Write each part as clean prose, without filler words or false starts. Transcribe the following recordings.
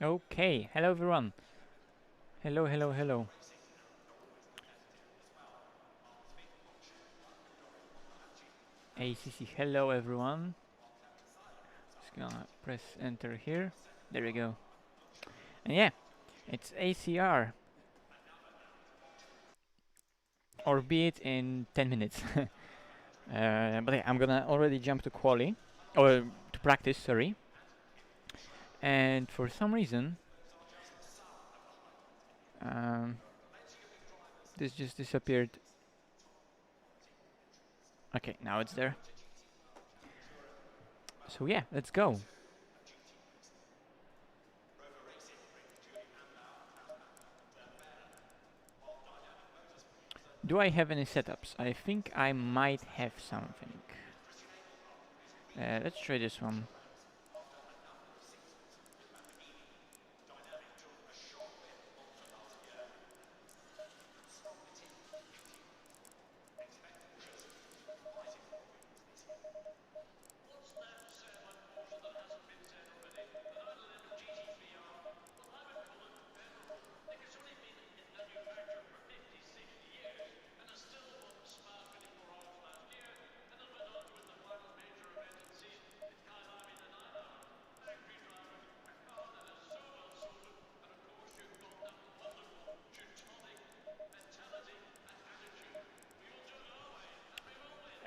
Okay, hello everyone. Hello, hello, hello. ACC, hello everyone. Just gonna press enter here. There we go. And yeah, it's ACR. Or be it in 10 minutes. But yeah, I'm gonna already jump to quali. Or to practice, sorry. And for some reason, um, this just disappeared. Okay, now it's there. So yeah, let's go. Do I have any setups? I think I might have something. Let's try this one.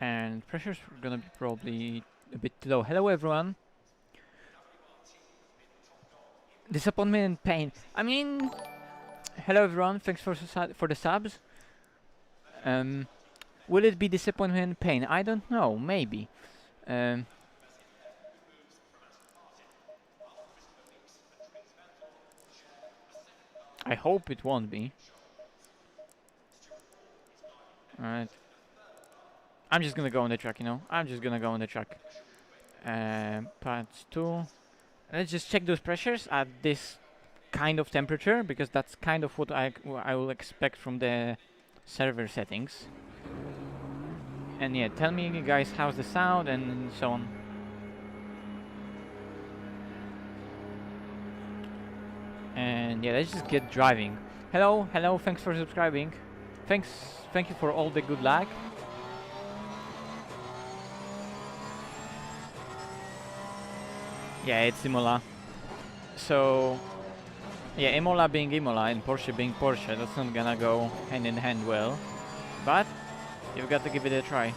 And pressure's gonna be probably a bit low. Hello everyone. Disappointment and pain. I mean, hello everyone. Thanks for the subs. Will it be disappointment and pain? I don't know. Maybe. Um, I hope it won't be. Alright. I'm just gonna go on the track, you know. I'm just gonna go on the track. Parts 2. Let's just check those pressures at this kind of temperature, because that's kind of what I will expect from the server settings. And yeah, tell me guys how's the sound and so on. And yeah, let's just get driving. Hello, hello, thanks for subscribing. Thank you for all the good luck. Yeah, it's IMOLA. So, yeah, IMOLA being IMOLA and Porsche being Porsche, that's not gonna go hand in hand well. But, you've got to give it a try.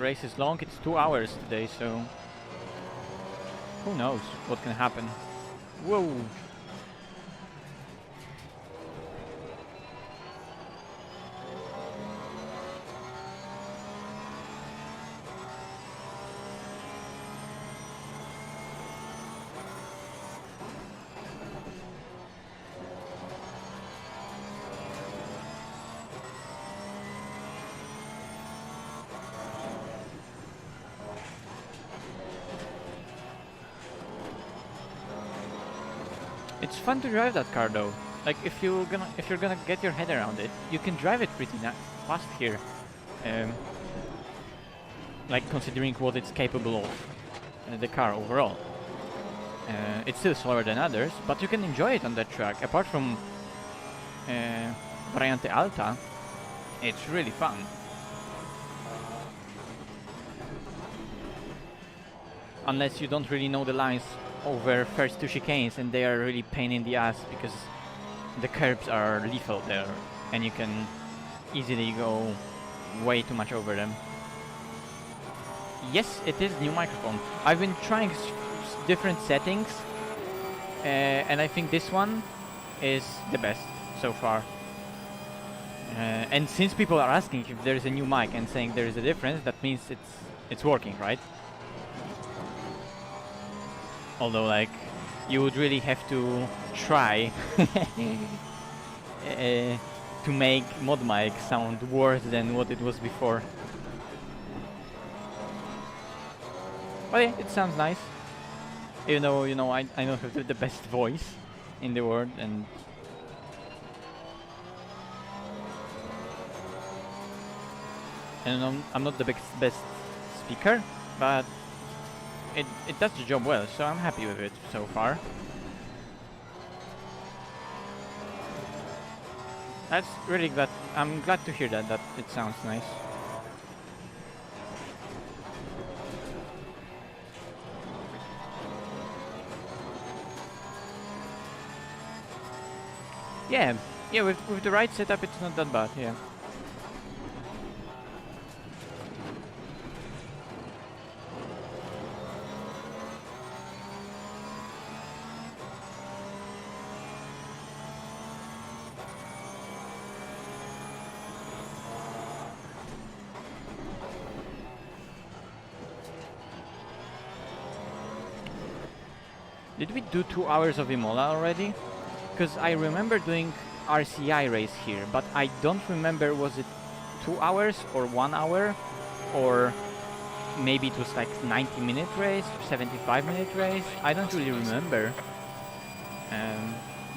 Race is long, it's 2 hours today, so who knows what can happen. Whoa! It's fun to drive that car though. Like if you're gonna get your head around it, you can drive it pretty fast here. Like considering what it's capable of, the car overall. It's still slower than others, but you can enjoy it on that track. Apart from Variante Alta, it's really fun. Unless you don't really know the lines over first 2 chicanes, and they are really pain in the ass because the curbs are lethal there and you can easily go way too much over them. Yes, it is new microphone. I've been trying different settings and I think this one is the best so far. And since people are asking if there is a new mic and saying there is a difference, that means it's working, right? Although, like, you would really have to try to make mod mic sound worse than what it was before. But yeah, it sounds nice. Even though, you know, I don't have the best voice in the world, and And I'm not the best speaker, but it does the job well, so I'm happy with it so far. That's really glad. I'm glad to hear that it sounds nice. Yeah, yeah. With the right setup, it's not that bad. Yeah. Did we do 2 hours of IMOLA already? Because I remember doing RCI race here, but I don't remember, was it 2 hours or 1 hour, or maybe it was like 90-minute race, 75-minute race. I don't really remember.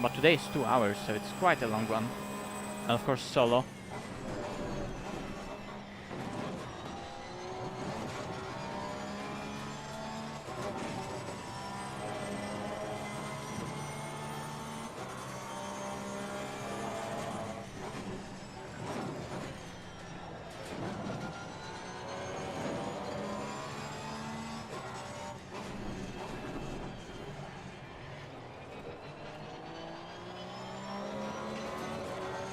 But today is 2 hours, so it's quite a long one. And of course solo.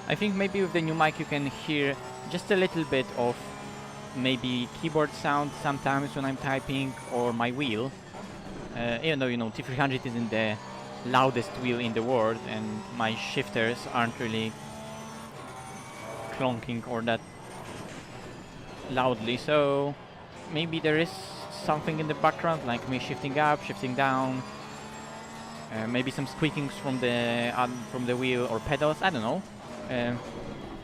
I think maybe with the new mic you can hear just a little bit of maybe keyboard sound sometimes when I'm typing, or my wheel. Even though, you know, T300 isn't the loudest wheel in the world and my shifters aren't really clonking or that loudly, so maybe there is something in the background, like me shifting up, shifting down, maybe some squeakings from the wheel or pedals. I don't know.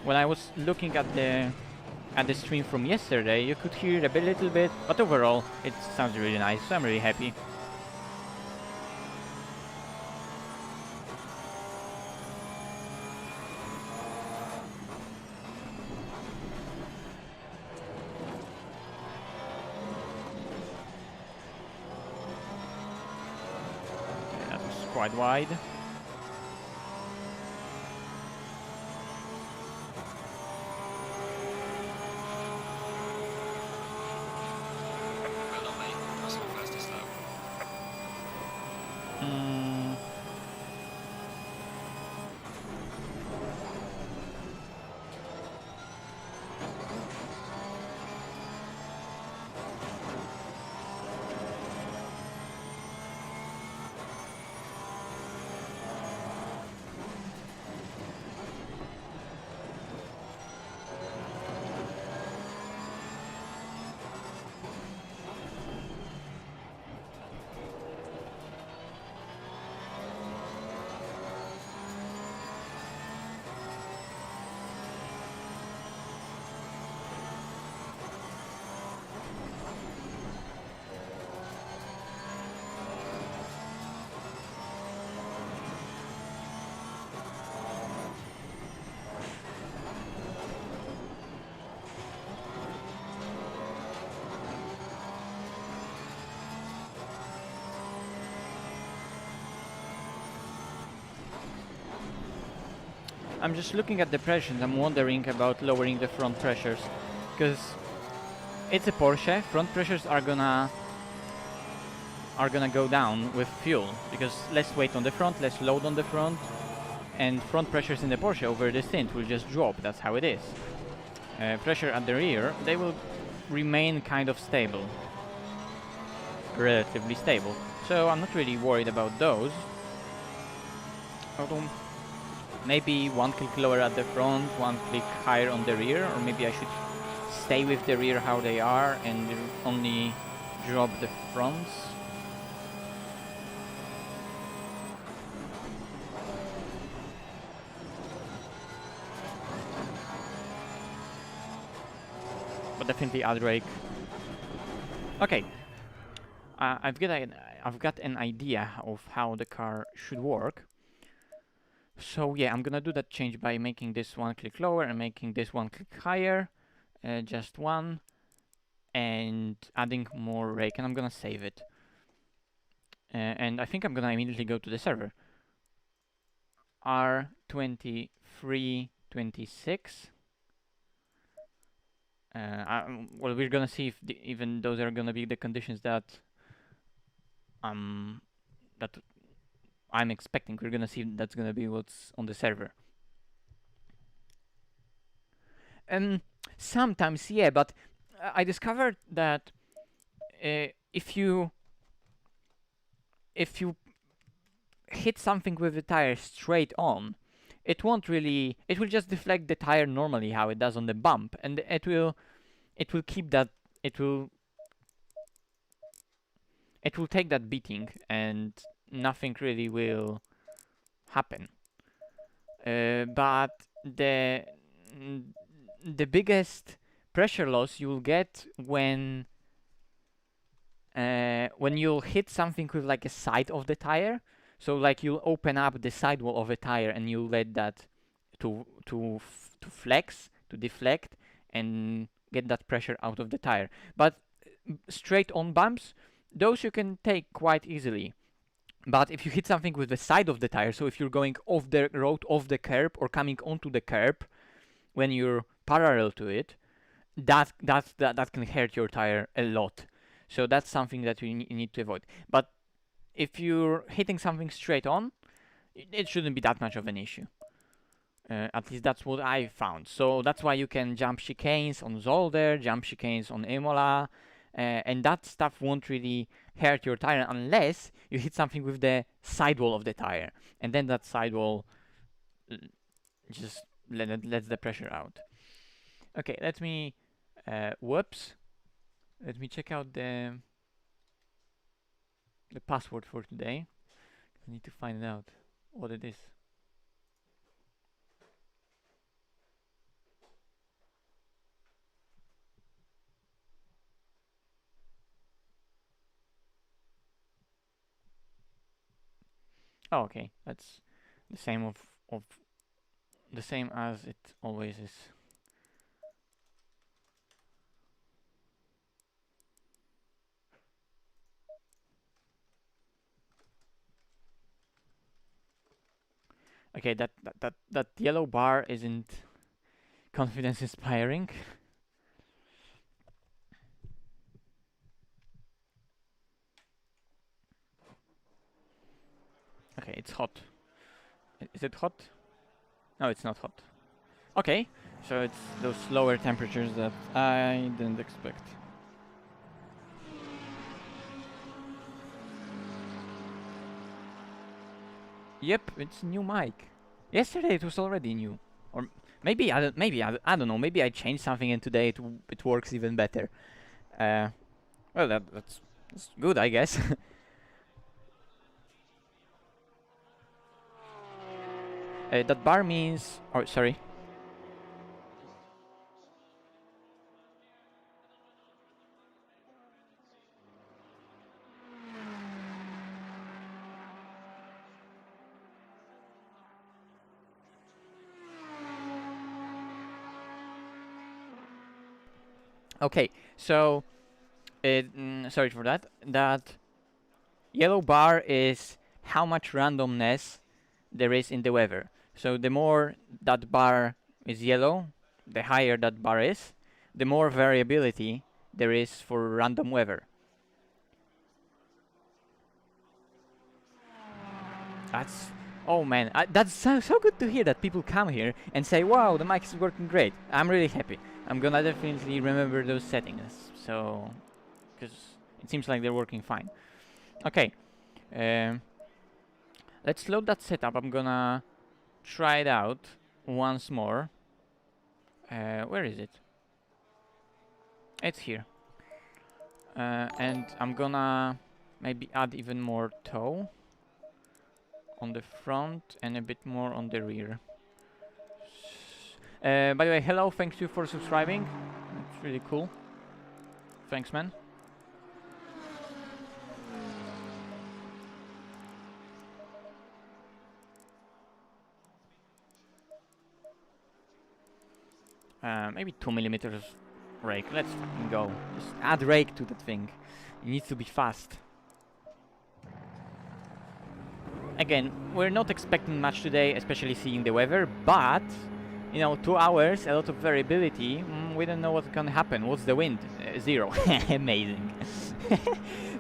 When I was looking at the stream from yesterday, you could hear it a little bit, but overall it sounds really nice, so I'm really happy. Yeah, that was quite wide. I'm just looking at the pressures. I'm wondering about lowering the front pressures, because it's a Porsche. Front pressures are gonna go down with fuel, because less weight on the front, less load on the front, and front pressures in the Porsche over the stint will just drop. That's how it is. Pressure at the rear, they will remain kind of stable, relatively stable. So I'm not really worried about those. Although maybe one click lower at the front, one click higher on the rear, or maybe I should stay with the rear how they are and only drop the fronts. But definitely add rake. Okay, I've got an idea of how the car should work. So yeah, I'm gonna do that change by making this one click lower and making this one click higher. just one, and adding more rake, and I'm gonna save it. And I think I'm gonna immediately go to the server. R2326. Well, we're gonna see if even those are gonna be the conditions that that I'm expecting. We're gonna see if that's gonna be what's on the server. Sometimes, yeah, but I discovered that if you hit something with the tire straight on, it won't really. It will just deflect the tire normally, how it does on the bump, and it will keep that. It will take that beating, and nothing really will happen. But the biggest pressure loss you'll get when you'll hit something with like a side of the tire. So like you'll open up the sidewall of a tire and you let that to flex, to deflect, and get that pressure out of the tire. But straight on bumps, those you can take quite easily. But if you hit something with the side of the tire, so if you're going off the road, off the curb, or coming onto the curb when you're parallel to it, that can hurt your tire a lot. So that's something that you need to avoid. But if you're hitting something straight on, it shouldn't be that much of an issue. At least that's what I found. So that's why you can jump chicanes on Zolder, jump chicanes on Imola, and that stuff won't really hurt your tire unless you hit something with the sidewall of the tire, and then that sidewall just lets the pressure out. Okay, let me whoops. Let me check out the password for today. I need to find out what it is. Oh, okay, that's the same of the same as it always is. Okay, that yellow bar isn't confidence inspiring. Okay, it's hot. Is it hot? No, it's not hot. Okay, so it's those lower temperatures that I didn't expect. Yep, it's new mic. Yesterday it was already new, or maybe I don't know. Maybe I changed something and today it works even better. Well, that's good, I guess. That bar means. Oh, sorry. Okay, so sorry for that. That yellow bar is how much randomness there is in the weather. So the more that bar is yellow, the higher that bar is, the more variability there is for random weather. That's oh man, that's so good to hear that people come here and say, "Wow, the mic is working great." I'm really happy. I'm gonna definitely remember those settings, so because it seems like they're working fine. Okay, um, let's load that setup. I'm gonna try it out once more. Where is it? It's here. And I'm gonna maybe add even more toe on the front and a bit more on the rear. By the way, hello, thanks you for subscribing. It's really cool. Thanks, man. Maybe 2 millimeters rake. Let's fucking go. Just add rake to that thing. It needs to be fast. Again, we're not expecting much today, especially seeing the weather, but you know, 2 hours, a lot of variability. We don't know what's gonna happen. What's the wind? 0. Amazing.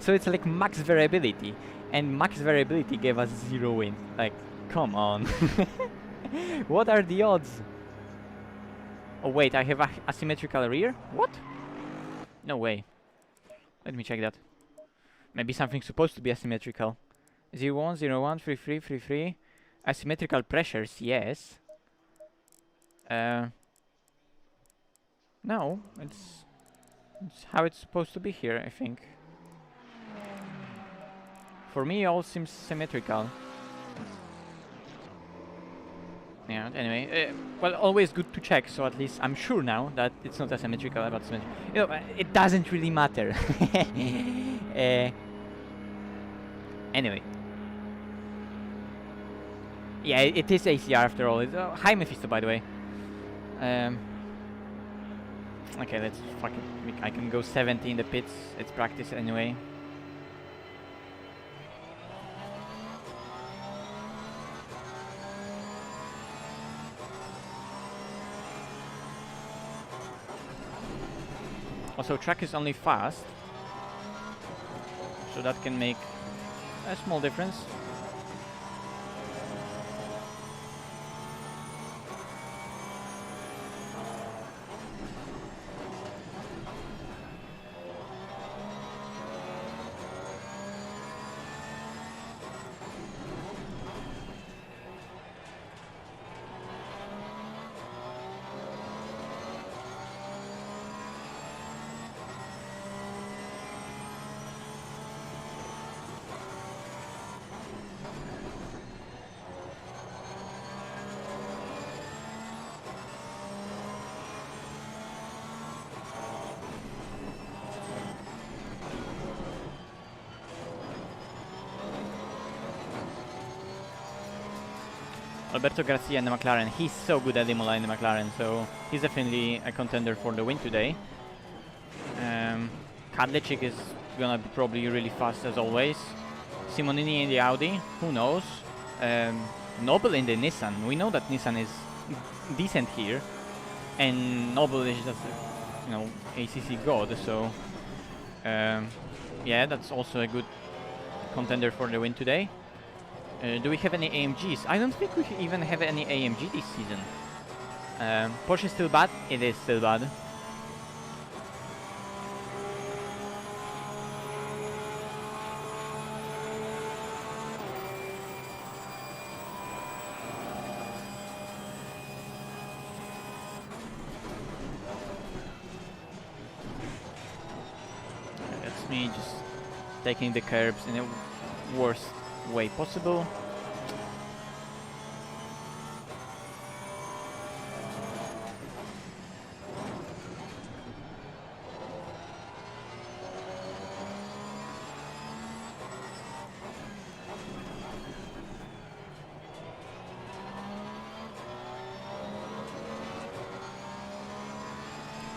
So it's like max variability, and max variability gave us 0 wind. Like, come on. What are the odds? Oh wait, I have asymmetrical rear? What? No way. Let me check that. Maybe something's supposed to be asymmetrical. 01, 01, 33, 33. Asymmetrical pressures, yes. No, it's how it's supposed to be here, I think. For me, all seems symmetrical. Yeah, anyway, well, always good to check, so at least I'm sure now that it's not asymmetrical, but symmetrical. You know, it doesn't really matter. Anyway. Yeah, it is ACR after all. It's, hi, Mephisto, by the way. Okay, let's fuck it. I can go 70 in the pits. It's practice anyway. Also, track is only fast, so that can make a small difference. Alberto Garcia in the McLaren, he's so good at IMOLA in the McLaren, so he's definitely a contender for the win today. Kadlecik is gonna be probably really fast as always. Simonini in the Audi, who knows? Noble in the Nissan, we know that Nissan is decent here, and Noble is just, you know, ACC god, so yeah, that's also a good contender for the win today. Do we have any AMGs? I don't think we even have any AMG this season. Porsche is still bad? It is still bad. That's me just taking the curbs in the worst way possible.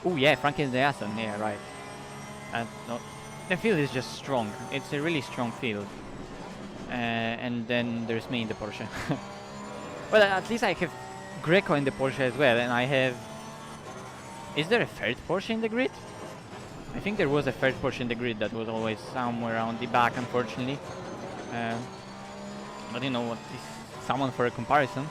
Oh yeah, Franklin the Aston, yeah, right. No, the field is just strong. It's a really strong field. And then there's me in the Porsche. Well, at least I have Greco in the Porsche as well, and I have... Is there a third Porsche in the grid? I think there was a third Porsche in the grid that was always somewhere around the back, unfortunately. But you know what, is someone for a comparison.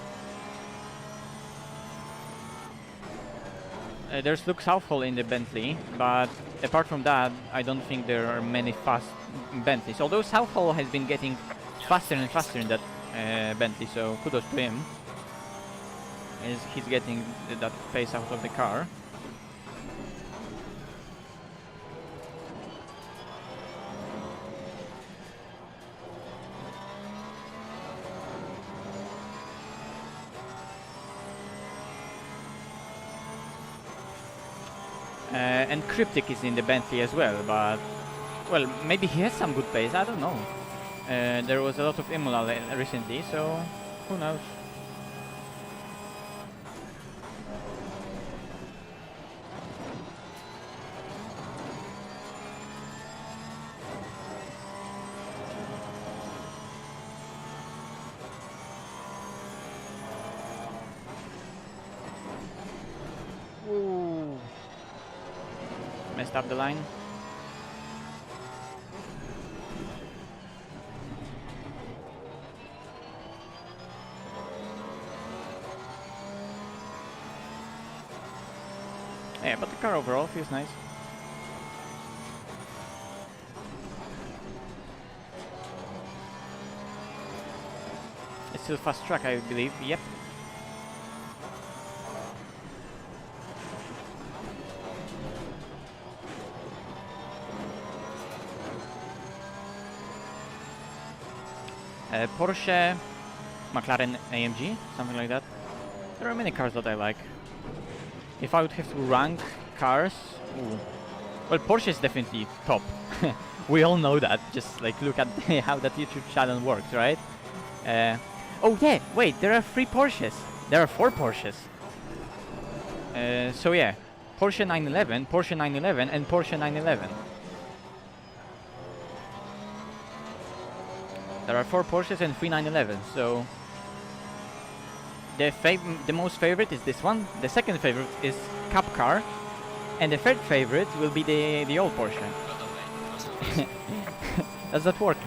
There's Luke Southall in the Bentley, but apart from that, I don't think there are many fast Bentleys. Although Southall has been getting faster and faster in that Bentley, so kudos to him. He's getting that pace out of the car. And Cryptic is in the Bentley as well, but well, maybe he has some good pace, I don't know. There was a lot of Imola recently, so who knows. Messed up the line. Yeah, but the car overall feels nice. It's still fast track, I believe. Yep. Porsche, McLaren AMG, something like that. There are many cars that I like. If I would have to rank cars, ooh. Well, Porsche is definitely top. We all know that. Just like look at how that YouTube channel works, right? Oh yeah, wait, there are 3 Porsches. There are 4 Porsches. So yeah, Porsche 911, Porsche 911, and Porsche 911. There are 4 Porsches and 3 911s, so the most favorite is this one, the second favorite is Cup car, and the third favorite will be the old Porsche. Does that work?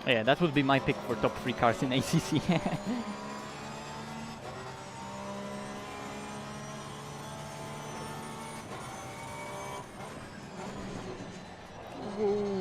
Yeah, that would be my pick for top 3 cars in ACC. Ooh.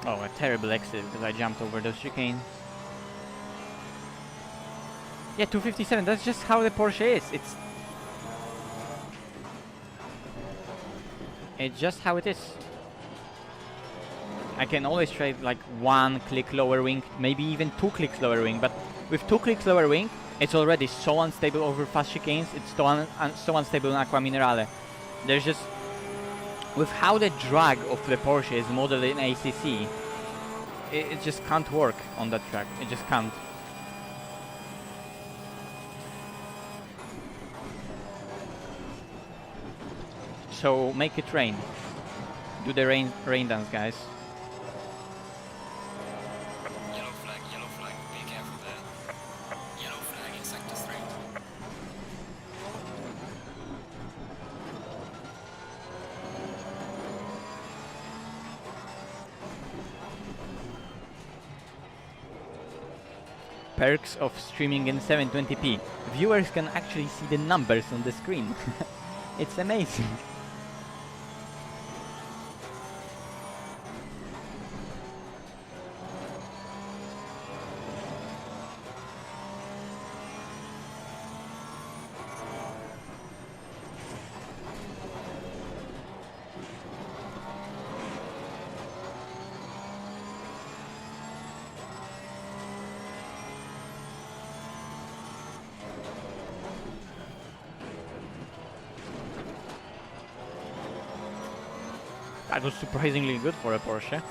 Oh, a terrible exit because I jumped over those chicanes. Yeah, 257, that's just how the Porsche is. It's just how it is. I can always try like 1 click lower wing, maybe even 2 clicks lower wing, but with 2 clicks lower wing, it's already so unstable over fast chicanes, it's so unstable in Aqua Minerale. There's just... with how the drag of the Porsche is modeled in ACC, it just can't work on that track. It just can't. So make it rain. Do the rain dance, guys. Yellow flag, be careful there. Yellow flag in sector 3. Perks of streaming in 720p. Viewers can actually see the numbers on the screen. It's amazing. That was surprisingly good for a Porsche.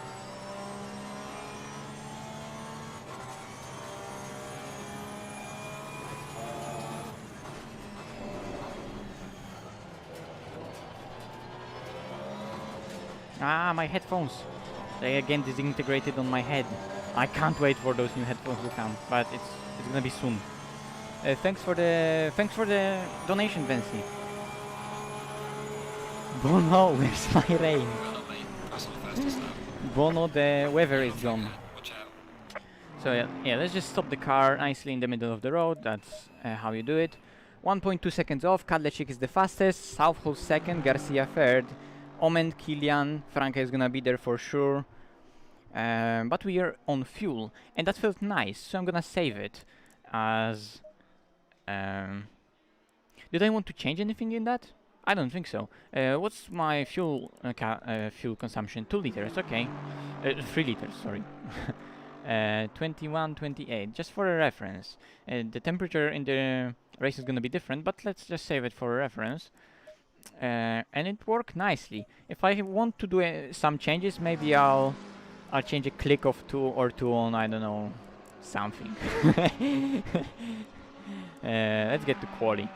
Ah, my headphones. They again disintegrated on my head. I can't wait for those new headphones to come, but it's gonna be soon. Thanks for the donation, Vinci. Bono, where's my rain? Bono, the weather is gone. So yeah, let's just stop the car nicely in the middle of the road. That's how you do it. 1.2 seconds off. Kadlecik is the fastest. Southall second. Garcia third. Omen, Kilian, Franca is gonna be there for sure. but we are on fuel, and that felt nice, so I'm gonna save it as... did I want to change anything in that? I don't think so. What's my fuel fuel consumption? 2 liters, okay. 3 liters, sorry. 21, 28, just for a reference. The temperature in the race is gonna be different, but let's just save it for a reference. And it worked nicely. If I want to do some changes, maybe I'll change a click of 2 or 2 on, I don't know, something. Let's get to quali.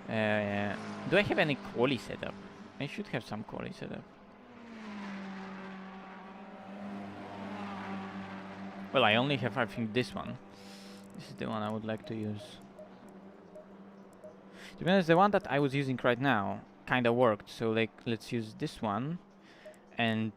Do I have any quali setup? I should have some quali setup. Well, I only have, I think, this one. This is the one I would like to use. To be honest, the one that I was using right now kinda worked, so like, let's use this one, and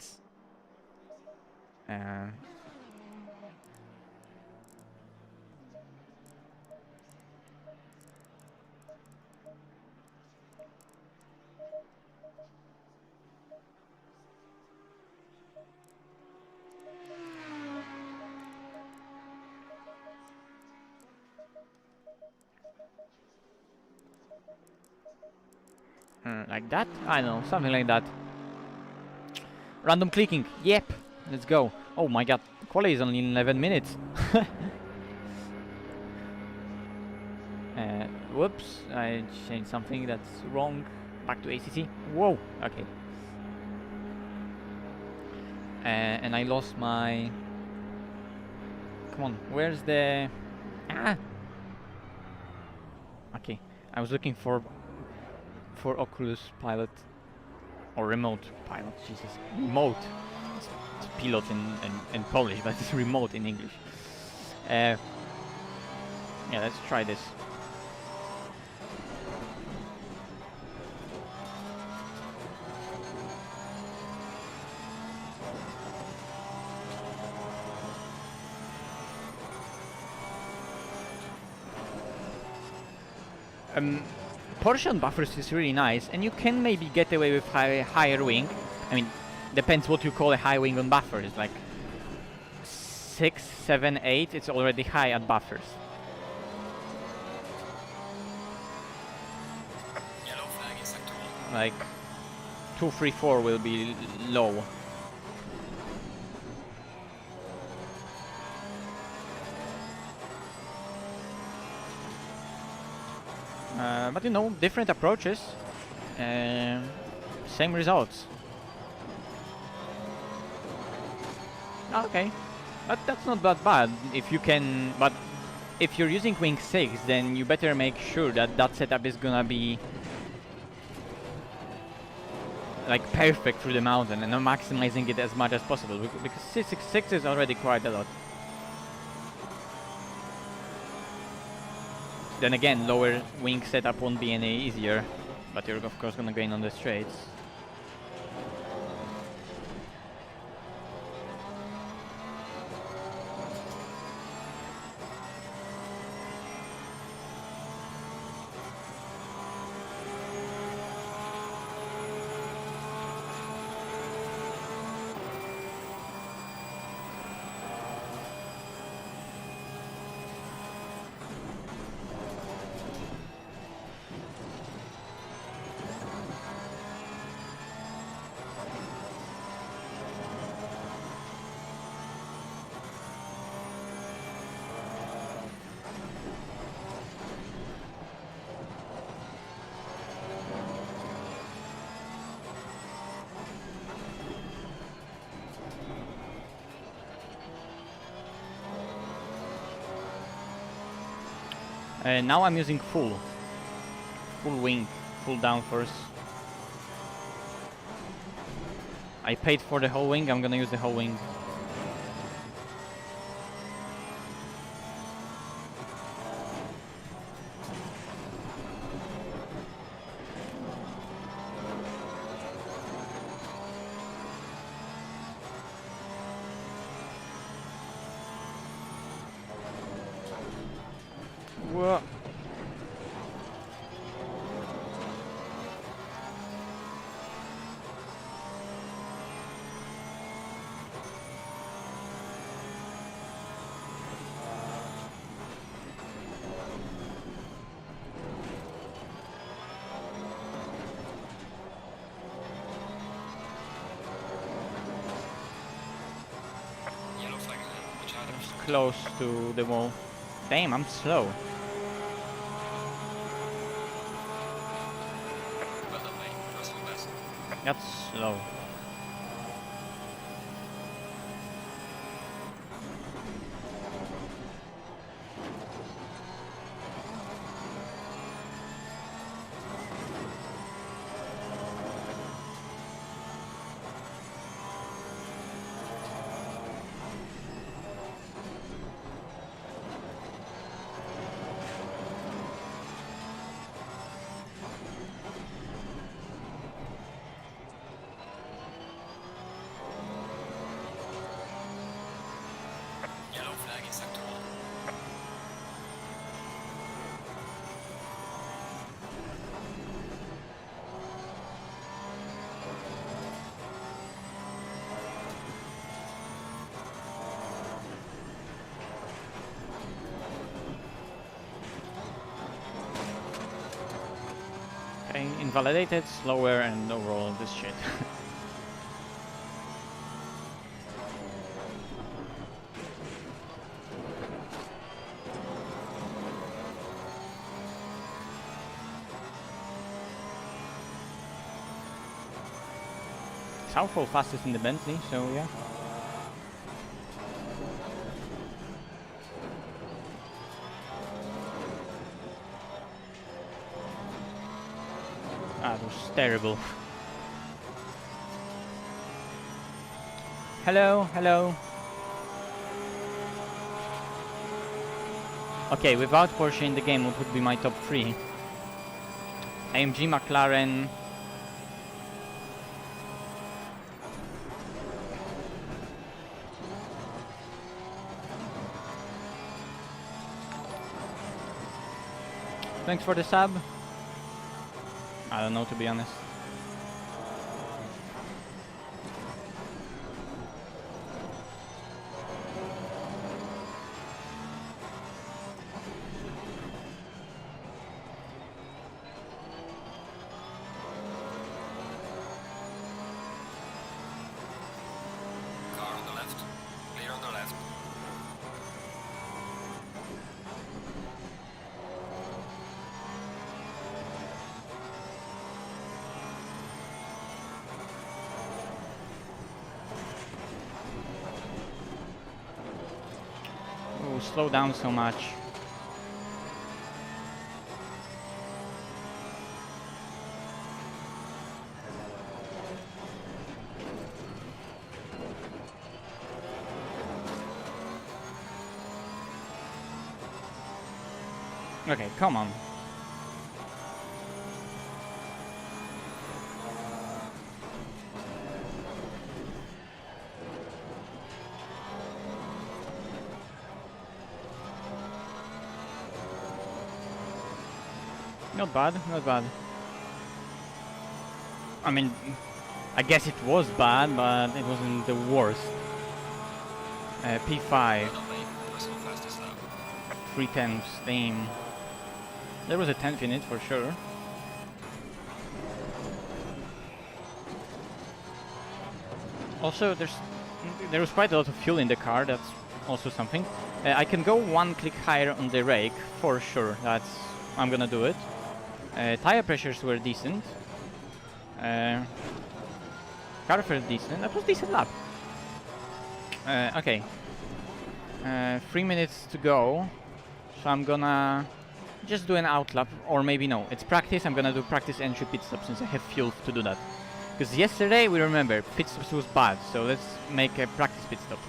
like that? I don't know, something like that. Random clicking, yep, let's go. Oh my god, quali is only in 11 minutes. Whoops, I changed something that's wrong. Back to ACC. Whoa, okay. And I lost my... Come on, where's the... Ah! Okay, I was looking for Oculus Pilot. Or remote pilot, Jesus. Remote. It's pilot in Polish, but it's remote in English. Yeah, let's try this. Porsche on buffers is really nice, and you can maybe get away with higher wing. I mean, depends what you call a high wing on buffers. Like 6, 7, 8, it's already high at buffers. Yellow flag in sector 1. Like 2, 3, 4 will be low. But you know, different approaches, same results. Okay, but that's not that bad if you can. But if you're using wing 6, then you better make sure that that setup is gonna be like perfect through the mountain and not maximizing it as much as possible, because 666 is already quite a lot. Then again, lower wing setup won't be any easier, but you're of course gonna gain on the straights. Now I'm using full wing, full downforce. I paid for the whole wing, I'm gonna use the whole wing. Whoa. just close to the wall. Damn, I'm slow. Well done, mate. First one best. That's slow. Yellow flag in sector 1. Okay, invalidated, slower, and overall this shit. Southall fastest in the Bentley, so yeah. That was terrible. Hello, hello. Okay, without Porsche in the game, what would be my top 3? AMG, McLaren. Thanks for the sub. I don't know, to be honest. Car on the left. Clear on the left. Oh, slow down so much. Okay, come on. Not bad, not bad. I mean, I guess it was bad, but it wasn't the worst. P5, Well done, mate. First one fastest lap. 3/10 steam. There was a 10th in it for sure. Also, there was quite a lot of fuel in the car. That's also something. I can go one click higher on the rake for sure. I'm gonna do it. Tire pressures were decent. Car felt decent. That was a decent lap. Okay. 3 minutes to go. So I'm gonna just do an out lap, or maybe no. It's practice. I'm gonna do practice entry pit stop since I have fuel to do that. Because yesterday, we remember, pit stops was bad. So let's make a practice pit stop.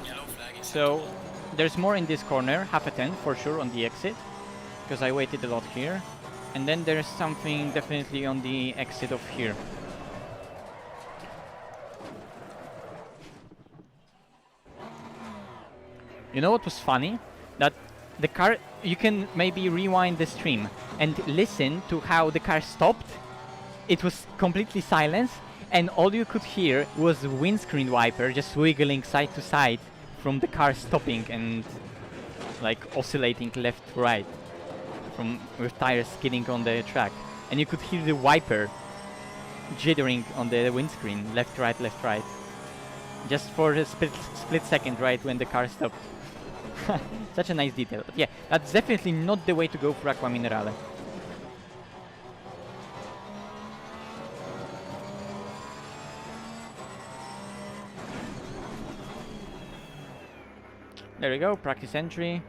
Yellow flag in sector So 1. there's more in this corner, half a 10 for sure on the exit, because I waited a lot here. And then there's something definitely on the exit of here. You know what was funny? That the car, you can maybe rewind the stream and listen to how the car stopped. It was completely silent, and all you could hear was the windscreen wiper just wiggling side to side from the car stopping and like oscillating left to right from with tires skidding on the track. And you could hear the wiper jittering on the windscreen, left right, left right. just for a split second, right when the car stopped. Such a nice detail. But yeah, that's definitely not the way to go for Aqua Minerale. There we go, practice entry.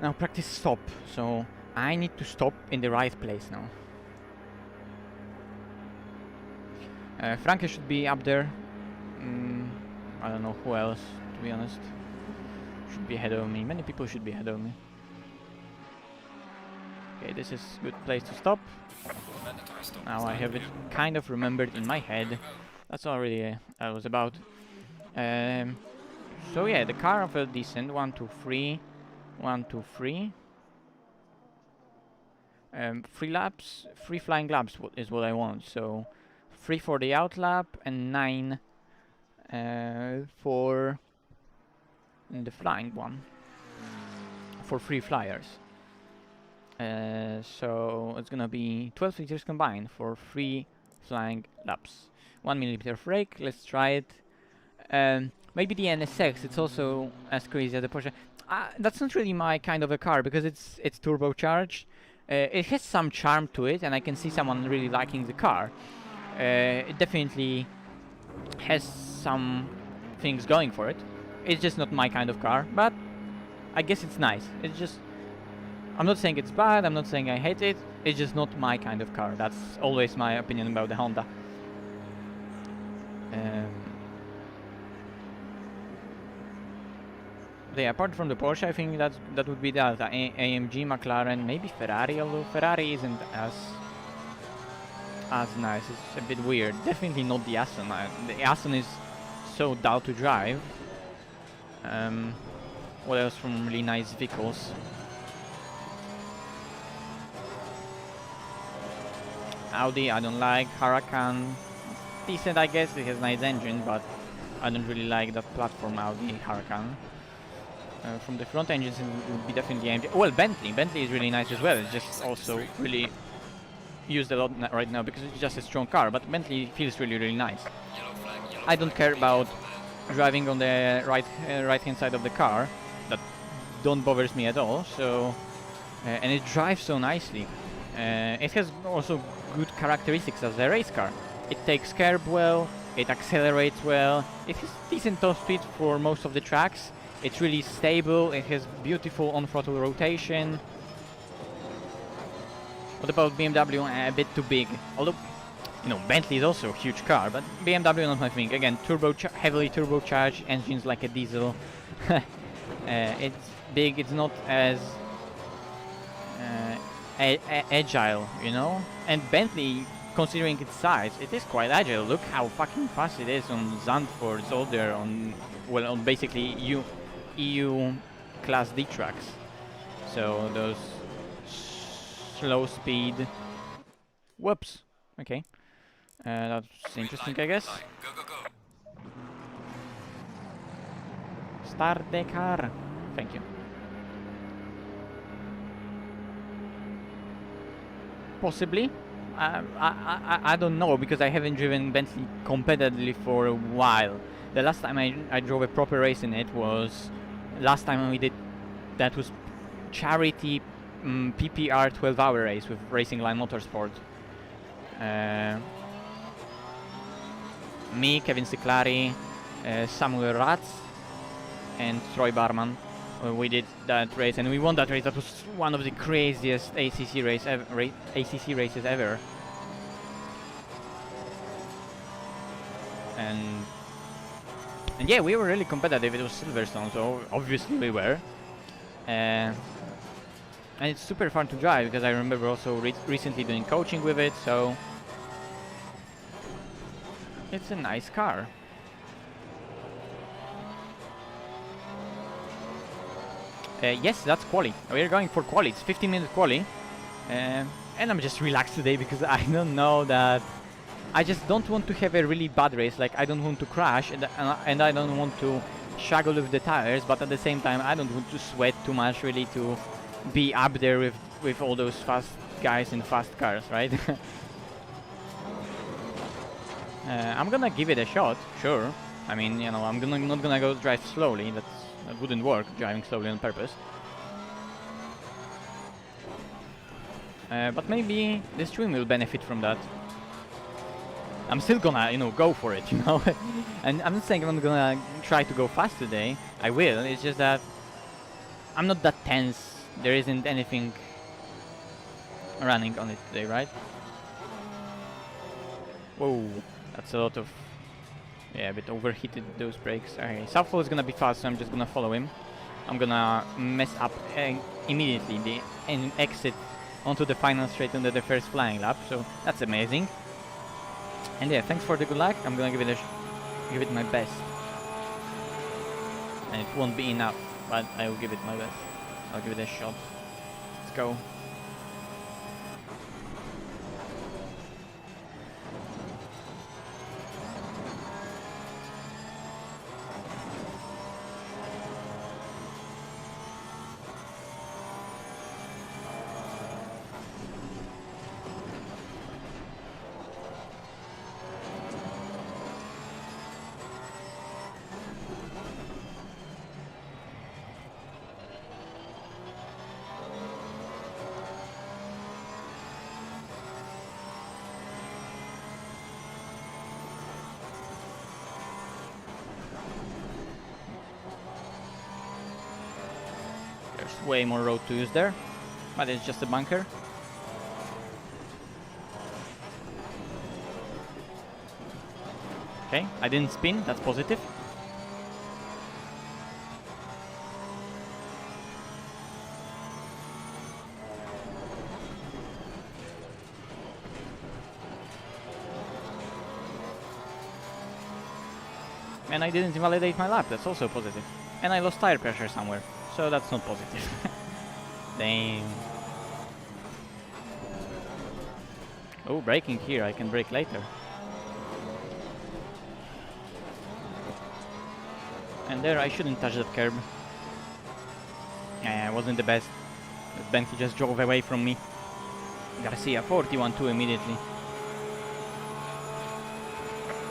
Now practice stop. So I need to stop in the right place now. Franke should be up there. I don't know who else, to be honest. Should be ahead of me. Many people should be ahead of me. Okay, this is a good place to stop. Mandatory stop. Now I have it kind of remembered in my head. That's already I was about. So yeah, the car felt decent. 1, 2, 3. 1, 2, 3. 3 laps, 3 flying laps is what I want. So 3 for the out lap and 9 for the flying one. For 3 flyers. So it's gonna be 12 liters combined for 3 flying laps. 1 millimeter of rake. Let's try it. Maybe the NSX. It's also as crazy as the Porsche. That's not really my kind of a car because it's turbocharged. It has some charm to it, and I can see someone really liking the car. It definitely has some things going for it. It's just not my kind of car, but I guess it's nice. It's just... I'm not saying it's bad, I'm not saying I hate it. It's just not my kind of car. That's always my opinion about the Honda. Yeah, apart from the Porsche, I think that would be the AMG, McLaren, maybe Ferrari, although Ferrari isn't as nice. It's a bit weird. Definitely not the Aston. The Aston is so dull to drive. What else from really nice vehicles? Audi, I don't like. Huracan, decent I guess. It has a nice engine, but I don't really like that platform Audi Huracan. From the front engines, it would be definitely AMG. Well, Bentley is really nice as well. It's just also really used a lot right now because it's just a strong car. But Bentley feels really nice. I don't care about driving on the right-hand side of the car. That don't bothers me at all. So, and it drives so nicely. It has also good characteristics as a race car. It takes curb well. It accelerates well. It has decent top speed for most of the tracks. It's really stable, it has beautiful on-throttle rotation. What about BMW? A bit too big. Although, you know, Bentley is also a huge car, but BMW not my thing. Again, heavily turbocharged engines like a diesel. It's big, it's not as agile, you know? And Bentley, considering its size, it is quite agile. Look how fucking fast it is on Zandvoort, Zolder, on basically EU Class D tracks. So those slow speed. Whoops. Okay. That's interesting, I guess. Go. Start the car. Thank you. Possibly. I don't know because I haven't driven Bentley competitively for a while. The last time I drove a proper race in it was last time we did that was charity PPR 12-hour race with Racing Line Motorsport. Me, Kevin Ciclari, Samuel Ratz, and Troy Barman. We did that race and we won that race. That was one of the craziest ACC races ever. And yeah, we were really competitive. It was Silverstone, so obviously we were. And it's super fun to drive because I remember also recently doing coaching with it, so it's a nice car. Yes, that's quali. We're going for quali. It's 15-minute quali. And I'm just relaxed today because I don't know that... I just don't want to have a really bad race. Like, I don't want to crash and I don't want to struggle with the tires, but at the same time I don't want to sweat too much really to be up there with all those fast guys in fast cars, right? I'm gonna give it a shot, sure. I mean, you know, I'm not gonna go drive slowly. That wouldn't work, driving slowly on purpose. But maybe the stream will benefit from that. I'm still gonna, you know, go for it, you know. And I'm not saying I'm gonna try to go fast today. I will. It's just that I'm not that tense. There isn't anything running on it today, right? Whoa, that's a lot of... Yeah, a bit overheated, those brakes. Okay, Southall is gonna be fast, so I'm just gonna follow him. I'm gonna mess up immediately the exit onto the final straight under the first flying lap, so that's amazing. And yeah, thanks for the good luck. I'm gonna give it my best. And it won't be enough, but I will give it my best. I'll give it a shot. Let's go. There's way more road to use there, but it's just a bunker. Okay, I didn't spin, that's positive. And I didn't invalidate my lap, that's also positive. And I lost tire pressure somewhere, so that's not positive. Damn. Oh, braking here, I can brake later. And there I shouldn't touch that curb. Yeah, it wasn't the best. But Bentley just drove away from me. Garcia 41-2 immediately.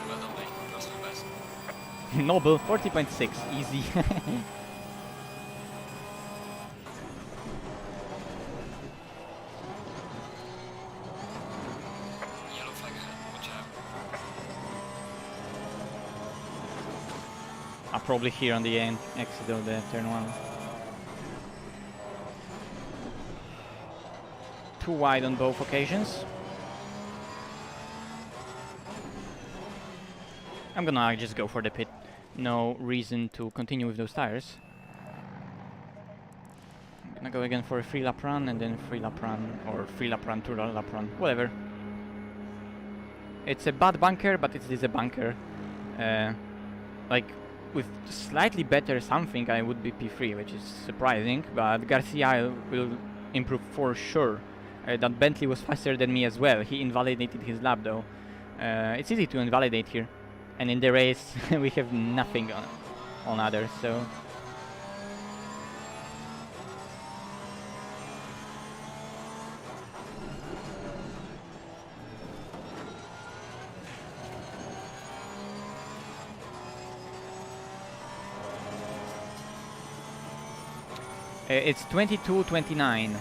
Well done, mate. That's your best. Noble 40.6, easy. Yellow flag ahead. Watch out. I'll probably here on the exit of the turn 1. Too wide on both occasions. I'm gonna just go for the pit. No reason to continue with those tires. I'm gonna go again for a 3-lap run and then 3-lap run, or 3-lap run, 2-lap run, whatever. It's a bad bunker, but it is a bunker. Like, with slightly better something, I would be P3, which is surprising, but Garcia will improve for sure. That Bentley was faster than me as well. He invalidated his lap though. It's easy to invalidate here. And in the race, we have nothing on others, so... it's 22-29.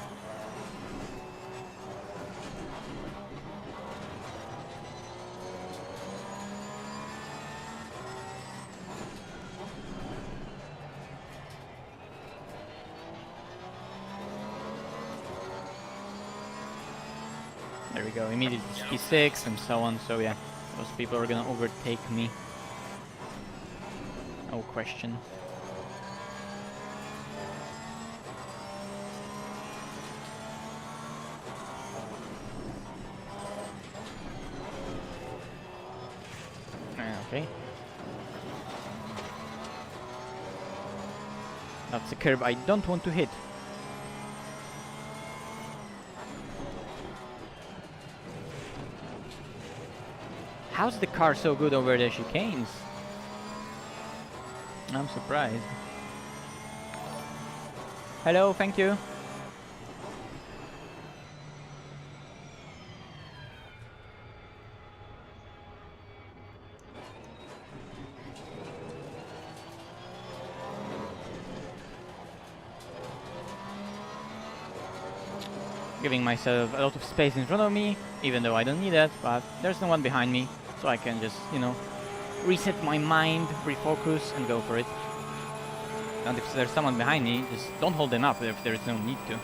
There we go, immediately P6 and so on, so yeah, those people are gonna overtake me. No question. Okay. That's a curb I don't want to hit. How's the car so good over the chicanes? I'm surprised. Hello, thank you. giving myself a lot of space in front of me, even though I don't need it, but there's no one behind me, so I can just, you know, reset my mind, refocus, and go for it. And if there's someone behind me, just don't hold them up if there is no need to.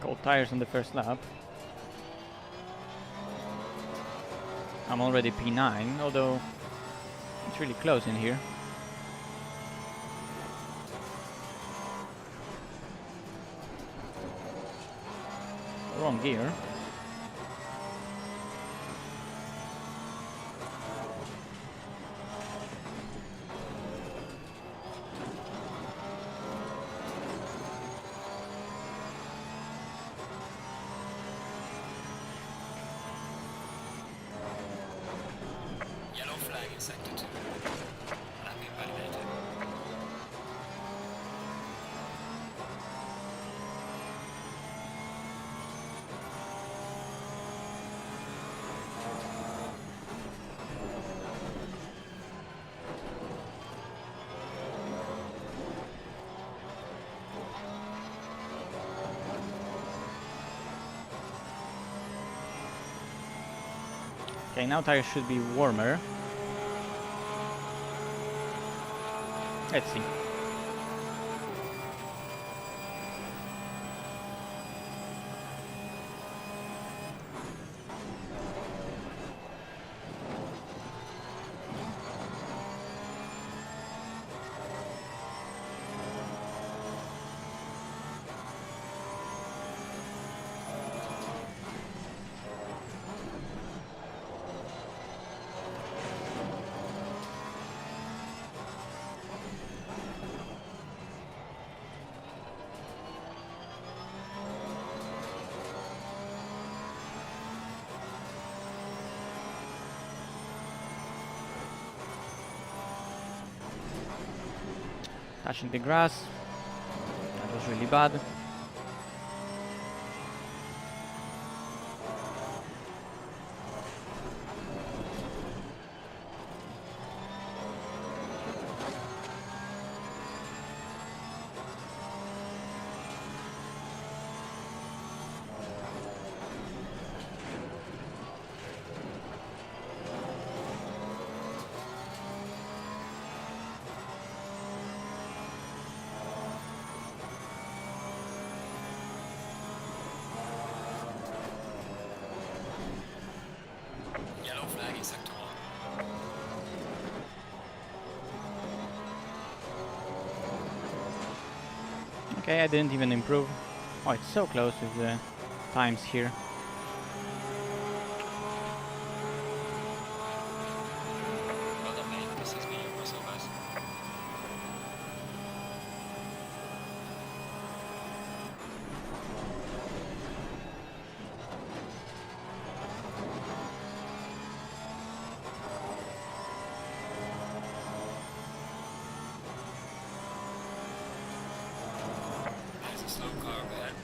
Cold tires on the first lap. I'm already P9, although it's really close in here. Wrong gear. Yellow flag in sector 2. Flapping validated. Okay, now tires should be warmer. Let's see. Touching the grass. That was really bad. Yellow flag in sector 1. Okay, I didn't even improve. Oh, it's so close with the times here. Well done, mate. This has been your whistle, guys. There's a slow car over ahead.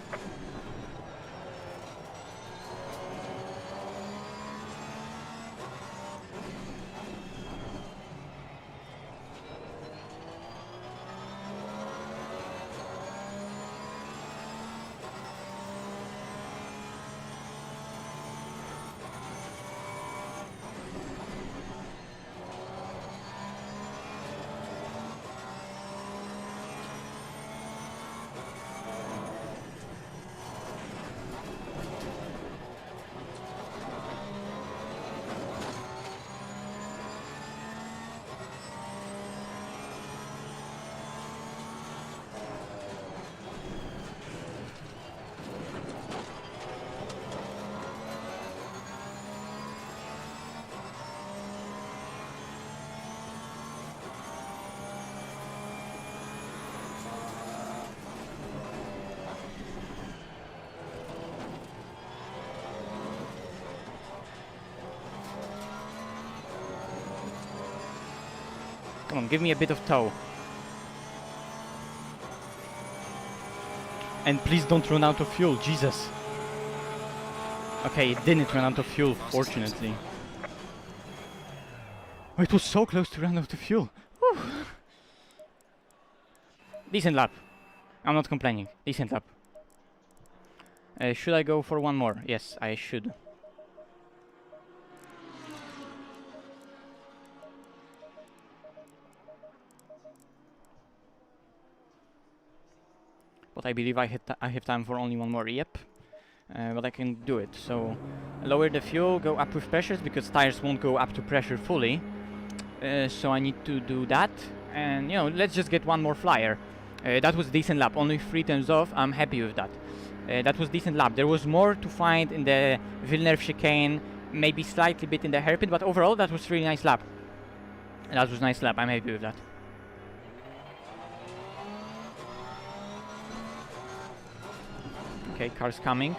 Come on, give me a bit of tow. And please don't run out of fuel, Jesus. Okay, it didn't run out of fuel, fortunately. Oh, it was so close to run out of fuel. Whew. Decent lap. I'm not complaining. Decent lap. Should I go for one more? Yes, I should. But I believe I have time for only one more. Yep. But I can do it. So lower the fuel, go up with pressures because tires won't go up to pressure fully. So I need to do that, and you know, let's just get one more flyer. That was decent lap, only 3 turns off. I'm happy with that. That was decent lap. There was more to find in the Villeneuve chicane, maybe slightly bit in the hairpin, but overall that was really nice lap. That was nice lap. I'm happy with that. Okay, car's coming.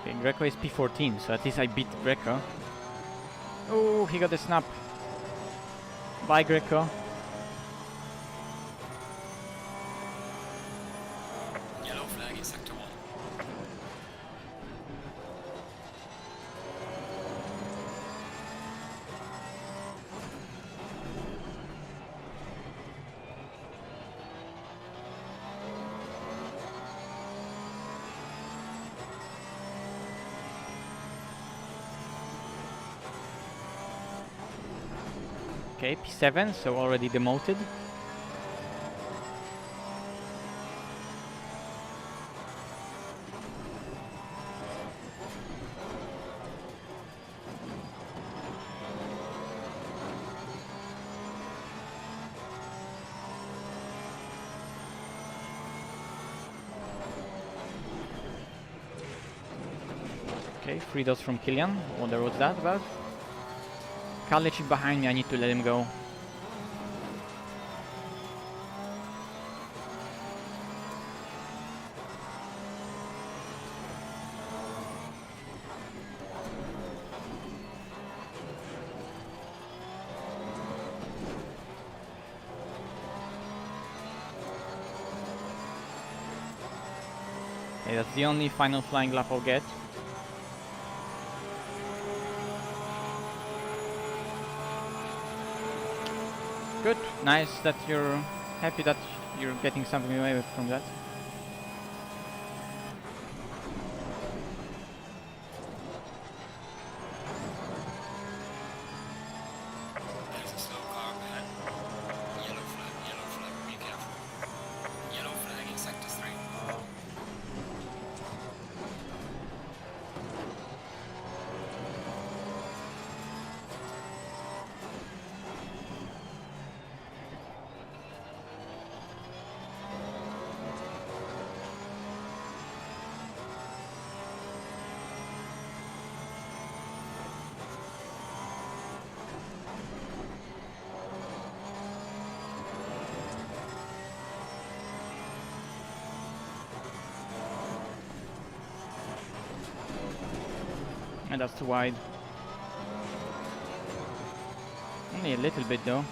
Okay, Greco is P14, so at least I beat Greco. Oh, he got a snap. Bye, Greco. Yellow flag in sector 1. Okay, P7, so already demoted. Okay, 3 dots from Killian. Wonder what's that about. Kalic is behind me, I need to let him go. Okay, that's the only final flying lap I'll get. Good, nice that you're happy that you're getting something away from that. There's a slow car ahead. Yellow flag, be careful. Yellow flag in sector 3. And that's too wide. Only a little bit though.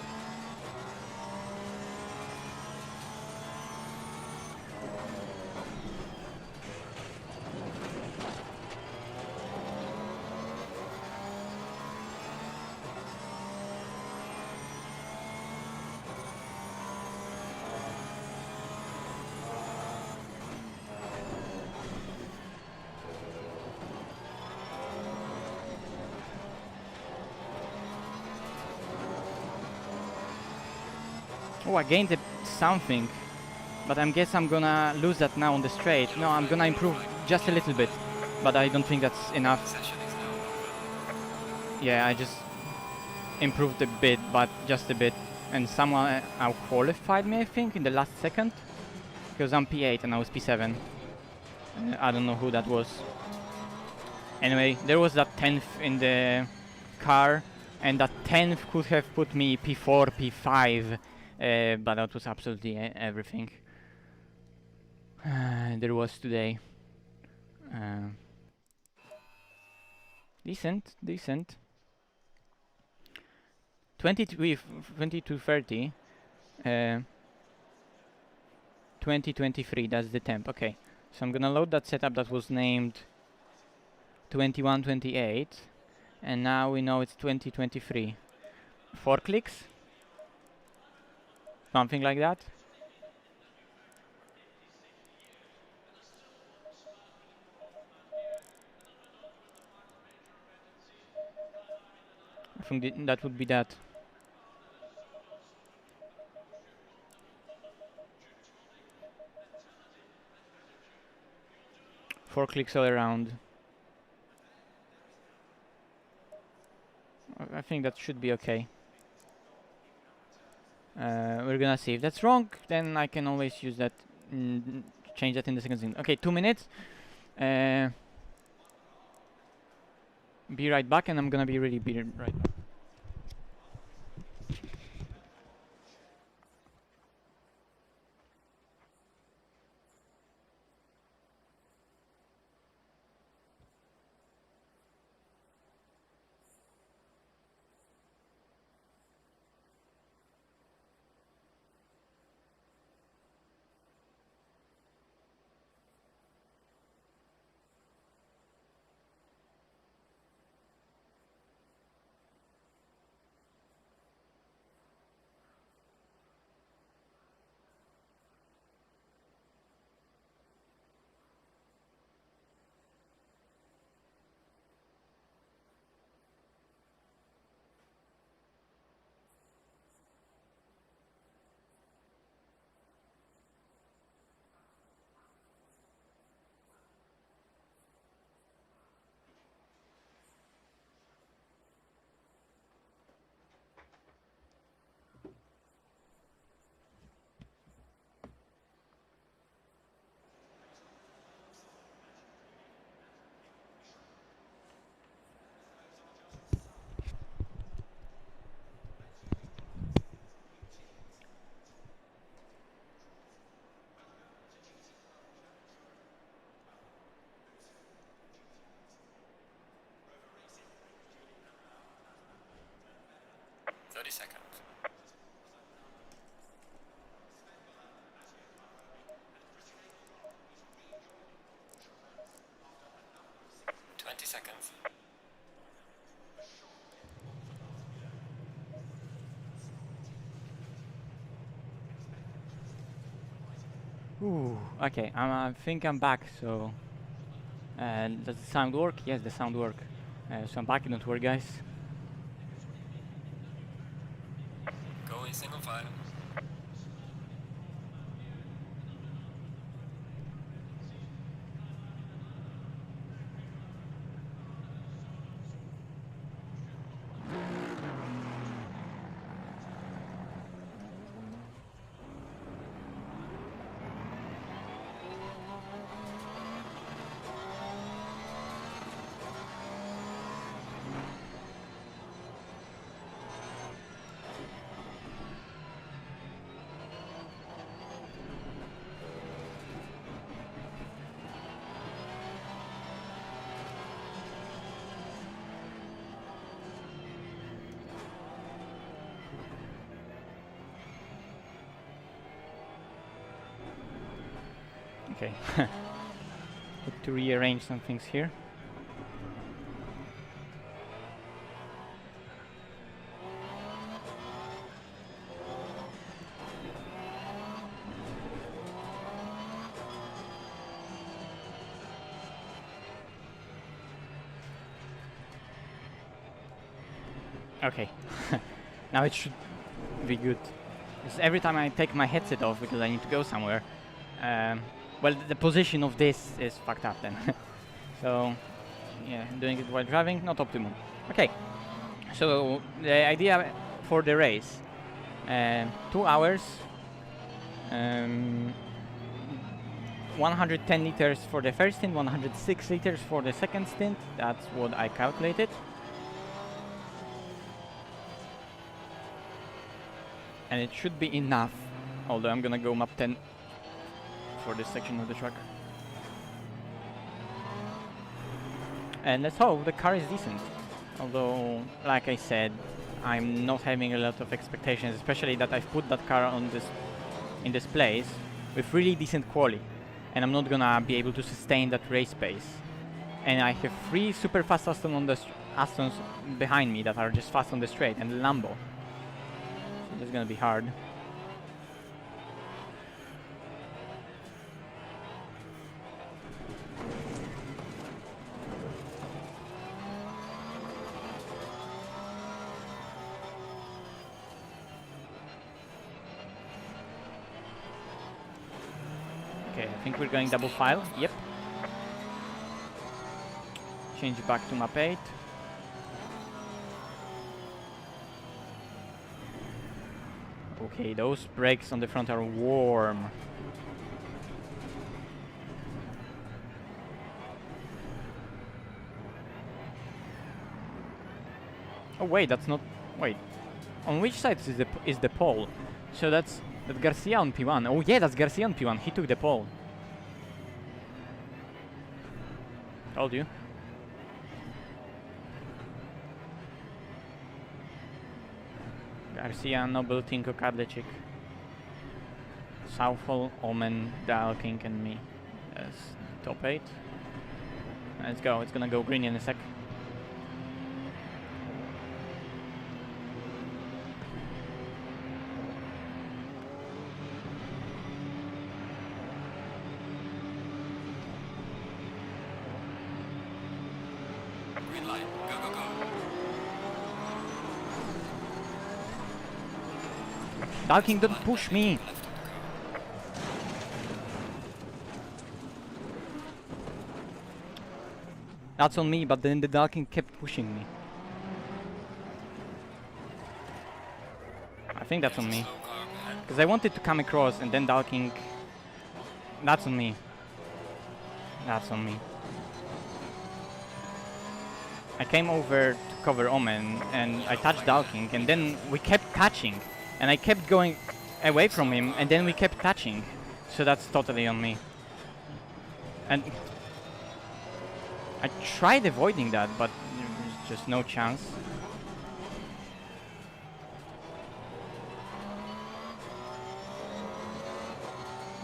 Oh, I gained something, but I guess I'm gonna lose that now on the straight. No, I'm gonna improve just a little bit, but I don't think that's enough. Session is now over. Yeah, I just improved a bit, but just a bit. And someone out-qualified me, I think, in the last second. Because I'm P8 and I was P7. I don't know who that was. Anyway, there was that 10th in the car, and that 10th could have put me P4, P5. But that was absolutely everything there was today. Uh, decent. 20 to 30. 2023, that's the temp. Okay, so I'm gonna load that setup that was named 2128, and now we know it's 2023. 4 clicks, something like that. I think that would be that. Four clicks all around. I think that should be okay. We're gonna see. If that's wrong, then I can always use that, change that in the second scene. Okay, 2 minutes. Be right back, and I'm gonna be right back. 30 seconds. 20 seconds. Ooh, okay, I think I'm back, so... does the sound work? Yes, the sound work. So I'm back, don't worry guys. Go in single file. Okay. Have to rearrange some things here. Okay. Now it should be good. Because every time I take my headset off because I need to go somewhere, well, the position of this is fucked up then. So, yeah, doing it while driving, not optimum. Okay, so the idea for the race, 2 hours, 110 liters for the first stint, 106 liters for the second stint. That's what I calculated. And it should be enough, although I'm gonna go map 10 for this section of the track. And let's hope the car is decent. Although, like I said, I'm not having a lot of expectations, especially that I've put that car on this in this place with really decent quality, and I'm not gonna be able to sustain that race pace. And I have 3 super fast Astons behind me that are just fast on the straight, and Lambo. So it's gonna be hard. Okay, I think we're going double file. Yep. Change back to map 8. Okay, those brakes on the front are warm. Oh wait, that's not... Wait. On which side is the pole? So that's Garcia on P1. Oh yeah, that's Garcia on P1. He took the pole. Told you. Garcia, Noble, Tinko, Kadlecik. Southall, Omen, Dial King and me. As top 8. Let's go, it's gonna go green in a sec. Green light. Go, go, go. Dalking, don't push me! That's on me, but then the Dalking kept pushing me. I think that's on me. Because I wanted to come across and then Dalking... That's on me. That's on me. I came over to cover Omen and I touched Dalking and then we kept touching. And I kept going away from him and then we kept touching. So that's totally on me. And I tried avoiding that, but there's just no chance.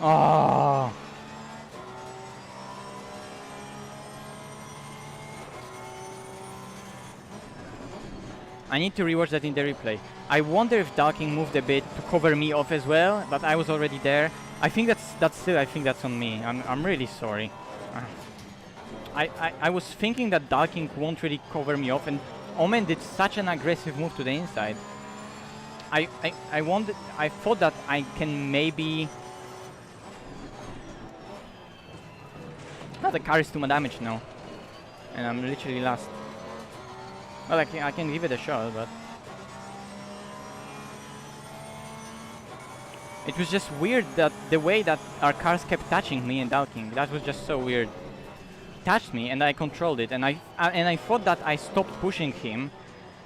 Oh. I need to rewatch that in the replay. I wonder if Dalking moved a bit to cover me off as well, but I was already there. I think that's on me. I'm really sorry. I was thinking that Dalking won't really cover me off, and Omen did such an aggressive move to the inside. I thought that I can maybe... Oh, the car is too much damage now, and I'm literally last. Well, I can give it a shot, but... It was just weird that the way that our cars kept touching me and Dalking. That was just so weird. Touched me and I controlled it, and I thought that I stopped pushing him,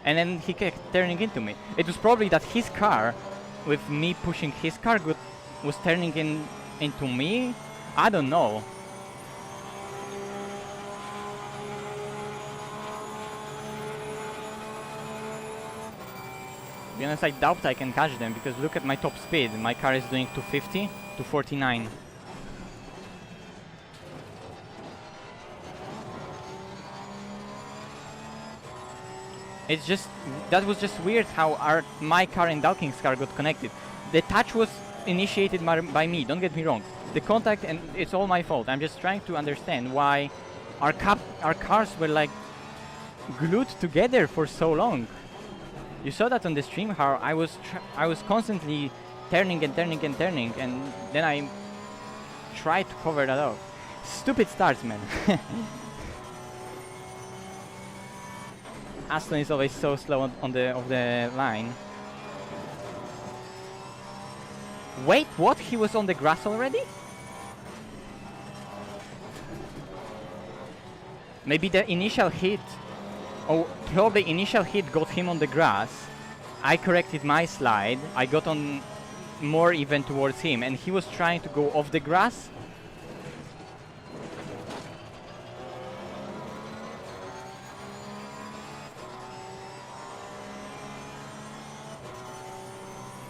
and then he kept turning into me. It was probably that his car, with me pushing his car, was turning into me. I don't know. To be honest, I doubt I can catch them because look at my top speed. My car is doing 250 to 49. It's just, that was just weird how my car and Dalking's car got connected. The touch was initiated by me, don't get me wrong. The contact, and it's all my fault. I'm just trying to understand why our cars were like glued together for so long. You saw that on the stream, how I was constantly turning and turning and turning, and then I tried to cover that up. Stupid starts, man. Aston is always so slow on the line. Wait, what? He was on the grass already? Maybe the initial hit... Oh, probably the initial hit got him on the grass. I corrected my slide. I got on more even towards him, and he was trying to go off the grass.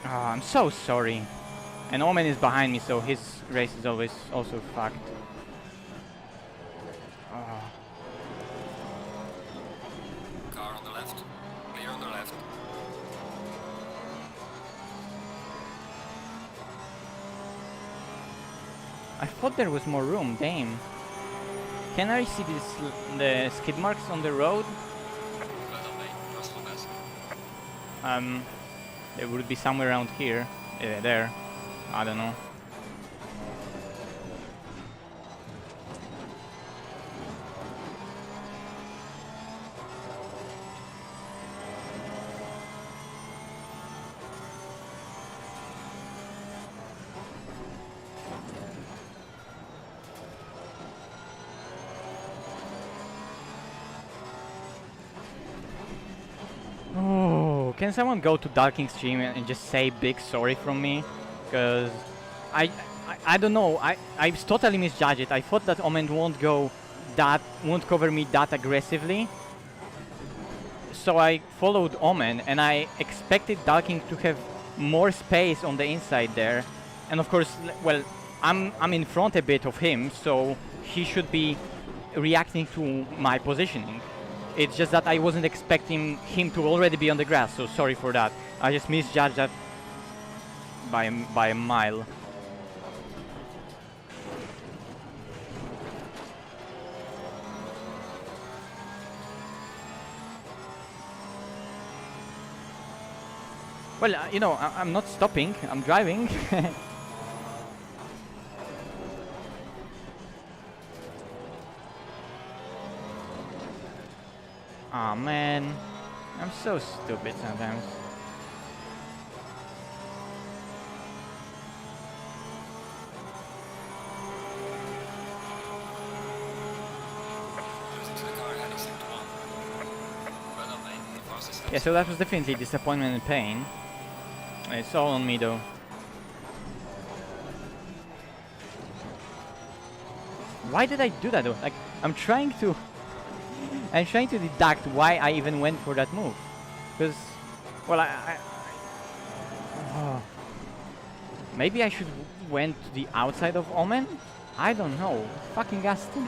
Ah, I'm so sorry. And Omen is behind me, so his race is always also fucked. Ah. Car on the left. Clear on the left. I thought there was more room, damn. Can I see the skid marks on the road? Let on me. Thrustmaster. They would be somewhere around here. There. I don't know. Oh, can someone go to Darking Stream and just say big sorry from me? Because I don't know. I totally misjudged it. I thought that Omen won't cover me that aggressively. So I followed Omen and I expected Darking to have more space on the inside there. And of course, well, I'm in front a bit of him, so he should be reacting to my positioning. It's just that I wasn't expecting him to already be on the grass, so sorry for that. I just misjudged that by a mile. Well, you know, I'm not stopping, I'm driving. Aw, man. I'm so stupid sometimes. Losing to the car heading sector 1. Let on me. The fastest Yeah, so that was definitely disappointment and pain. It's all on me though. Why did I do that though? Like, I'm trying to deduct why I even went for that move. Because, well, oh. Maybe I should went to the outside of Omen? I don't know. Fucking Gaston.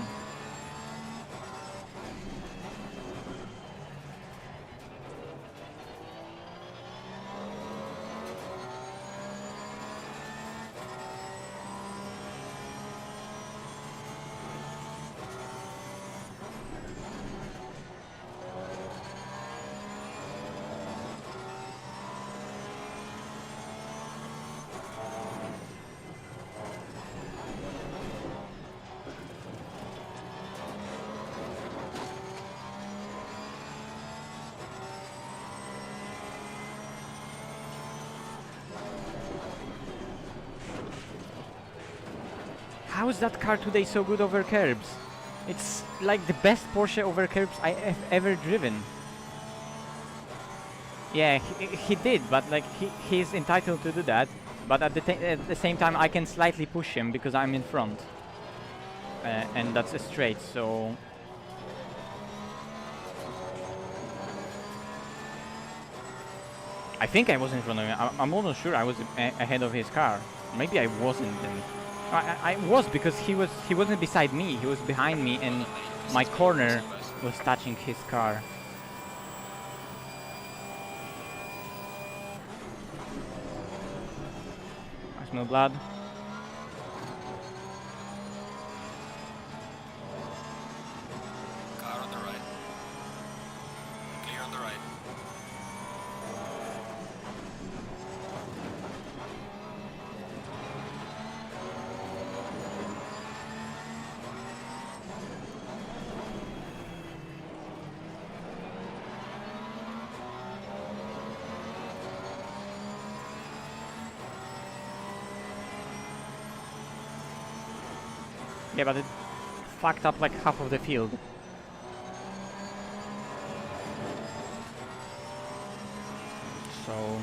How is that car today so good over curbs? It's like the best Porsche over curbs I have ever driven. Yeah, he did, but like he's entitled to do that. But at the same time, I can slightly push him because I'm in front, and that's a straight. So I think I was in front of him. I'm almost sure I was ahead of his car. Maybe I wasn't then. I was, because he wasn't beside me. He was behind me, and my corner was touching his car. I smell blood. car on the right. Clear on the right. Yeah, but it fucked up like half of the field. So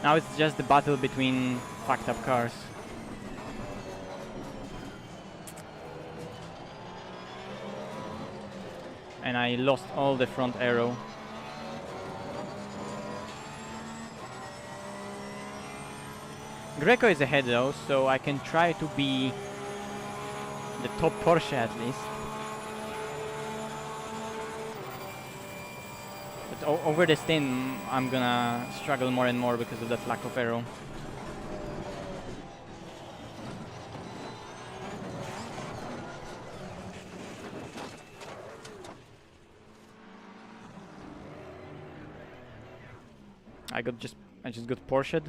Now it's just the battle between fucked up cars. And I lost all the front aero. Greco is ahead though, so I can try to be the top Porsche at least. But over the stint, I'm gonna struggle more and more because of that lack of aero. I just got Porsche.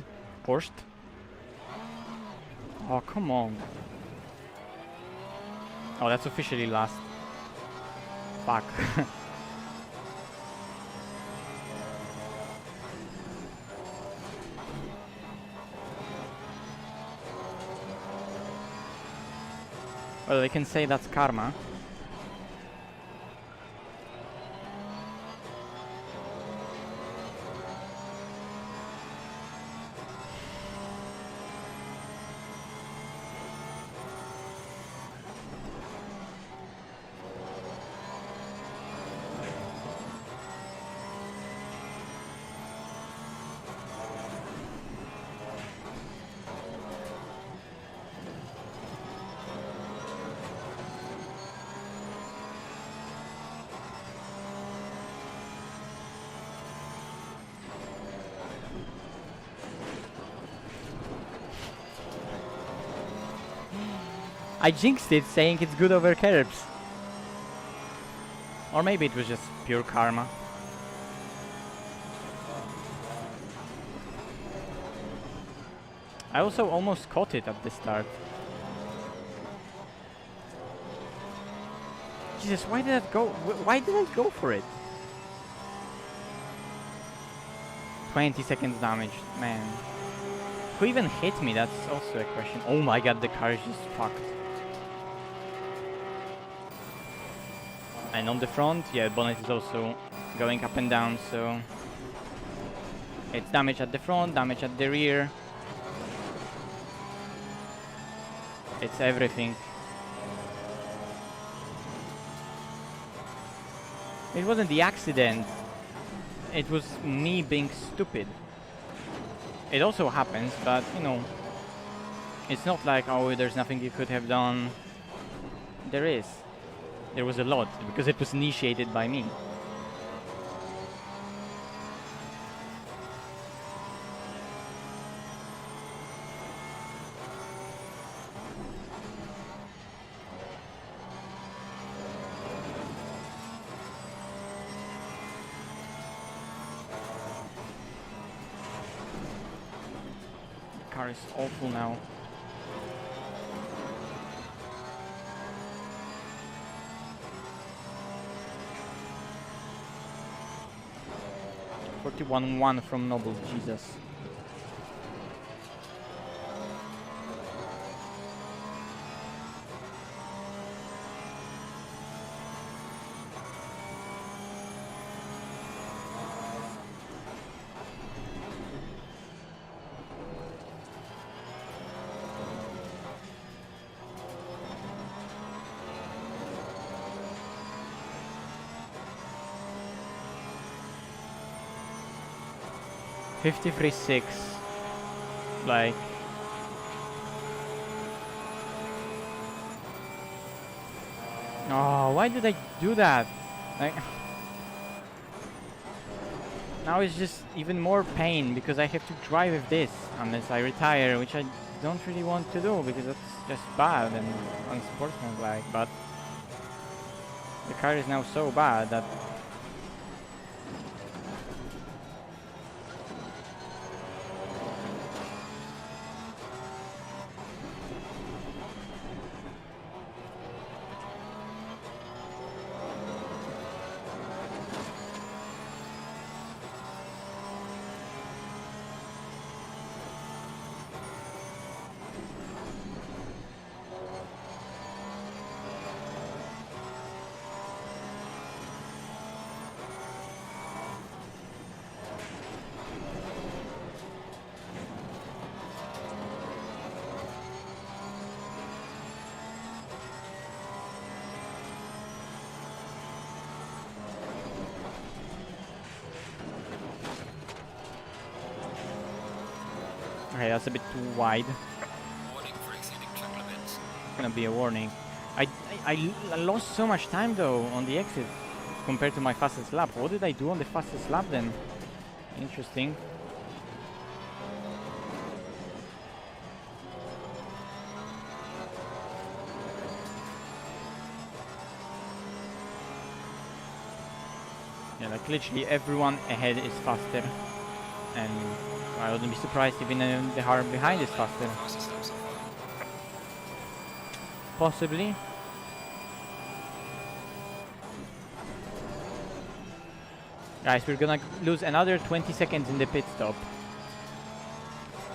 Oh, come on. Oh, that's officially last. Fuck. Well, they can say that's karma. I jinxed it saying it's good over curbs. Or maybe it was just pure karma. I also almost caught it at the start. Jesus, why did that go? Why did I go for it? 20 seconds damage, man. Who even hit me? That's also a question. Oh my god, the car is just fucked. And on the front, yeah, bonnet is also going up and down, so it's damage at the front, damage at the rear. It's everything. It wasn't the accident. It was me being stupid. It also happens, but you know, it's not like, oh, there's nothing you could have done. There is. There was a lot, because it was initiated by me. The car is awful now. One from Noble, Jesus. $53.6. Like, oh, why did I do that? Like, now it's just even more pain because I have to drive with this unless I retire, which I don't really want to do because that's just bad and unsportsmanlike. But the car is now so bad that Okay, that's a bit too wide. Warning for exceeding track limits. Gonna be a warning. I lost so much time though on the exit compared to my fastest lap. What did I do on the fastest lap then? Interesting. Yeah, like literally everyone ahead is faster, and I wouldn't be surprised even the car behind is faster. Fastest lap so far. Possibly. Guys, we're gonna lose another 20 seconds in the pit stop.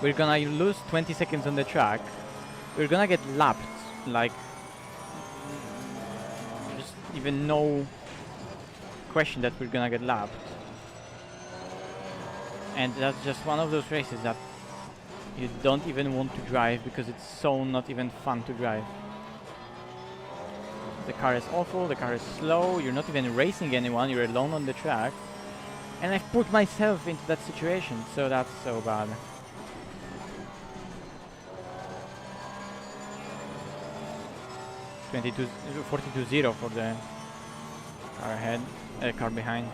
We're gonna lose 20 seconds on the track. We're gonna get lapped, like, just even no question that we're gonna get lapped. And that's just one of those races that you don't even want to drive because it's so not even fun to drive. The car is awful, the car is slow, you're not even racing anyone, you're alone on the track. And I've put myself into that situation, so that's so bad. .22 42.0 for the car ahead, car behind.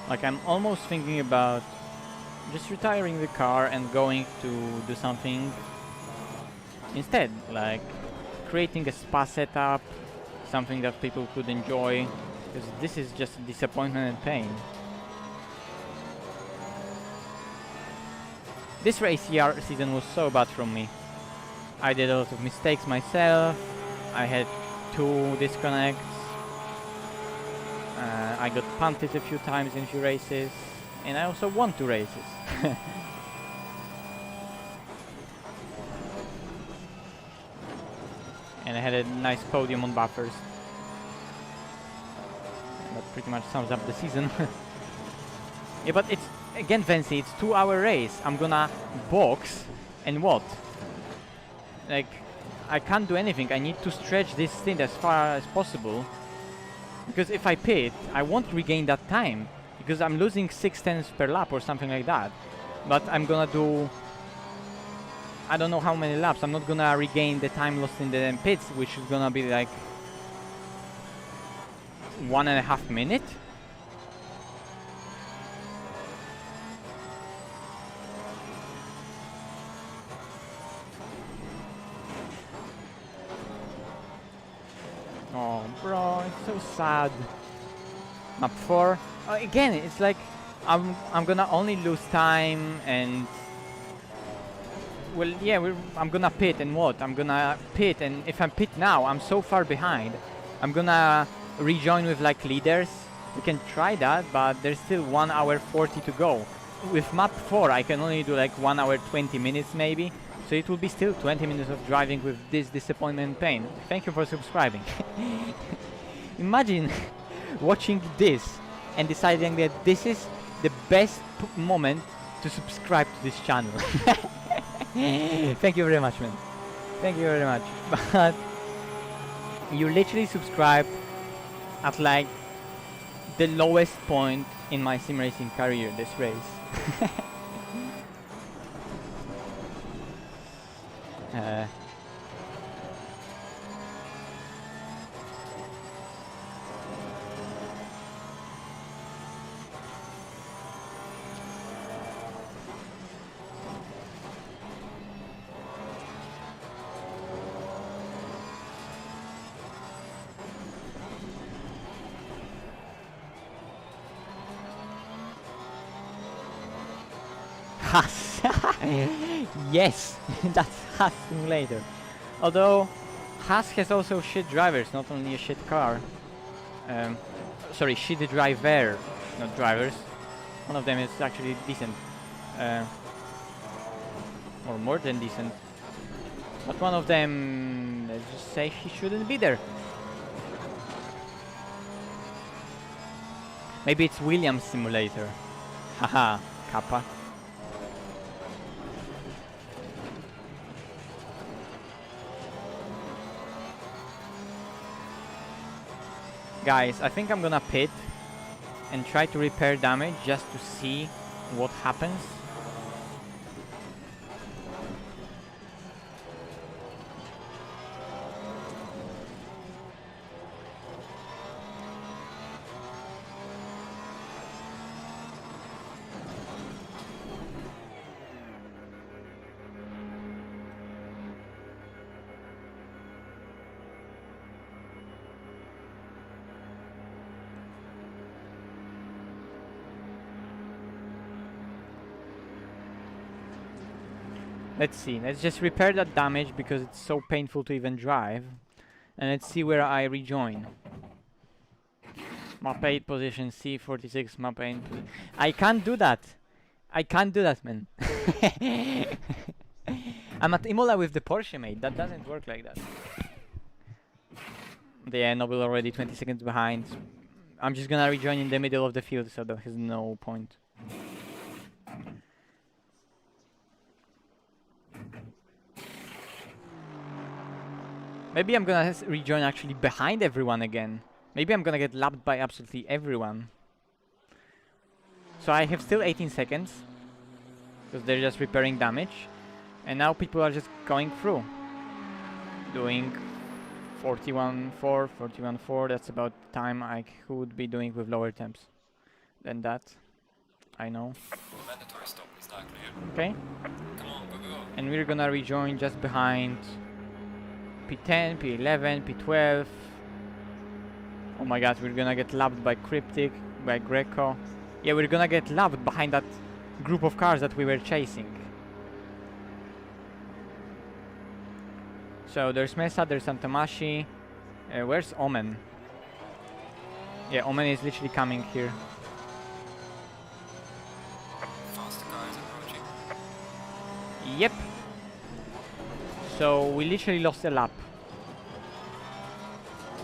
Like, I'm almost thinking about just retiring the car and going to do something instead, like creating a spa setup, something that people could enjoy, because this is just disappointment and pain. This race season was so bad from me. I did a lot of mistakes myself, I had 2 disconnects, I got punted a few times in a few races, and I also won 2 races. And I had a nice podium on buffers. That pretty much sums up the season. Yeah, but it's, again, Fancy, it's 2-hour race. I'm gonna box, and what? Like, I can't do anything. I need to stretch this thing as far as possible. Because if I pit, I won't regain that time. Because I'm losing 6/10 per lap or something like that. But I'm gonna do, I don't know how many laps. I'm not gonna regain the time lost in the pits, which is gonna be like 1.5 minutes. Oh, bro, it's so sad. Map 4. Again, it's like I'm gonna only lose time, and well, yeah, I'm gonna pit, and what? I'm gonna pit, and if I pit now, I'm so far behind. I'm gonna rejoin with like leaders. We can try that, but there's still 1 hour 40 to go. With map 4, I can only do like 1 hour 20 minutes maybe. So it will be still 20 minutes of driving with this disappointment and pain. Thank you for subscribing. Imagine watching this and deciding that this is the best moment to subscribe to this channel. Thank you very much, man. Thank you very much. But you literally subscribed at like the lowest point in my sim racing career, this race. Haas. Yes, that's Haas simulator. Although Haas has also shit drivers, not only a shit car. Sorry, shit driver, not drivers. One of them is actually decent, or more than decent. But one of them, let's just say, he shouldn't be there. Maybe it's Williams simulator. Haha, Kappa. Guys, I think I'm gonna pit and try to repair damage just to see what happens. Let's see, let's just repair that damage because it's so painful to even drive. And let's see where I rejoin. Map 8 position C46, map 8. I can't do that. I can't do that, man. I'm at Imola with the Porsche, mate. That doesn't work like that. Yeah, Noble already 20 seconds behind. I'm just gonna rejoin in the middle of the field, so there is no point. Maybe I'm gonna rejoin actually behind everyone again. Maybe I'm gonna get lapped by absolutely everyone. So I have still 18 seconds. Because they're just repairing damage. And now people are just going through. Doing 41.4, 41.4. That's about the time I could be doing with lower temps than that. I know. Mandatory stop is not clear. Okay. Come on, go, go, go. And we're gonna rejoin just behind P10, P11, P12. Oh my god, we're gonna get lapped by Cryptic, by Greco. Yeah, we're gonna get lapped behind that group of cars that we were chasing. So there's Mesa, there's Santamashi. Where's Omen? Yeah, Omen is literally coming here. Faster cars approaching. Yep. So we literally lost a lap.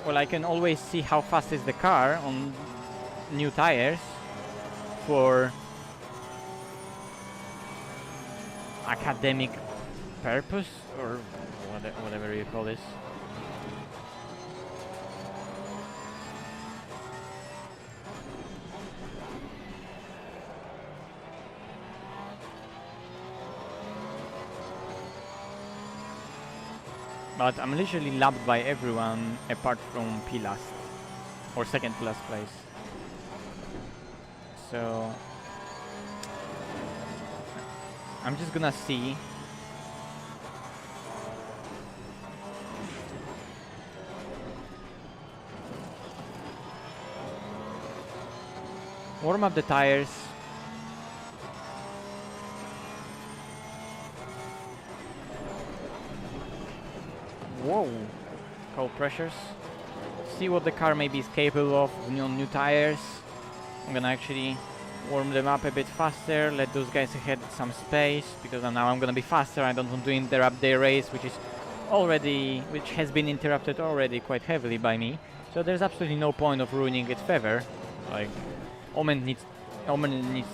Well, I can always see how fast is the car on new tires for academic purpose or whatever you call this. But I'm literally lapped by everyone apart from P last or second to last place. So I'm just gonna see. Warm up the tires. Whoa, cold pressures. See what the car maybe is capable of on new tires. I'm gonna actually warm them up a bit faster, let those guys ahead some space, because now I'm gonna be faster. I don't want to interrupt their race, which has been interrupted already quite heavily by me. So there's absolutely no point of ruining its feather. Like, Omen needs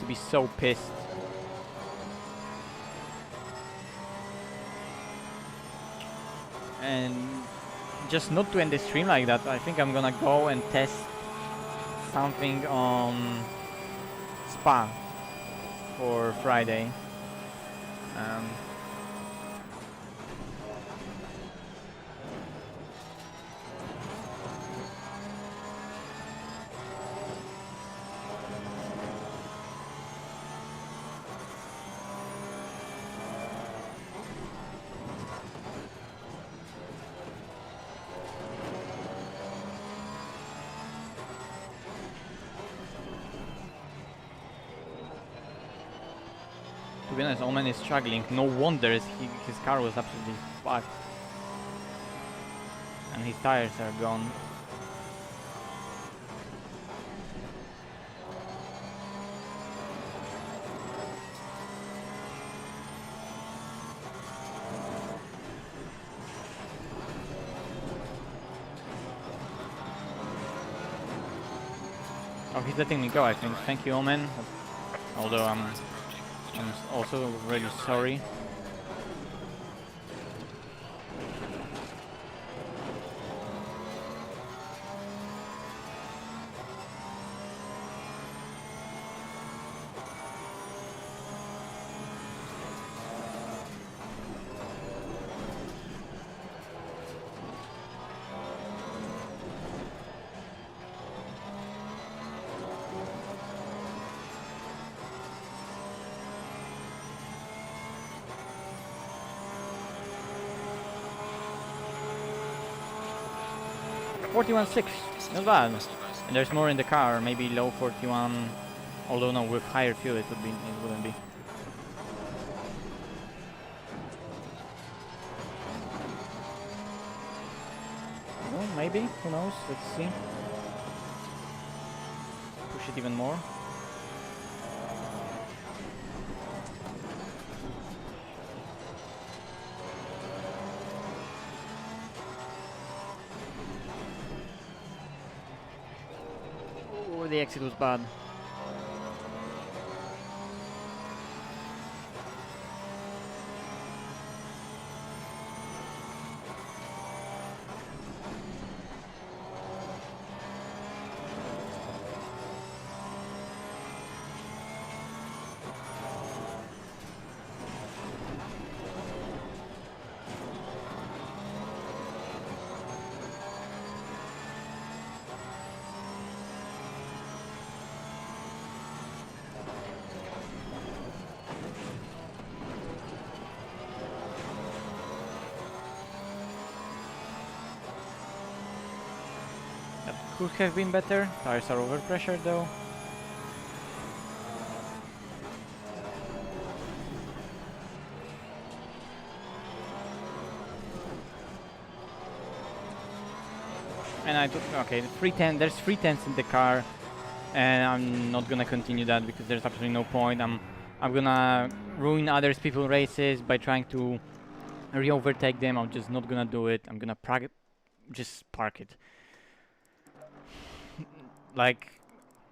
to be so pissed. And just not to end the stream like that, I think I'm gonna go and test something on Spa for Friday. To be honest, Omen is struggling. No wonder his car was absolutely fucked. And his tires are gone. Oh, he's letting me go, I think. Thank you, Omen. Although Car is approaching. Watch I'm out. also really sorry. $41.6, This is not very bad. impressive, guys. And there's more in the car, maybe low 41. Although no, with higher fuel it wouldn't be. Well, maybe, who knows? Let's see. Push it even more. Oh, the exit was bad. That could have been better. Tires are overpressured though. And I took, okay, 310, there's 310s in the car, and I'm not gonna continue that because there's absolutely no point. I'm gonna ruin others people's races by trying to re-overtake them. I'm just not gonna do it. I'm gonna just park it. Like,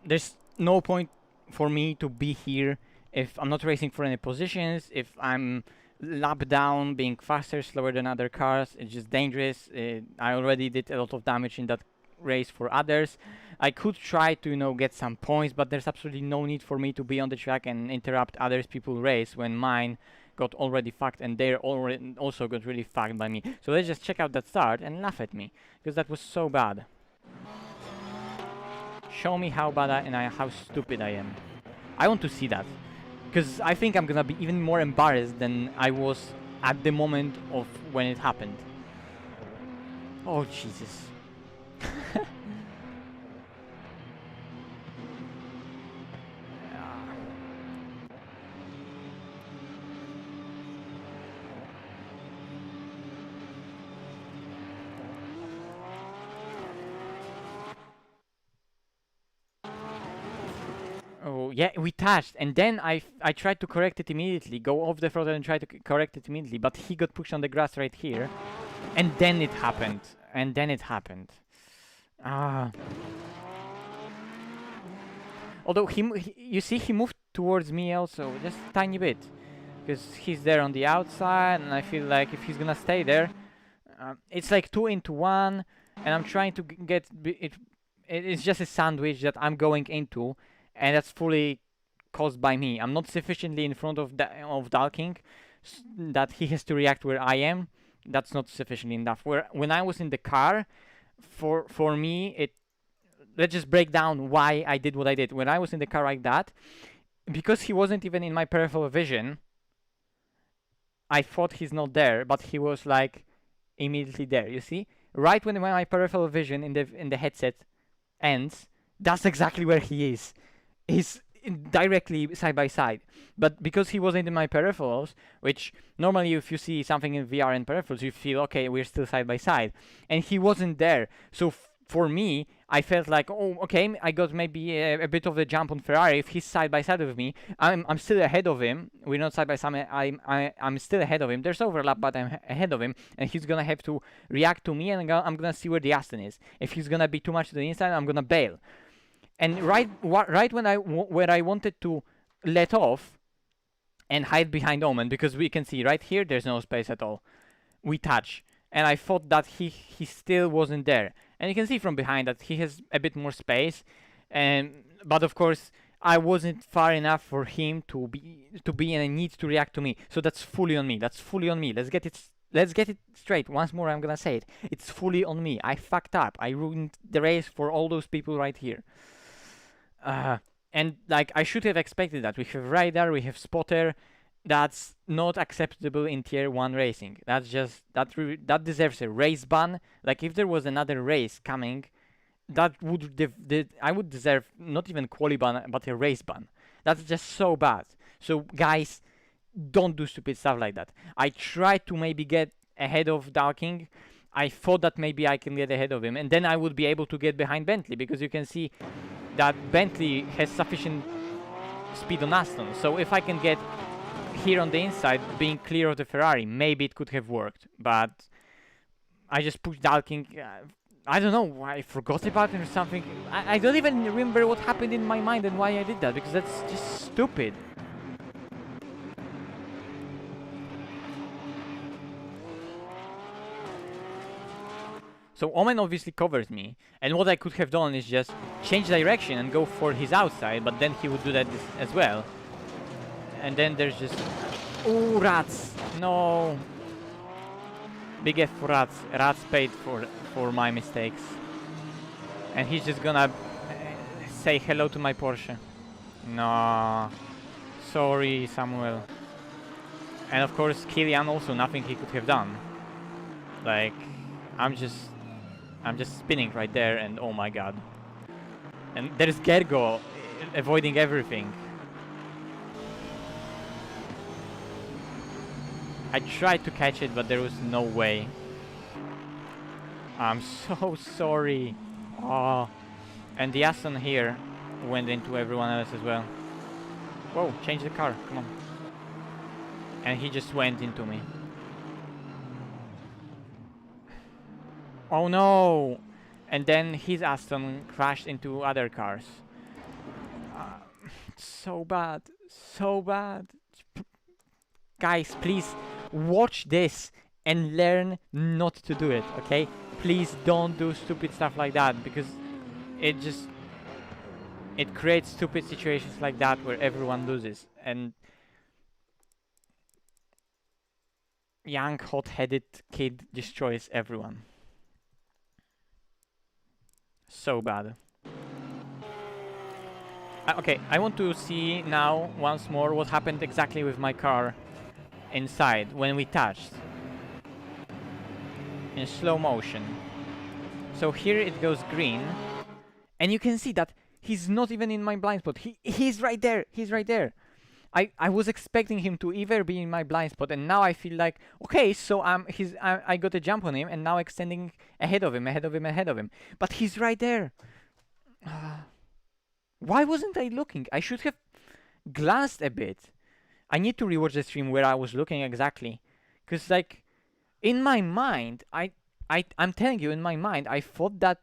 there's no point for me to be here if I'm not racing for any positions, if I'm lap down, being faster, slower than other cars. It's just dangerous. I already did a lot of damage in that race for others. I could try to, you know, get some points, but there's absolutely no need for me to be on the track and interrupt others people's race when mine got already fucked and they already also got really fucked by me. So let's just check out that start and laugh at me, because that was so bad. Show me how bad how stupid I am. I want to see that, because I think I'm gonna be even more embarrassed than I was at the moment of when it happened. Oh Jesus. Oh yeah, we touched, and then I tried to correct it immediately, go off the throttle and try to correct it immediately, but he got pushed on the grass right here, and then it happened, Ah. Although you see, he moved towards me also, just a tiny bit, because he's there on the outside, and I feel like if he's gonna stay there, it's like 2 into 1, and I'm trying to get it. It's just a sandwich that I'm going into, and that's fully caused by me. I'm not sufficiently in front of Dalking that he has to react where I am. That's not sufficiently enough. When I was in the car, for me, let's just break down why I did what I did. When I was in the car like that, because he wasn't even in my peripheral vision, I thought he's not there, but he was like immediately there. You see, right when my peripheral vision in the headset ends, that's exactly where he is. He's directly side by side. But because he wasn't in my peripherals, which normally if you see something in VR and peripherals, you feel, okay, we're still side by side. And he wasn't there. So for me, I felt like, oh, okay, I got maybe a bit of a jump on Ferrari. If he's side by side with me, I'm still ahead of him. We're not side by side. I'm still ahead of him. There's overlap, but I'm ahead of him, and he's gonna have to react to me, and I'm gonna see where the Aston is. If he's gonna be too much to the inside, I'm gonna bail. And right when where I wanted to let off and hide behind Omen, because we can see right here there's no space at all. We touch, and I thought that he still wasn't there. And you can see from behind that he has a bit more space, and but of course I wasn't far enough for him to be and need to react to me. So that's fully on me. That's fully on me. Let's get it straight. Once more, I'm gonna say it. It's fully on me. I fucked up. I ruined the race for all those people right here. And like I should have expected that. We have radar. We have spotter. That's not acceptable in tier 1 racing. That's just that deserves a race ban. Like if there was another race coming, that would I would deserve not even quali ban but a race ban. That's just so bad. So guys, don't do stupid stuff like that. I tried to maybe get ahead of Darking. I thought that maybe I can get ahead of him, and then I would be able to get behind Bentley, because you can see that Bentley has sufficient speed on Aston. So if I can get here on the inside, being clear of the Ferrari, maybe it could have worked. But I just pushed Darking. I don't know, I forgot about it or something. I don't even remember what happened in my mind and why I did that, because that's just stupid. So Omen obviously covers me, and what I could have done is just change direction and go for his outside, but then he would do that as well. And then there's just... Ooh, rats! No! Big F for rats. Rats paid for my mistakes. And he's just gonna say hello to my Porsche. No. Sorry, Samuel. And of course, Kilian also, nothing he could have done. Like, I'm just spinning right there, and oh my god. And there's Gergo avoiding everything. I tried to catch it, but there was no way. I'm so sorry. Oh. And the Aston here went into everyone else as well. Whoa, change the car, come on. And he just went into me. Oh no! And then his Aston crashed into other cars. So bad. So bad. Guys, please watch this and learn not to do it, okay? Please don't do stupid stuff like that, because it creates stupid situations like that where everyone loses, and young hot-headed kid destroys everyone. So bad. Okay, I want to see now once more what happened exactly with my car inside when we touched in slow motion. So here it goes green, and you can see that he's not even in my blind spot. He's right there. He's right there. I was expecting him to either be in my blind spot, and now I feel like, okay, so I got a jump on him, and now extending ahead of him. But he's right there. Why wasn't I looking? I should have glanced a bit. I need to rewatch the stream where I was looking exactly, because like in my mind, I'm telling you, in my mind, I thought that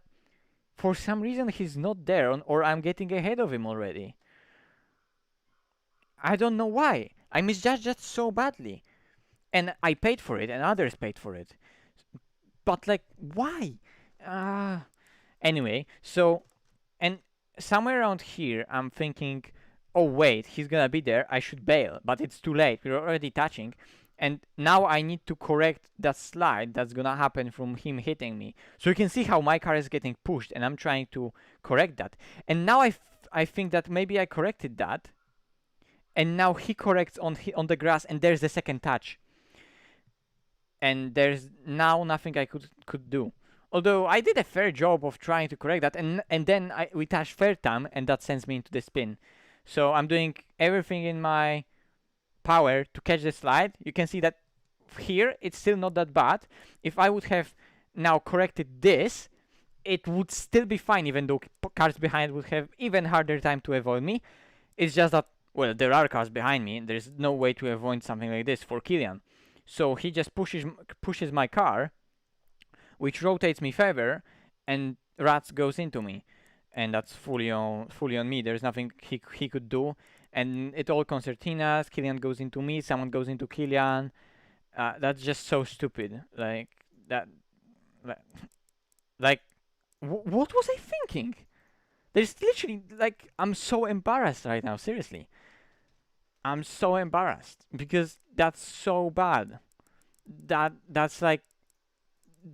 for some reason he's not there, or I'm getting ahead of him already. I don't know why. I misjudged that so badly, and I paid for it, and others paid for it. But like, why? Anyway, so, and somewhere around here, I'm thinking, oh wait, he's gonna be there, I should bail, but it's too late, we're already touching, and now I need to correct that slide that's gonna happen from him hitting me. So you can see how my car is getting pushed, and I'm trying to correct that. And now I think that maybe I corrected that, and now he corrects on the grass, and there's the second touch. And there's now nothing I could do. Although I did a fair job of trying to correct that, and then we touched third time, and that sends me into the spin. So I'm doing everything in my power to catch the slide. You can see that here it's still not that bad. If I would have now corrected this, it would still be fine, even though cars behind would have even harder time to avoid me. It's just that, well, there are cars behind me. There's no way to avoid something like this for Kilian. So he just pushes my car, which rotates me further, and Rats goes into me. and that's fully on me. There's nothing he could do, and it all concertinas. Killian goes into me, someone goes into Killian. That's just so stupid. Like that, like, like what was I thinking? There's literally like I'm so embarrassed right now. Seriously, I'm so embarrassed because that's so bad. That's like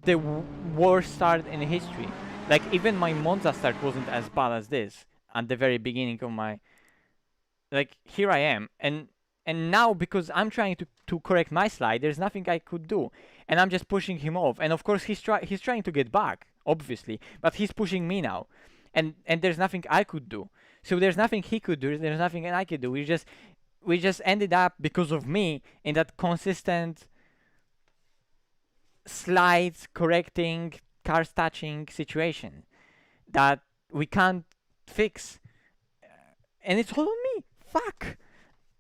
the worst start in history. Like even my Monza start wasn't as bad as this at the very beginning of my. Like here I am, and now because I'm trying to correct my slide, there's nothing I could do, and I'm just pushing him off. And of course he's trying to get back, obviously, but he's pushing me now, and there's nothing I could do. So there's nothing he could do. There's nothing I could do. We just ended up because of me in that consistent slides correcting cars touching situation that we can't fix, and it's all on me. Fuck.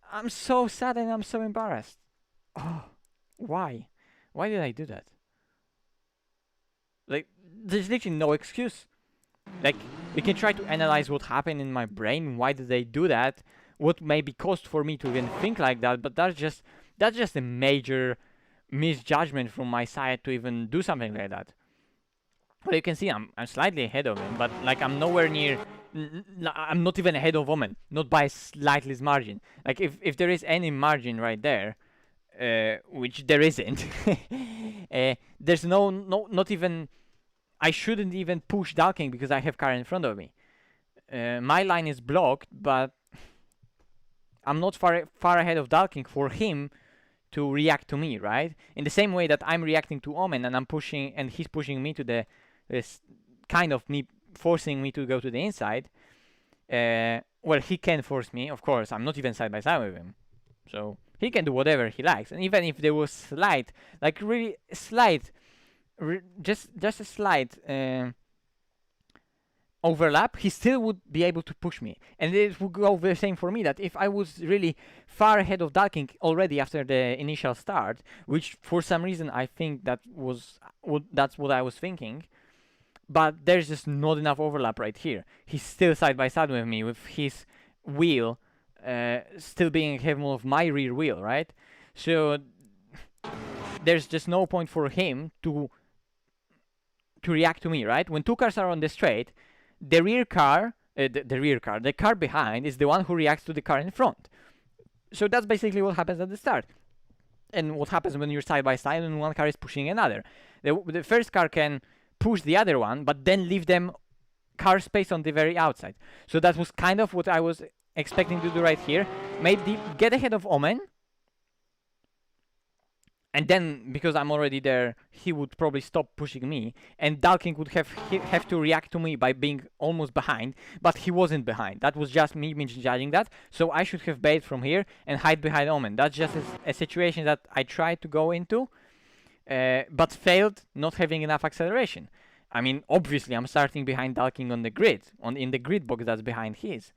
I'm so sad and I'm so embarrassed. Oh, why? Why did I do that? Like, there's literally no excuse. Like, we can try to analyze what happened in my brain. Why did they do that? What may be caused for me to even think like that? But that's just a major misjudgment from my side to even do something like that. Well, you can see I'm slightly ahead of him, but like I'm nowhere near. I'm not even ahead of Omen, not by a slightest margin. Like if there is any margin right there, which there isn't, there's not even. I shouldn't even push Dalking because I have car in front of me. My line is blocked, but I'm not far ahead of Dalking for him to react to me, right? In the same way that I'm reacting to Omen and I'm pushing and he's pushing me to this kind of me forcing me to go to the inside. Well, he can force me, of course. I'm not even side by side with him, so he can do whatever he likes. And even if there was slight, like really slight, just a slight overlap, he still would be able to push me. And it would go the same for me, that if I was really far ahead of Dalking already after the initial start, which for some reason I think that's what I was thinking, but there's just not enough overlap right here. He's still side by side with me, with his wheel still being ahead of my rear wheel, right? So there's just no point for him to react to me, right? When two cars are on the straight, the car behind is the one who reacts to the car in front. So that's basically what happens at the start. And what happens when you're side by side and one car is pushing another. The first car can push the other one, but then leave them car space on the very outside. So that was kind of what I was expecting to do right here. Maybe get ahead of Omen, and then because I'm already there, he would probably stop pushing me, and Dalking would have to react to me by being almost behind, but he wasn't behind. That was just me misjudging that. So I should have bailed from here and hide behind Omen. That's just a situation that I tried to go into, but failed, not having enough acceleration. I mean, obviously, I'm starting behind Dalking on the grid, in the grid box that's behind his,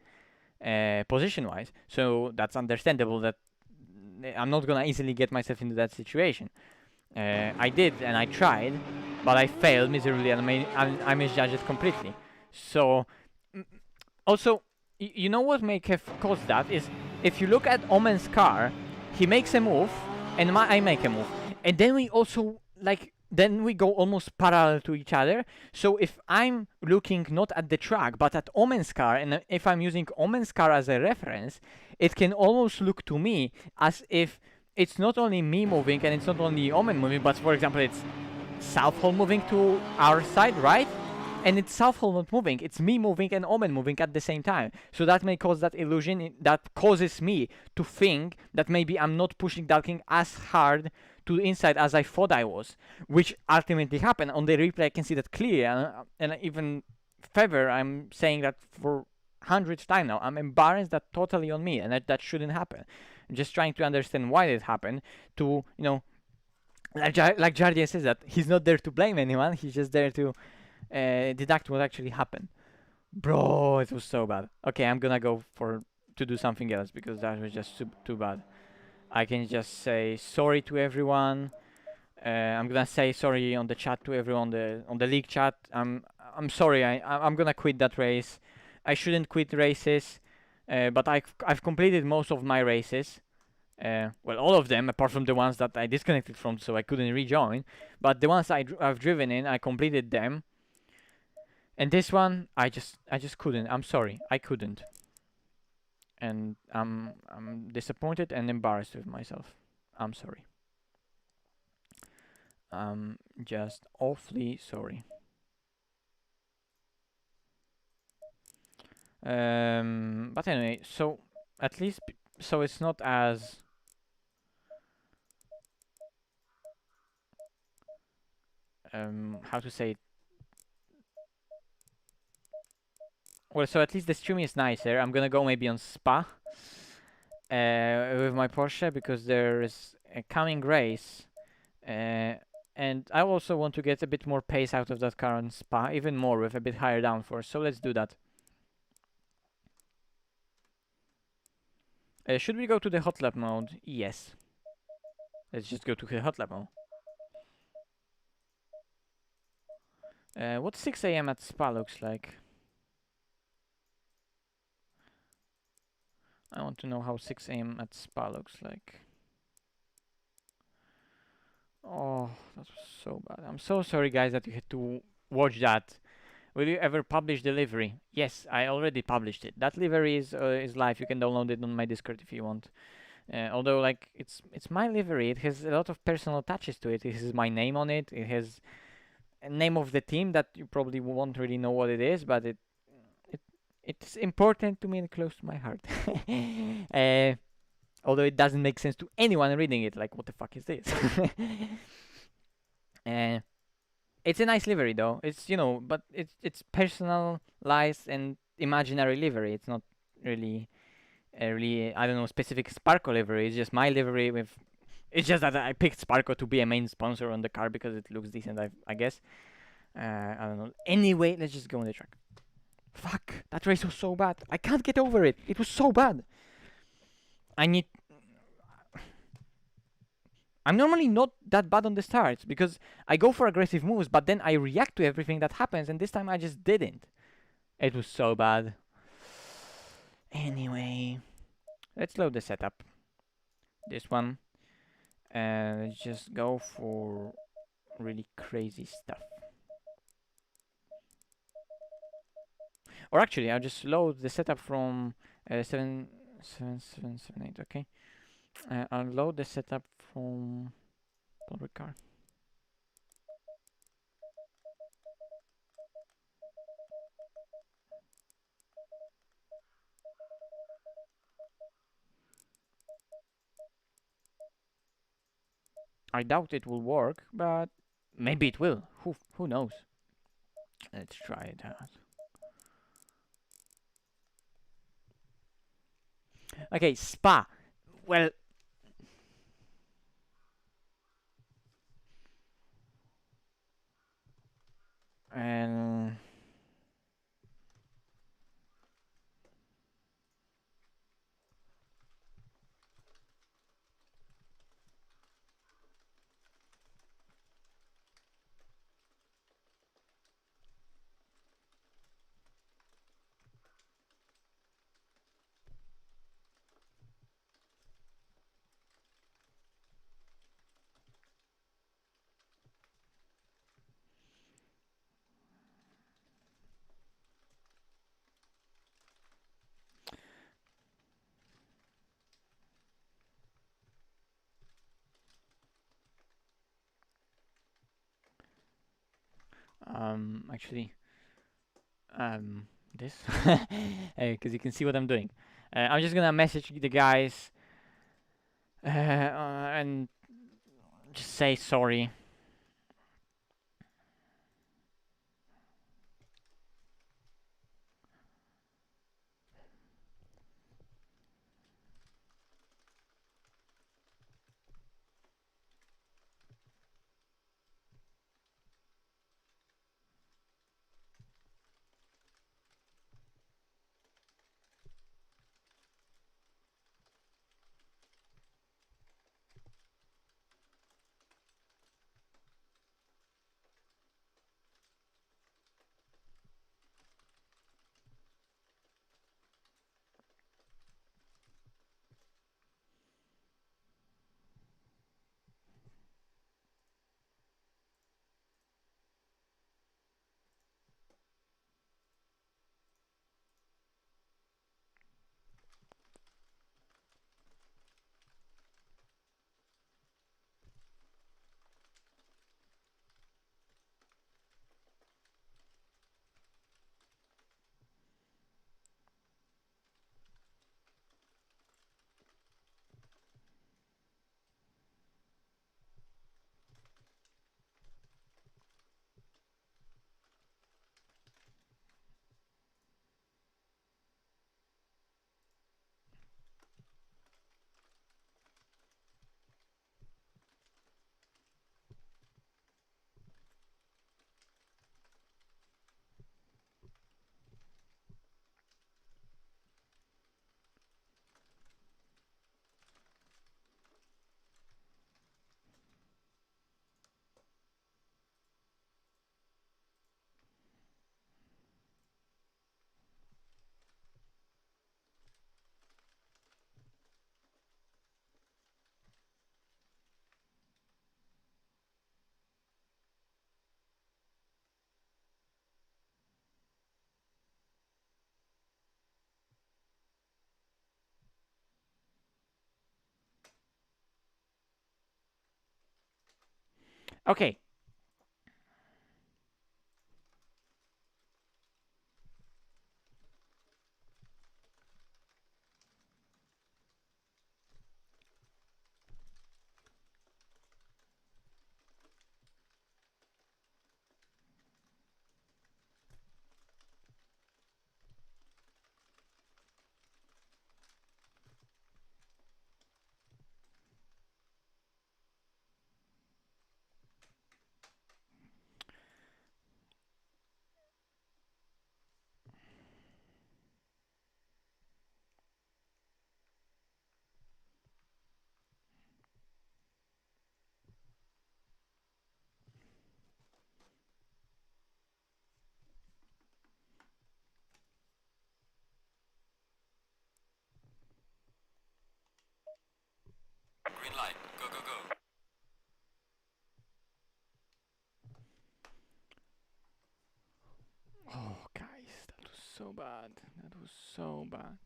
position-wise. So that's understandable that I'm not gonna easily get myself into that situation. I did, and I tried, but I failed miserably, and I misjudged it completely. So, also, you know what may have caused that is if you look at Omen's car, he makes a move, and I make a move, and then we also then we go almost parallel to each other. So if I'm looking not at the track but at Omen's car, and if I'm using Omen's car as a reference, it can almost look to me as if it's not only me moving and it's not only Omen moving, but for example it's Southall moving to our side, right? And it's Southall not moving, it's me moving and Omen moving at the same time. So that may cause that illusion, that causes me to think that maybe I'm not pushing Dalking as hard to the inside as I thought I was, which ultimately happened. On the replay I can see that clearly, and even further I'm saying that for 100th time now. I'm embarrassed that totally on me, and that shouldn't happen. I'm just trying to understand why it happened, to, like Jardier says, that he's not there to blame anyone, he's just there to deduct what actually happened. Bro, it was so bad. Okay, I'm gonna go to do something else because that was just too bad. I can just say sorry to everyone. I'm gonna say sorry on the chat to everyone on the league chat. I'm sorry. I'm gonna quit that race. I shouldn't quit races, but I've completed most of my races. Well, all of them, apart from the ones that I disconnected from, so I couldn't rejoin. But the ones I've driven in, I completed them. And this one, I just couldn't. I'm sorry, I couldn't. And I'm disappointed and embarrassed with myself. I'm sorry. I'm just awfully sorry. But anyway, so at least so it's not as how to say it. Well, so at least the stream is nicer. I'm gonna go maybe on Spa with my Porsche because there's a coming race, and I also want to get a bit more pace out of that car on Spa, even more with a bit higher downforce. So let's do that. Should we go to the hot lap mode? Yes. Let's just go to the hot lap mode. What 6 a.m. at Spa looks like? I want to know how 6 a.m. at Spa looks like. Oh, that was so bad. I'm so sorry, guys, that you had to watch that. Will you ever publish the livery? Yes, I already published it. That livery is live. You can download it on my Discord if you want. Although, like, it's my livery. It has a lot of personal touches to it. It has my name on it. It has a name of the team that you probably won't really know what it is, but it's important to me and close to my heart. Although it doesn't make sense to anyone reading it. Like, what the fuck is this? uh, it's a nice livery, though. It's but it's personalized and imaginary livery. It's not really really I don't know specific Sparko livery. It's just my livery with. It's just that I picked Sparko to be a main sponsor on the car because it looks decent. I guess. I don't know. Anyway, let's just go on the track. Fuck! That race was so bad. I can't get over it. It was so bad. I'm normally not that bad on the starts because I go for aggressive moves, but then I react to everything that happens, and this time I just didn't. It was so bad. Anyway, let's load the setup. This one. And let's just go for really crazy stuff. Or actually, I'll just load the setup from 7778, okay? I'll load the setup from public car. I doubt it will work, but maybe it will. Who knows? Let's try it out. Okay, Spa. Well, and actually, this, because you can see what I'm doing. I'm just gonna message the guys and just say sorry. Okay. Green light. Go, go, go. Oh, guys, that was so bad. That was so bad.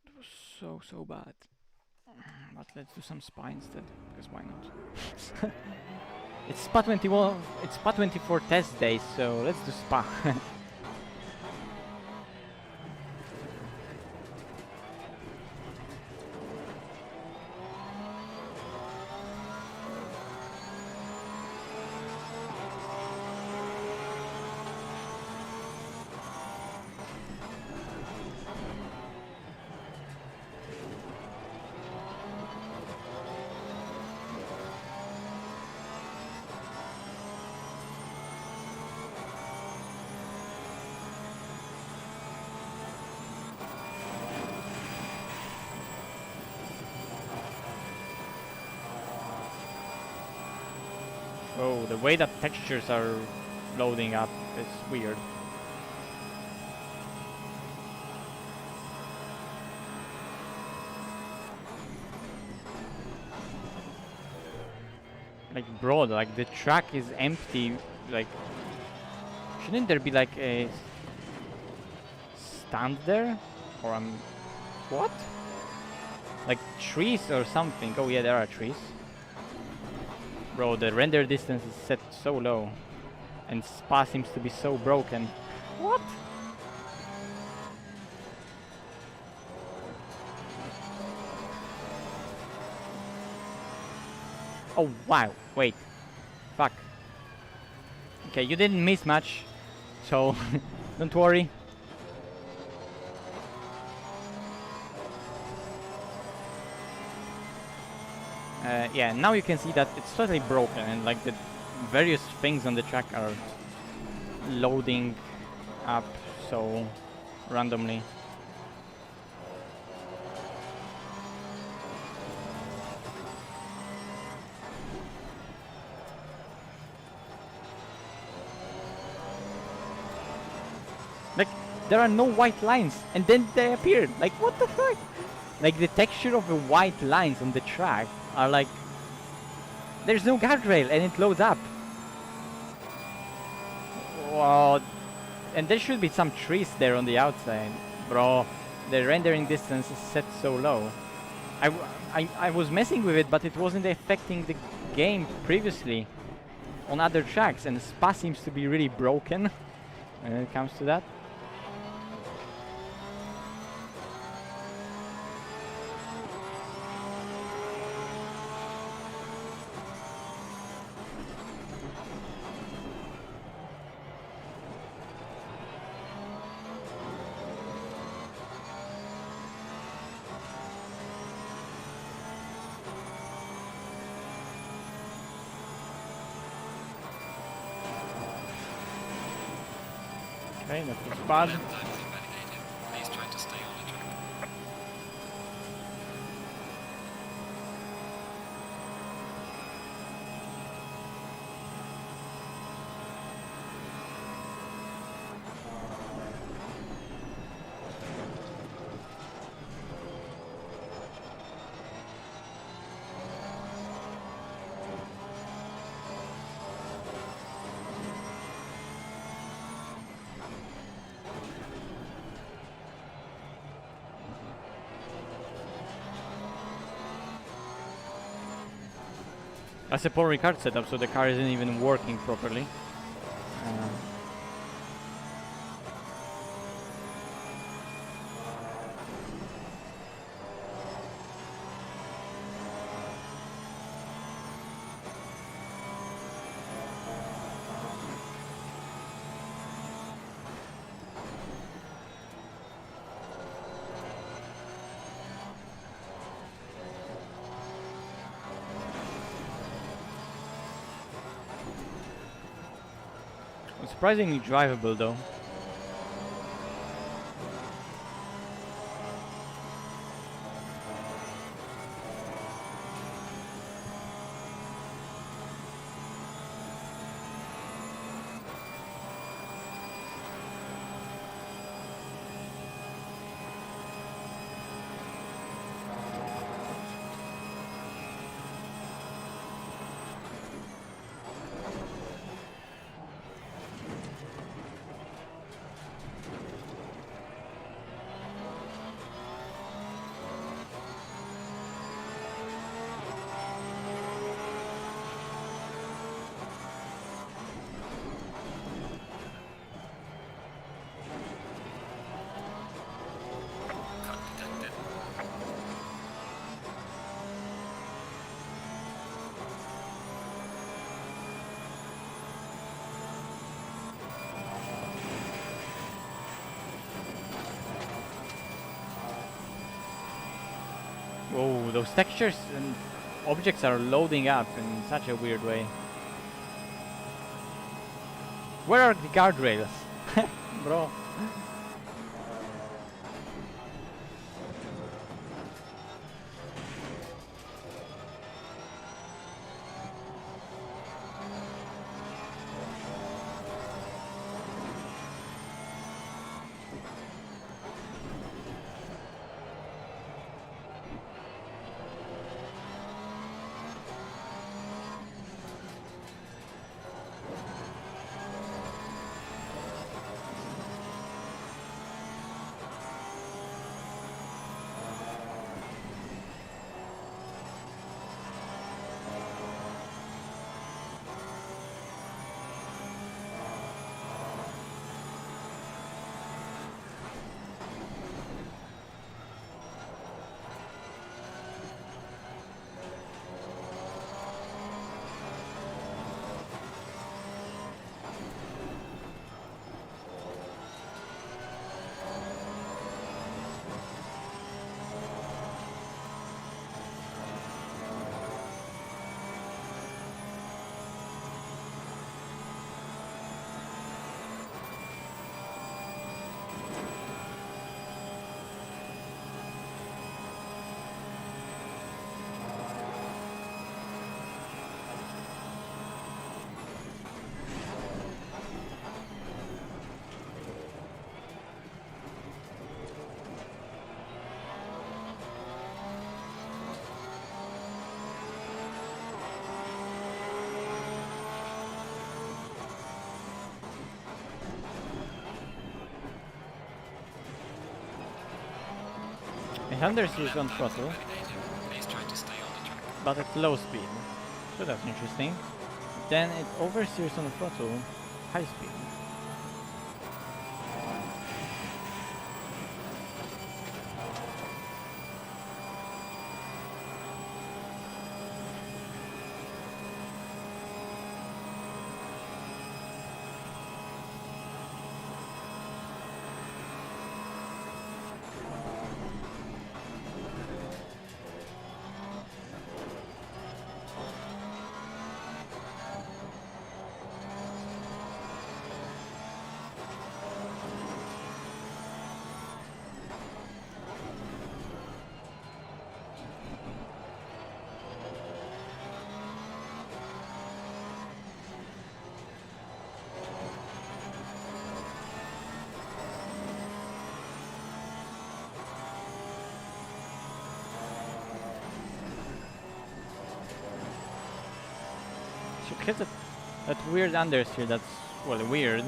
It was so bad. But let's do some spa instead, because why not? It's spa 21. It's spa 24 test day, so let's do spa. Oh, the way that textures are loading up is weird. Like, bro, like the track is empty. Like, shouldn't there be like a stand there? Or what? Like trees or something? Oh yeah, there are trees. Bro, the render distance is set so low, and spa seems to be so broken. What? Oh wow! Wait, fuck. Okay, you didn't miss much, so don't worry. Yeah, now you can see that it's totally broken, and like the various things on the track are loading up so randomly. Like, there are no white lines, and then they appeared. Like, what the fuck? Like, the texture of the white lines on the track are like, there's no guardrail, and it loads up. Well, and there should be some trees there on the outside. Bro, the rendering distance is set so low. I was messing with it, but it wasn't affecting the game previously on other tracks, and Spa seems to be really broken when it comes to that. Okay, that was bad. Left time is invalidated. Please try to stay on the track. That's a poor Ricard setup, so the car isn't even working properly. Surprisingly drivable though. Cut detected. Whoa, those textures and objects are loading up in such a weird way. Where are the guardrails? Bro. It understeers on throttle, Validated. He's trying to stay on the track. but at low speed. So that's interesting. Then it oversteers on throttle, high speed. So it hits that weird understeer that's, well, weird.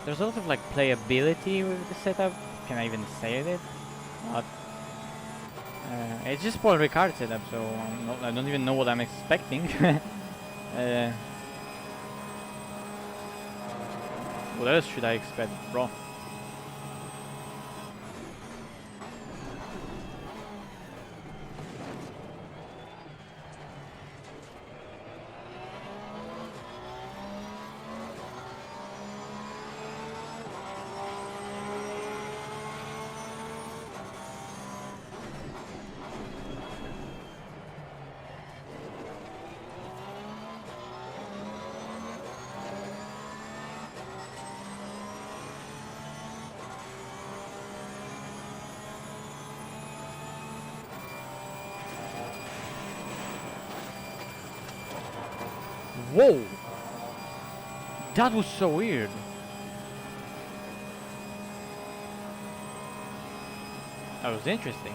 There's a lot of like playability with the setup. Can I even say it? But it's just Paul Ricard setup, so I don't even know what I'm expecting. What else should I expect, bro? Whoa! That was so weird. That was interesting.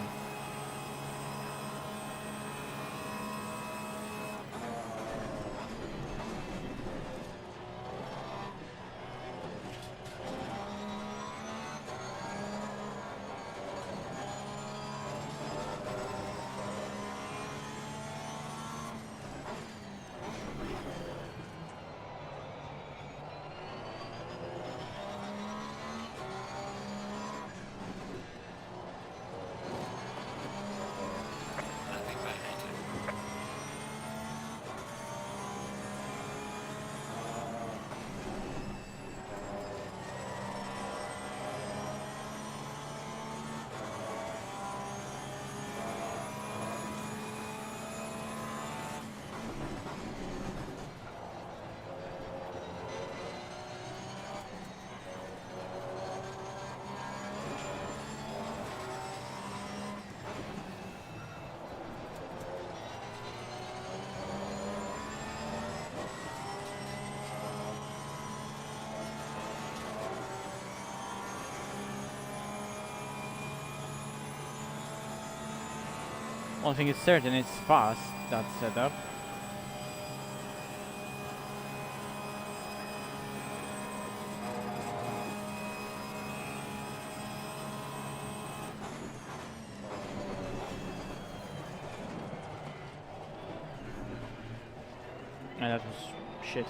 Nothing but native. One thing is certain, it's fast, that setup. And that was shit.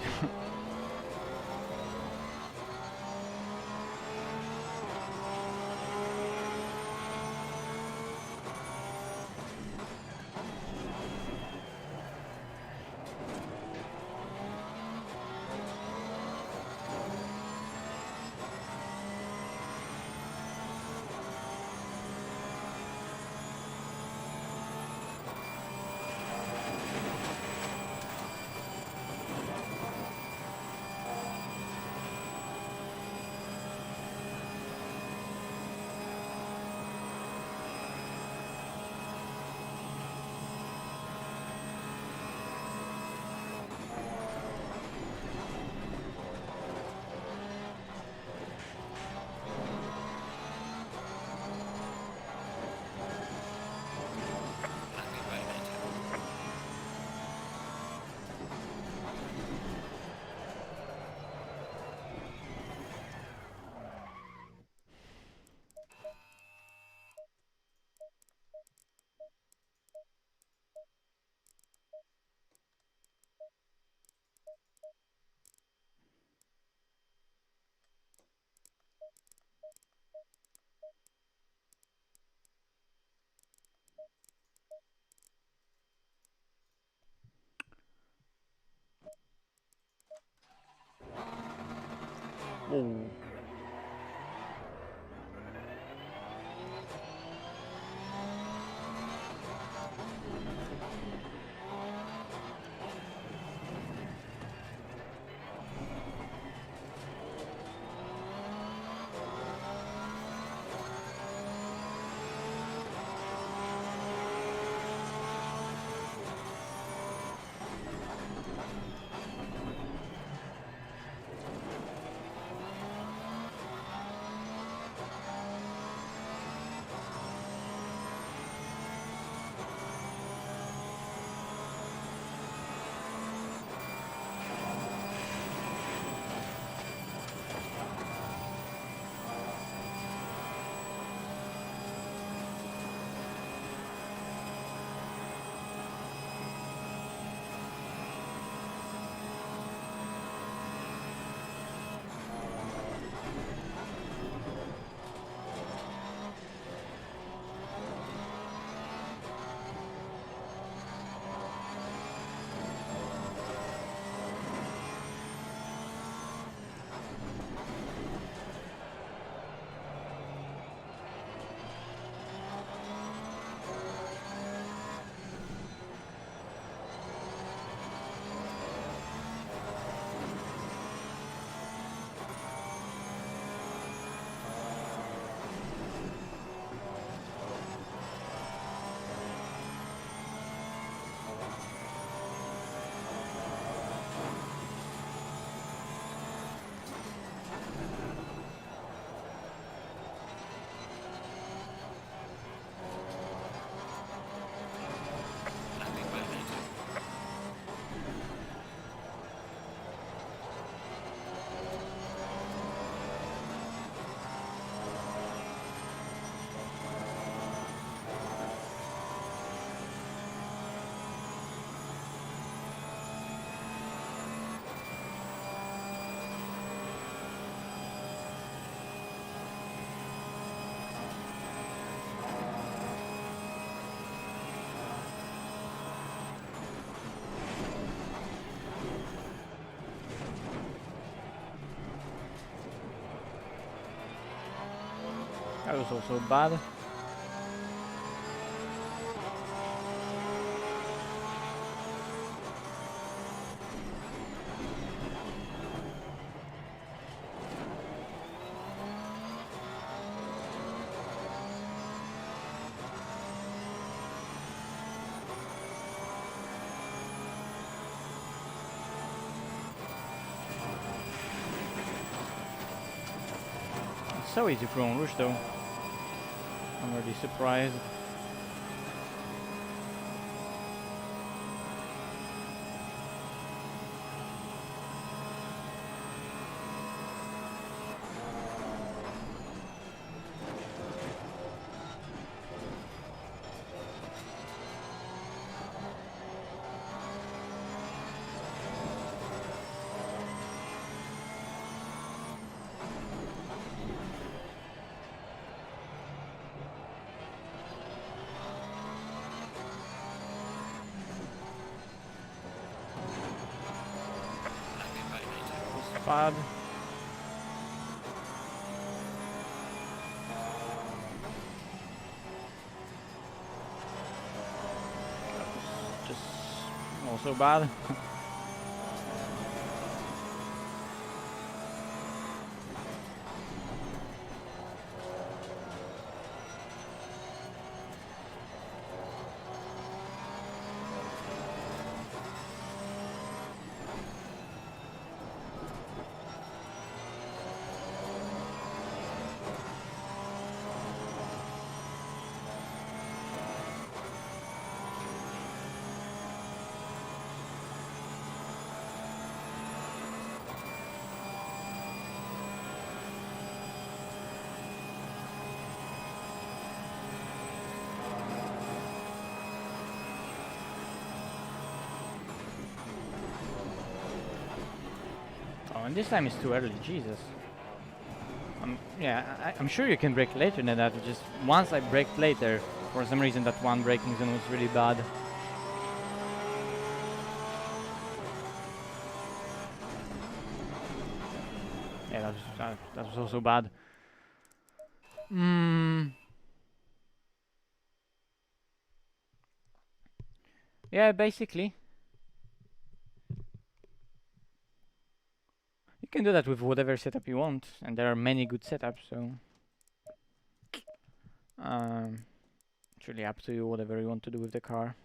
Nothing but native. Whoa. That was also bad. It's so easy for on rush though. I'm really surprised. I've been validated. It's bad. Just also bad. Oh, and this time it's too early, Jesus. Yeah, I'm sure you can brake later than that. Just once I braked later, for some reason that one braking zone was really bad. Yeah, that was also bad. Yeah, basically. You can do that with whatever setup you want, and there are many good setups, so it's really up to you, whatever you want to do with the car.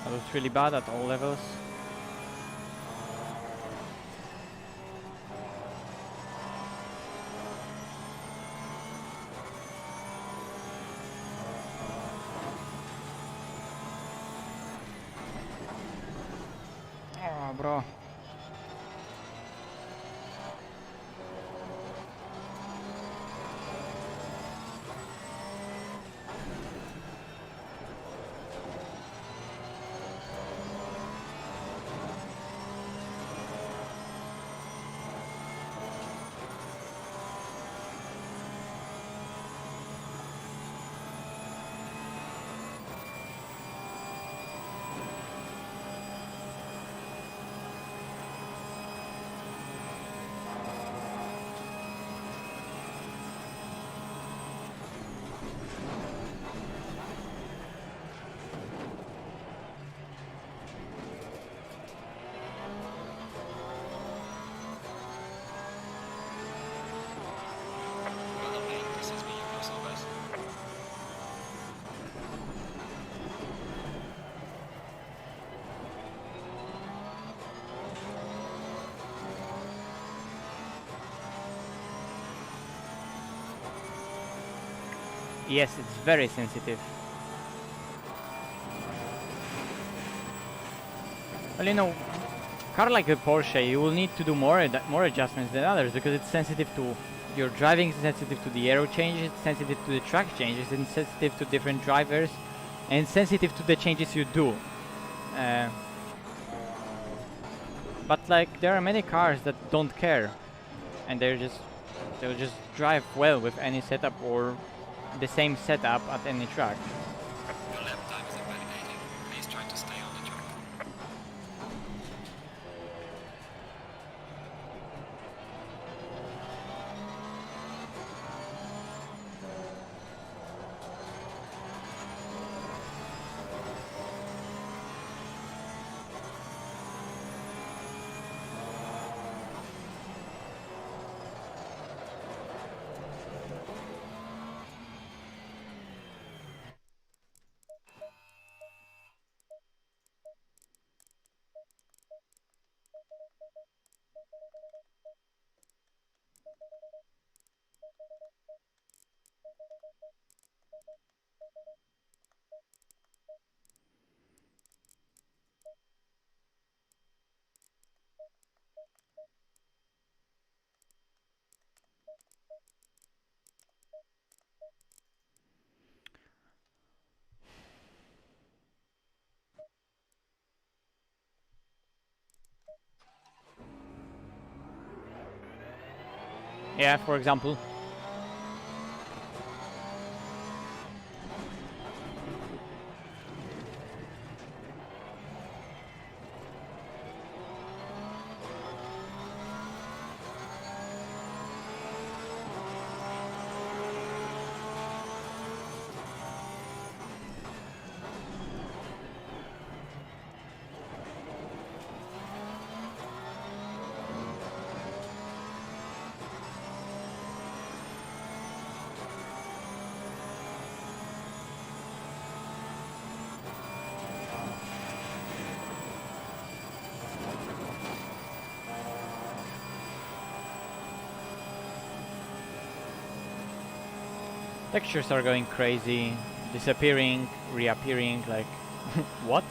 That was really bad at all levels. Oh, bro. Yes, it's very sensitive. Well, you know, car like a Porsche, you will need to do more adjustments than others because it's sensitive to your driving, it's sensitive to the aero changes, it's sensitive to the track changes, it's sensitive to different drivers, and sensitive to the changes you do. Uh, but like there are many cars that don't care, and they'll just drive well with any setup or the same setup at any track. Your lap time is invalidating. Please try to stay on the track. Yeah, for example. Textures are going crazy, disappearing, reappearing, like, what?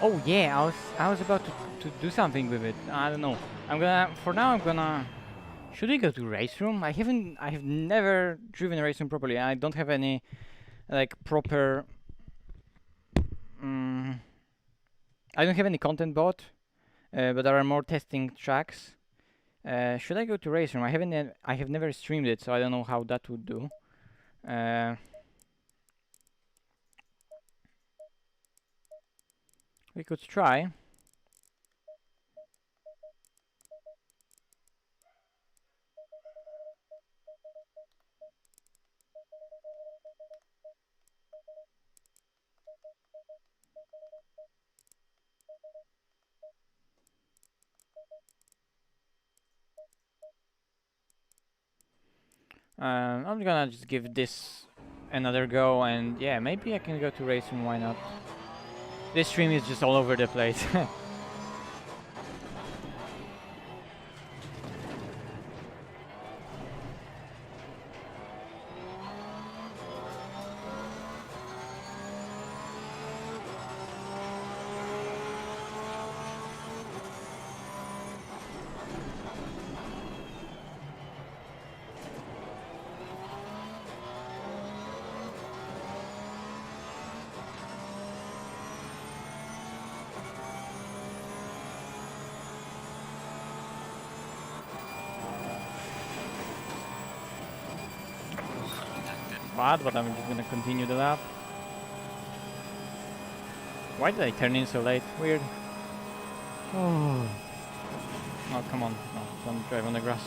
Oh yeah, I was about to do something with it. I don't know. For now I'm gonna. Should we go to RaceRoom? I have never driven a RaceRoom properly. I don't have any like proper. Um, I don't have any content bought, but there are more testing tracks. Should I go to RaceRoom? I have never streamed it, so I don't know how that would do. Uh, we could try. I'm gonna just give this another go, and yeah, maybe I can go to RaceRoom, why not? This stream is just all over the place. Bad, but I'm just gonna continue the lap. Why did I turn in so late? Weird. Oh, come on. No, don't drive on the grass.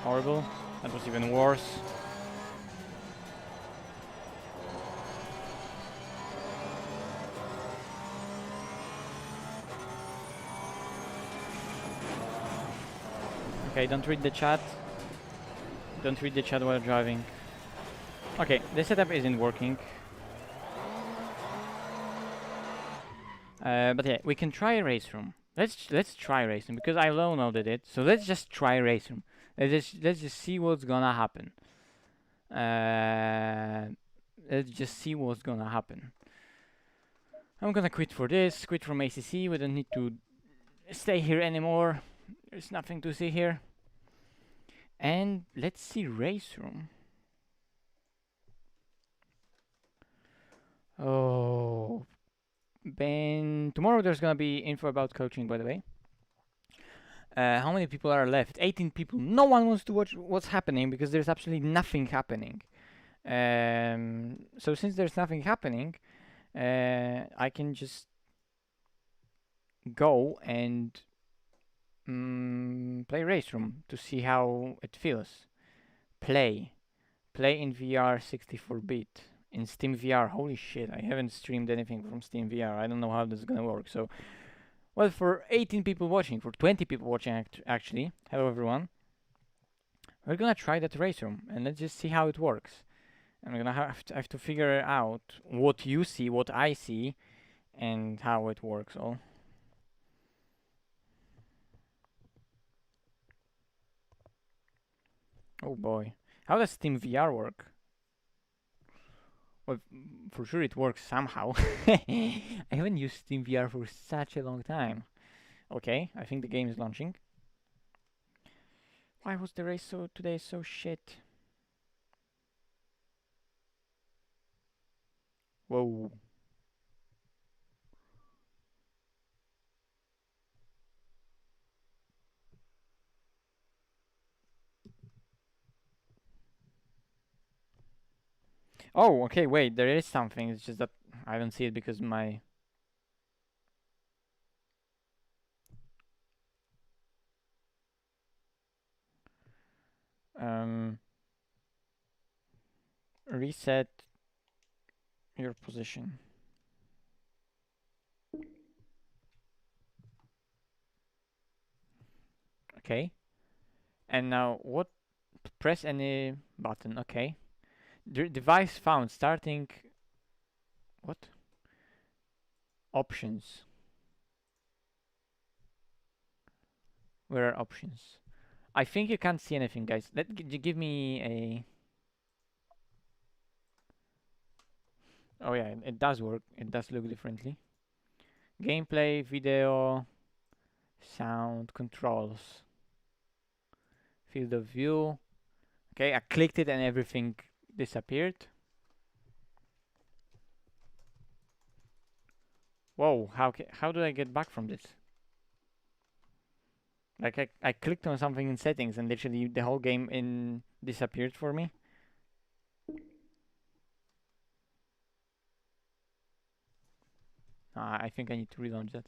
Horrible. That was even worse. Okay, don't read the chat. Don't read the chat while driving. Okay, the setup isn't working. But yeah, we can try RaceRoom. Let's try RaceRoom because I low-loaded it. So let's just try RaceRoom. Let's just see what's gonna happen. Let's just see what's gonna happen. I'm gonna quit for this. Quit from ACC. We don't need to stay here anymore. There's nothing to see here. And let's see RaceRoom. Oh, Ben. Tomorrow there's gonna be info about coaching, by the way. How many people are left? 18 people. No one wants to watch what's happening because there's absolutely nothing happening. So since there's nothing happening, I can just go and play RaceRoom to see how it feels. Play in VR 64-bit in Steam VR. Holy shit! I haven't streamed anything from Steam VR. I don't know how this is gonna work. So, well, for 18 people watching, for 20 people watching, actually, hello everyone. We're gonna try that RaceRoom and let's just see how it works. I'm gonna have to figure out what you see, what I see, and how it works all. Oh boy. How does Steam VR work? Well, for sure it works somehow. I haven't used Steam VR for such a long time. Okay, I think the game is launching. Why was the race today so shit? Whoa. Oh, okay, wait, there is something. It's just that I don't see it because my... reset your position. Okay. And now what? Press any button. Okay. Device found. Starting. What? Options. Where are options? I think you can't see anything, guys. Give me a... Oh yeah, it does work. It does look differently. Gameplay, video, sound, controls, field of view. Okay, I clicked it and everything disappeared. Whoa, how do I get back from this? Like I clicked on something in settings and literally the whole game disappeared for me. I think I need to relaunch that.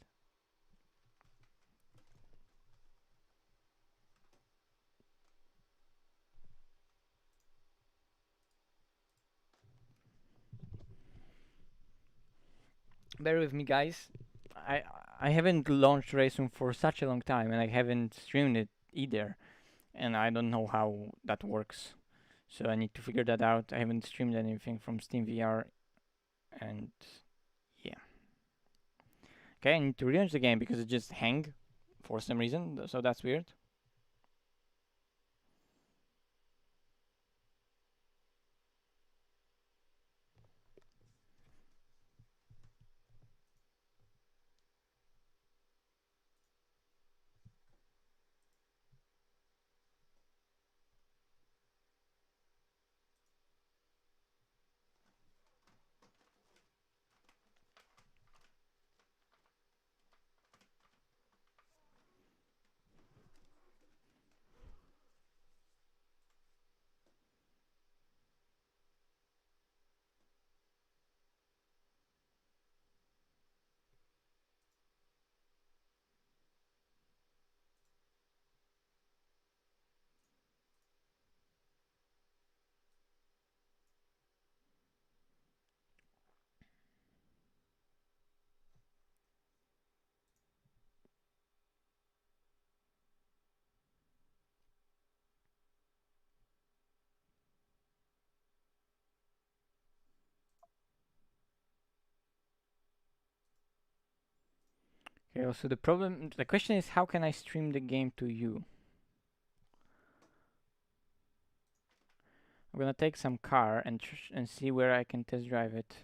Bear with me, guys. I I haven't launched RaceRoom for such a long time, and I haven't streamed it either, and I don't know how that works. So I need to figure that out. I haven't streamed anything from Steam VR, and yeah. Okay, I need to relaunch the game because it just hang for some reason. So that's weird. Okay, also the question is, how can I stream the game to you? I'm gonna take some car and see where I can test drive it.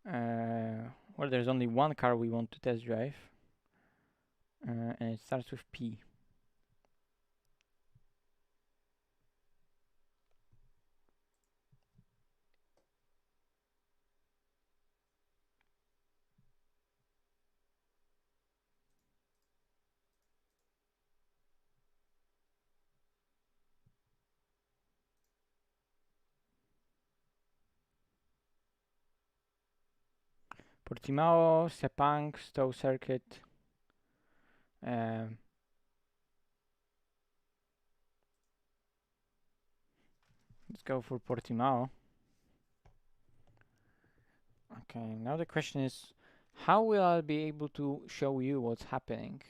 Well, there's only one car we want to test drive, and it starts with P. Portimao, Sepang, Stowe Circuit. Um, let's go for Portimao. Okay, now the question is, how will I be able to show you what's happening?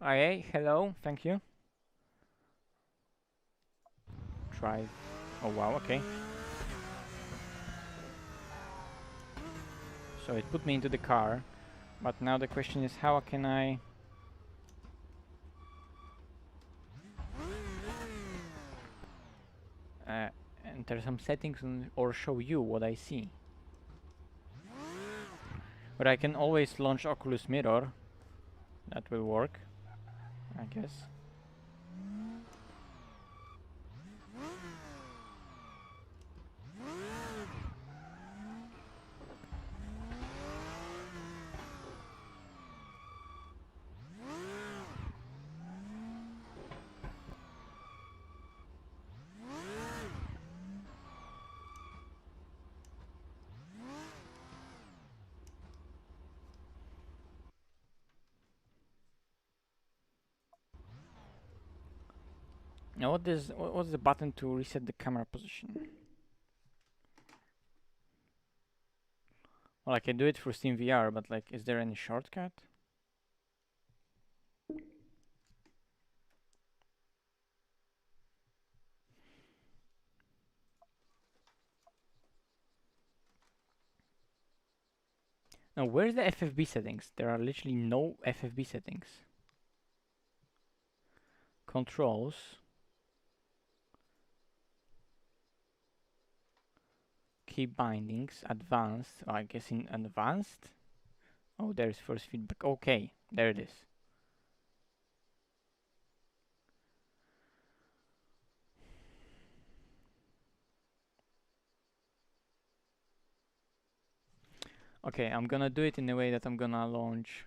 Okay, hello, thank you. Drive. Oh wow, okay. So it put me into the car, but now the question is, how can I enter some settings or show you what I see? But I can always launch Oculus Mirror. That will work, I guess. Now what's the button to reset the camera position? Well, I can do it for Steam VR, but like, is there any shortcut? Now, where's the FFB settings? There are literally no FFB settings. Controls. Key bindings. Advanced. Oh, I guess in advanced. Oh, there's force feedback. Okay, there it is. Okay, I'm gonna do it in a way that I'm gonna launch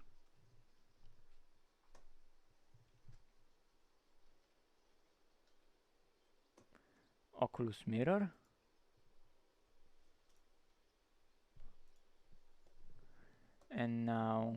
Oculus Mirror. And now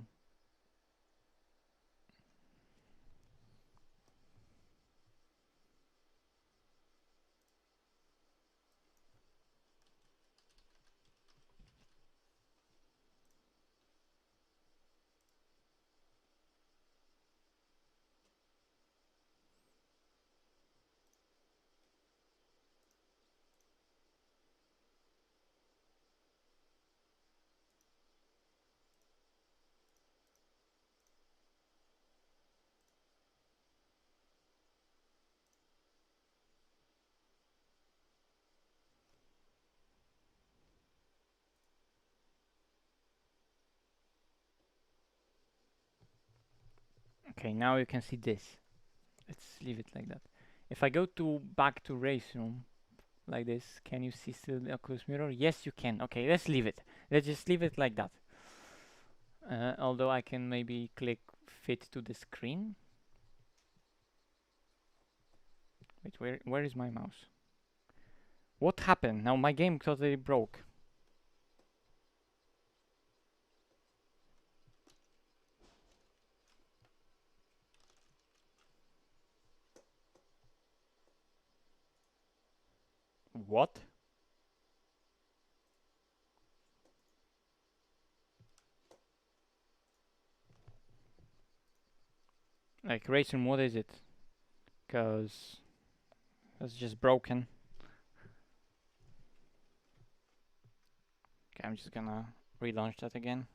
okay, now you can see this. Let's leave it like that. If I go to back to RaceRoom like this, can you see still the Oculus Mirror? Yes, you can. Okay, let's leave it. Let's just leave it like that. Although I can maybe click fit to the screen. Wait, where is my mouse? What happened? Now my game totally broke. What? Like RaceRoom, what is it? Cause that's just broken. Okay, I'm just gonna relaunch that again.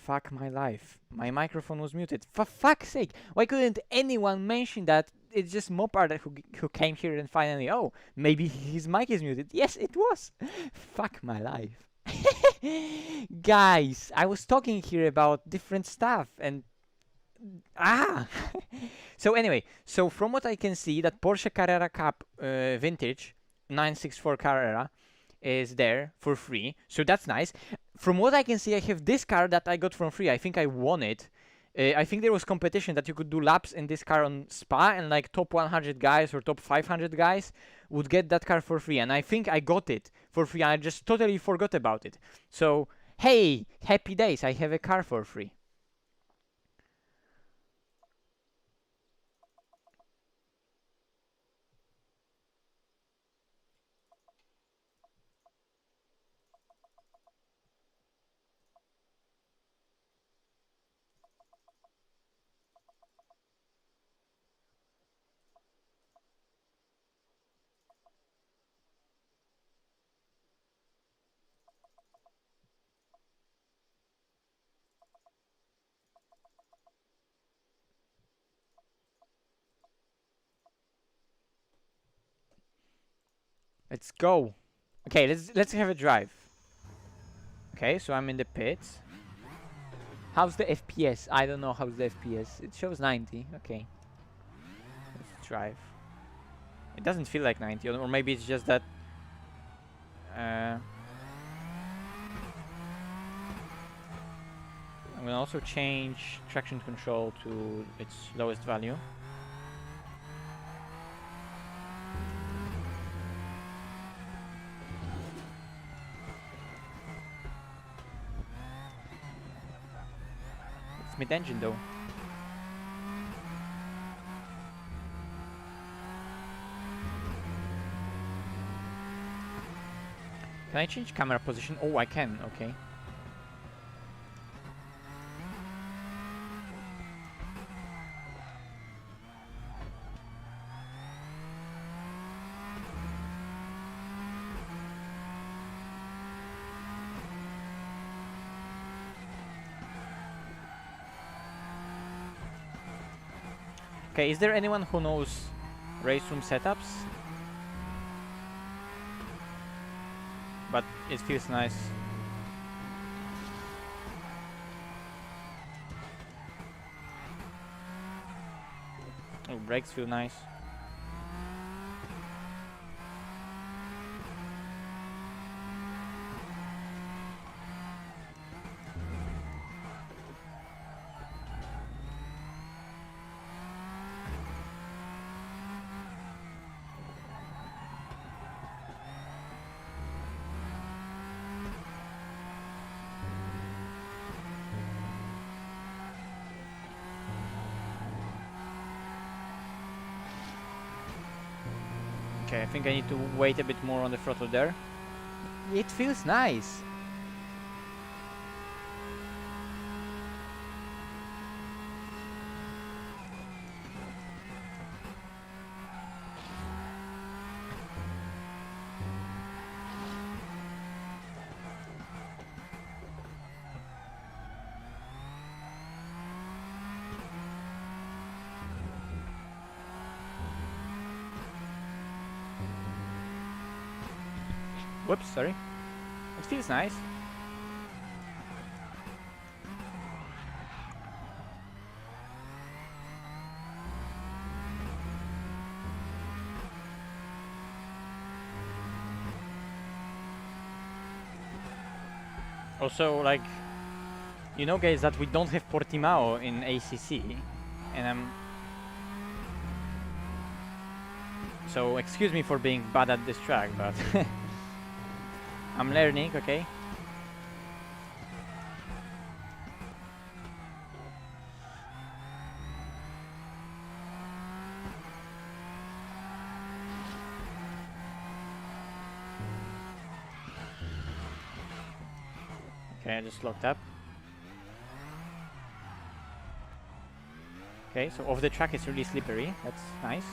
Fuck my life. My microphone was muted. For fuck's sake! Why couldn't anyone mention that? It's just Mopar who came here and finally, oh, maybe his mic is muted. Yes, it was. Fuck my life. Guys, I was talking here about different stuff and so anyway, so from what I can see, that Porsche Carrera Cup vintage 964 Carrera is there for free, so that's nice. From what I can see, I have this car that I got from free. I think I won it. I think there was competition that you could do laps in this car on Spa, and like top 100 guys or top 500 guys would get that car for free. And I think I got it for free. I just totally forgot about it. So hey, happy days! I have a car for free. Let's go. Okay, let's have a drive. Okay, so I'm in the pits. How's the FPS? I don't know how's the FPS. It shows 90. Okay. Let's drive. It doesn't feel like 90, or maybe it's just that I'm gonna also change traction control to its lowest value. It's mid-engine though. Can I change camera position? Oh, I can. Okay. Okay, is there anyone who knows RaceRoom setups? But it feels nice. Oh, brakes feel nice. Okay, I think I need to wait a bit more on the throttle there. It feels nice. Whoops, sorry. It feels nice. Also, like, you know, guys, that we don't have Portimao in ACC, and so excuse me for being bad at this track, but I'm learning, okay? Okay, I just locked up. Okay, so off the track it's really slippery. That's nice.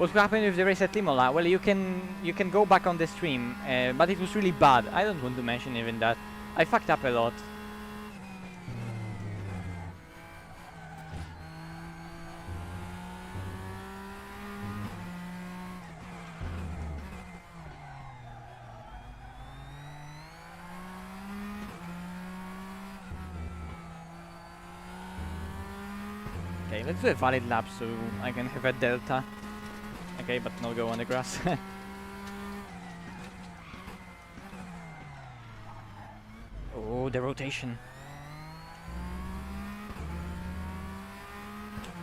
What happened with the race at Imola? Well, you can go back on the stream, but it was really bad. I don't want to mention even that. I fucked up a lot. Okay, let's do a valid lap so I can have a delta. Okay, but not go on the grass. Oh, the rotation.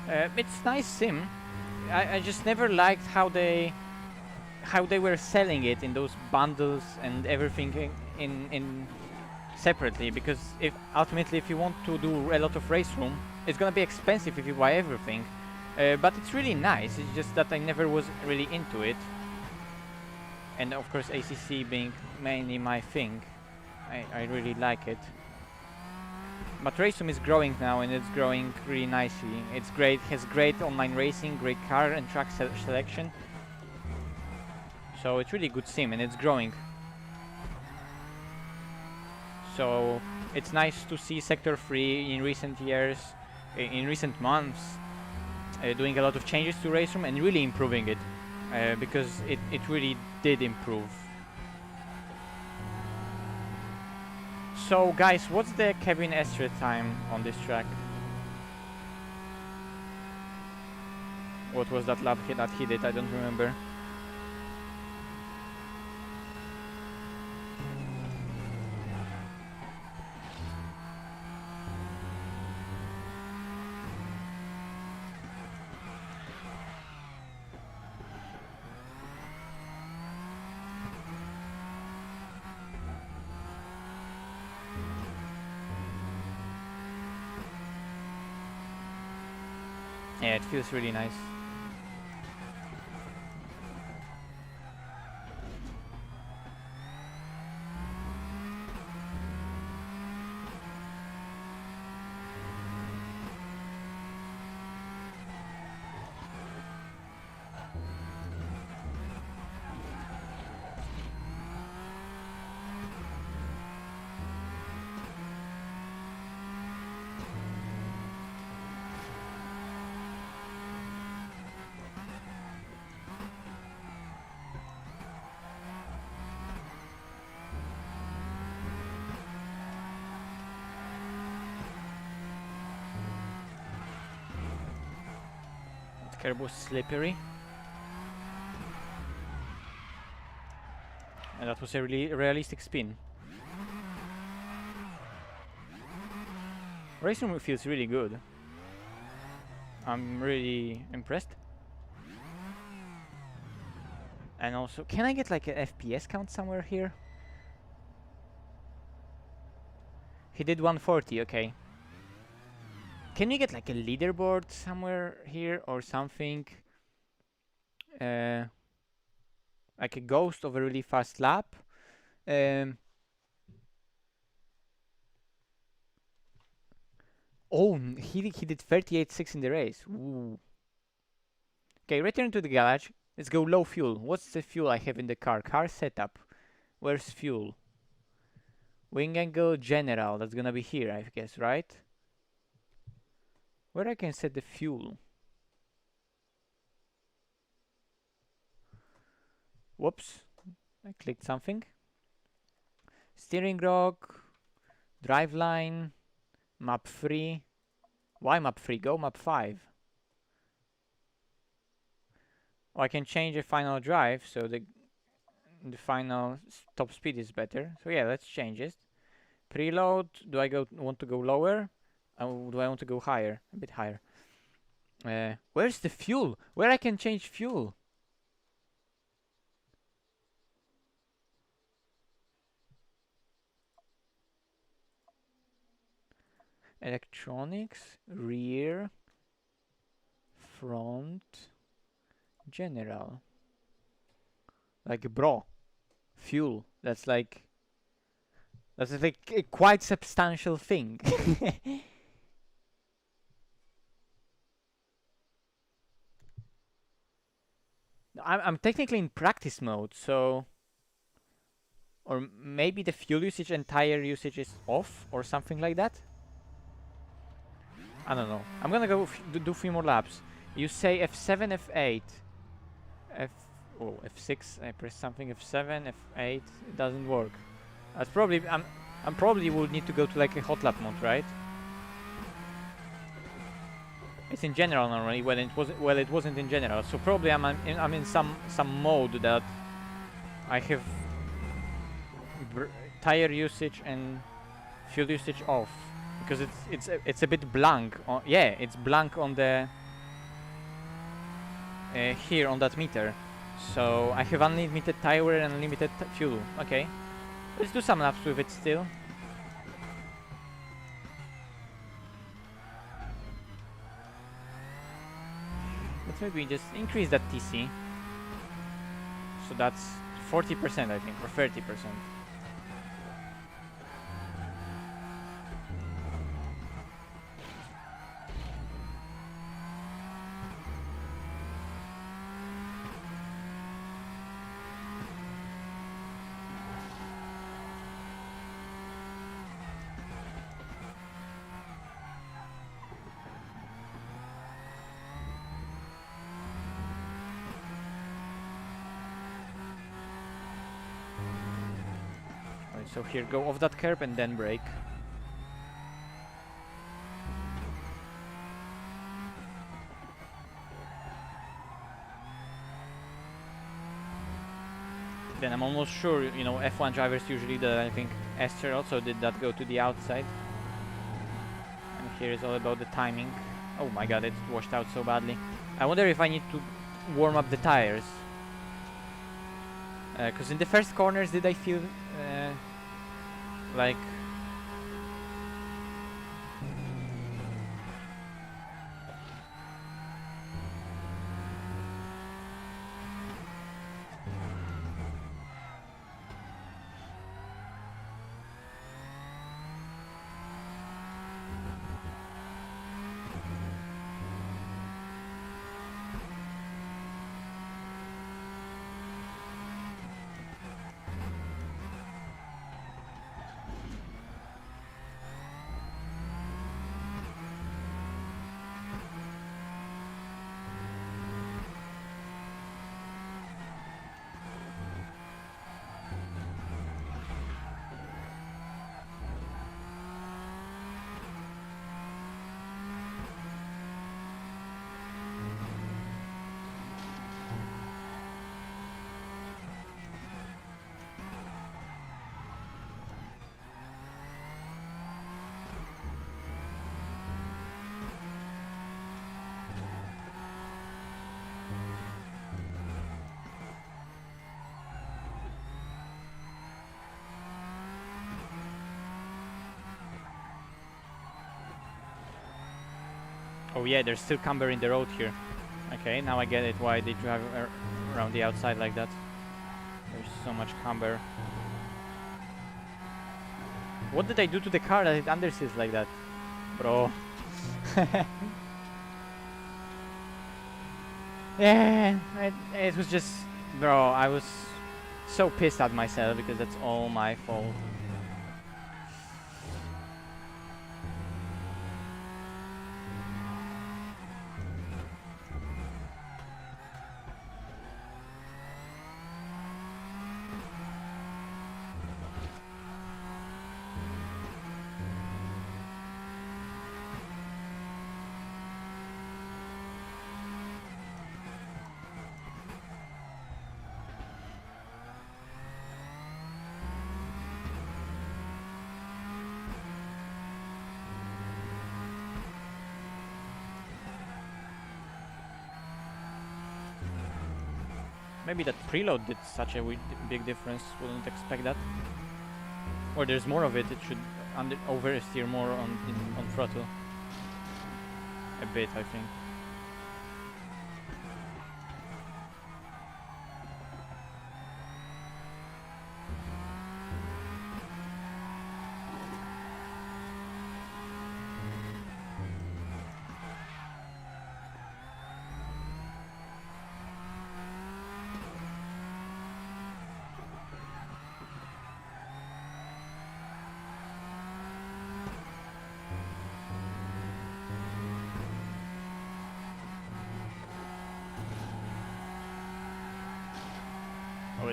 It's nice sim. I just never liked how they were selling it in those bundles and everything in separately, because if ultimately if you want to do a lot of RaceRoom, it's gonna be expensive if you buy everything. But it's really nice. It's just that I never was really into it, and of course ACC being mainly my thing, I really like it. But RaceRoom is growing now, and it's growing really nicely. It's great, has great online racing, great car and track selection. So it's really good sim, and it's growing. So it's nice to see Sector 3 in recent years, in recent months, doing a lot of changes to RaceRoom and really improving it, because it really did improve. So guys, what's the Kevin Estre time on this track? What was that lap that he did? I don't remember. Yeah, it feels really nice. Curb was slippery, and that was a really realistic spin. RaceRoom feels really good. I'm really impressed. And also, can I get like an FPS count somewhere here? He did 140, okay. Can you get like a leaderboard somewhere here or something? Like a ghost of a really fast lap? Oh, he did 38.6 in the race. Ooh. Okay, return to the garage. Let's go low fuel. What's the fuel I have in the car? Car setup. Where's fuel? Wing angle general. That's gonna be here, I guess, right? Where I can set the fuel? Whoops. I clicked something. Steering rod. Driveline. Map 3. Why map 3? Go map 5. Oh, I can change the final drive so the final top speed is better. So yeah, let's change it. Preload. Do I want to go lower? Do I want to go higher? A bit higher. Where's the fuel? Where I can change fuel? Electronics, rear, front, general. Like bro, fuel. That's like a quite substantial thing. I'm technically in practice mode, so... Or maybe the fuel usage and tire usage is off, or something like that? I don't know. I'm gonna go do 3 more laps. You say F7, F8, F... Oh, F6, I press something, F7, F8, it doesn't work. That's probably... I'm probably would need to go to like a hot lap mode, right? It's in general normally, well it wasn't in general, so probably I'm in some mode that I have tire usage and fuel usage off, because it's a bit blank. Yeah, it's blank on the here on that meter. So I have unlimited tire and unlimited fuel. Okay, let's do some laps with it still. Let's maybe just increase that TC. So that's 40%, I think, or 30%. So here, go off that curb and then brake. Then I'm almost sure, you know, F1 drivers usually do that. I think Esther also did that, go to the outside. And here is all about the timing. Oh my god, it's washed out so badly. I wonder if I need to warm up the tires. Because in the first corners, did I feel like... Oh yeah, there's still camber in the road here. Okay, now I get it, why they drive around the outside like that. There's so much camber. What did I do to the car that it underseats like that? Bro. Yeah, it was just... Bro, I was so pissed at myself because that's all my fault. Maybe that preload did such a big difference, wouldn't expect that. Or there's more of it, it should oversteer more on throttle. A bit, I think.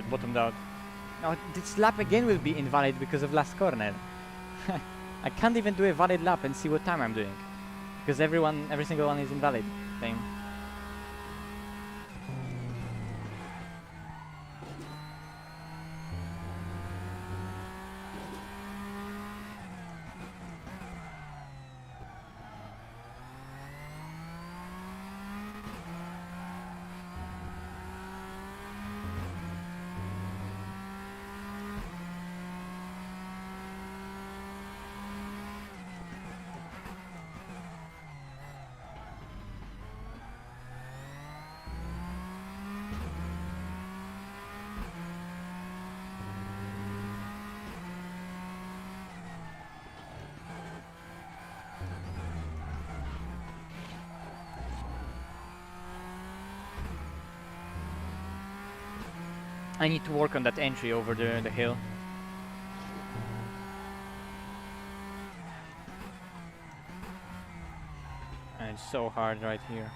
it bottomed out. Now this lap again will be invalid because of last corner. I can't even do a valid lap and see what time I'm doing. Because every single one is invalid. Same. I need to work on that entry over the hill. And it's so hard right here.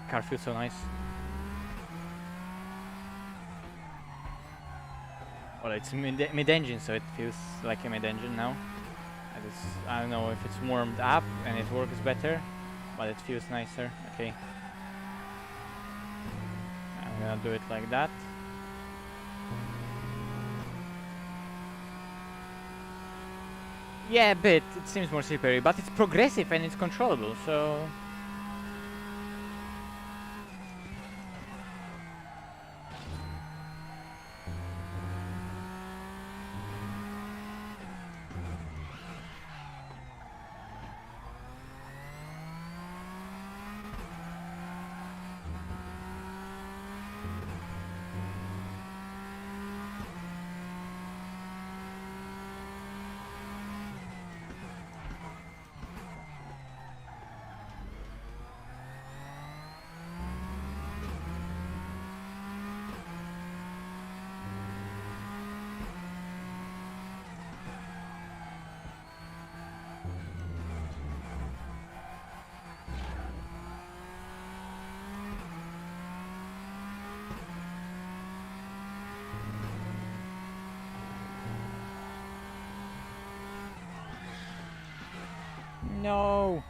Car feels so nice. Well, it's mid-engine, so it feels like a mid-engine now. I don't know if it's warmed up and it works better, but it feels nicer. Okay. I'm gonna do it like that. Yeah, a bit. It seems more slippery, but it's progressive and it's controllable, so... No!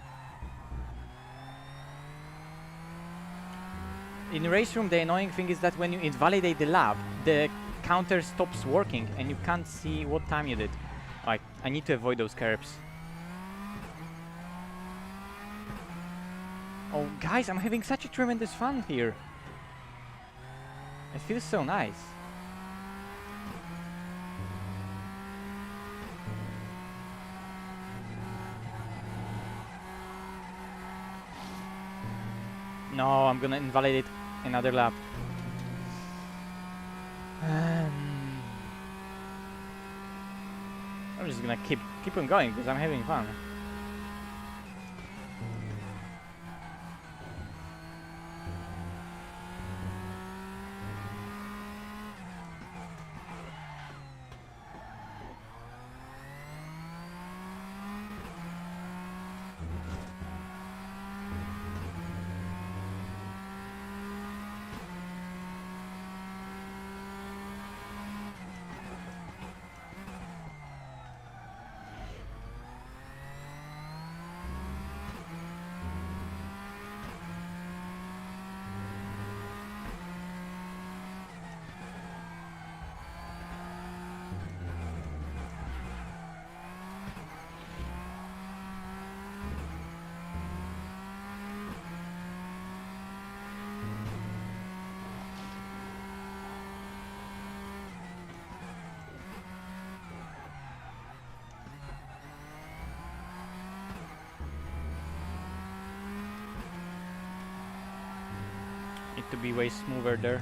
In RaceRoom, the annoying thing is that when you invalidate the lap, the counter stops working and you can't see what time you did. Like, I need to avoid those curbs. Oh, guys, I'm having such a tremendous fun here. It feels so nice. No, I'm gonna invalidate another lap. I'm just gonna keep on going because I'm having fun. Need to be way smoother there.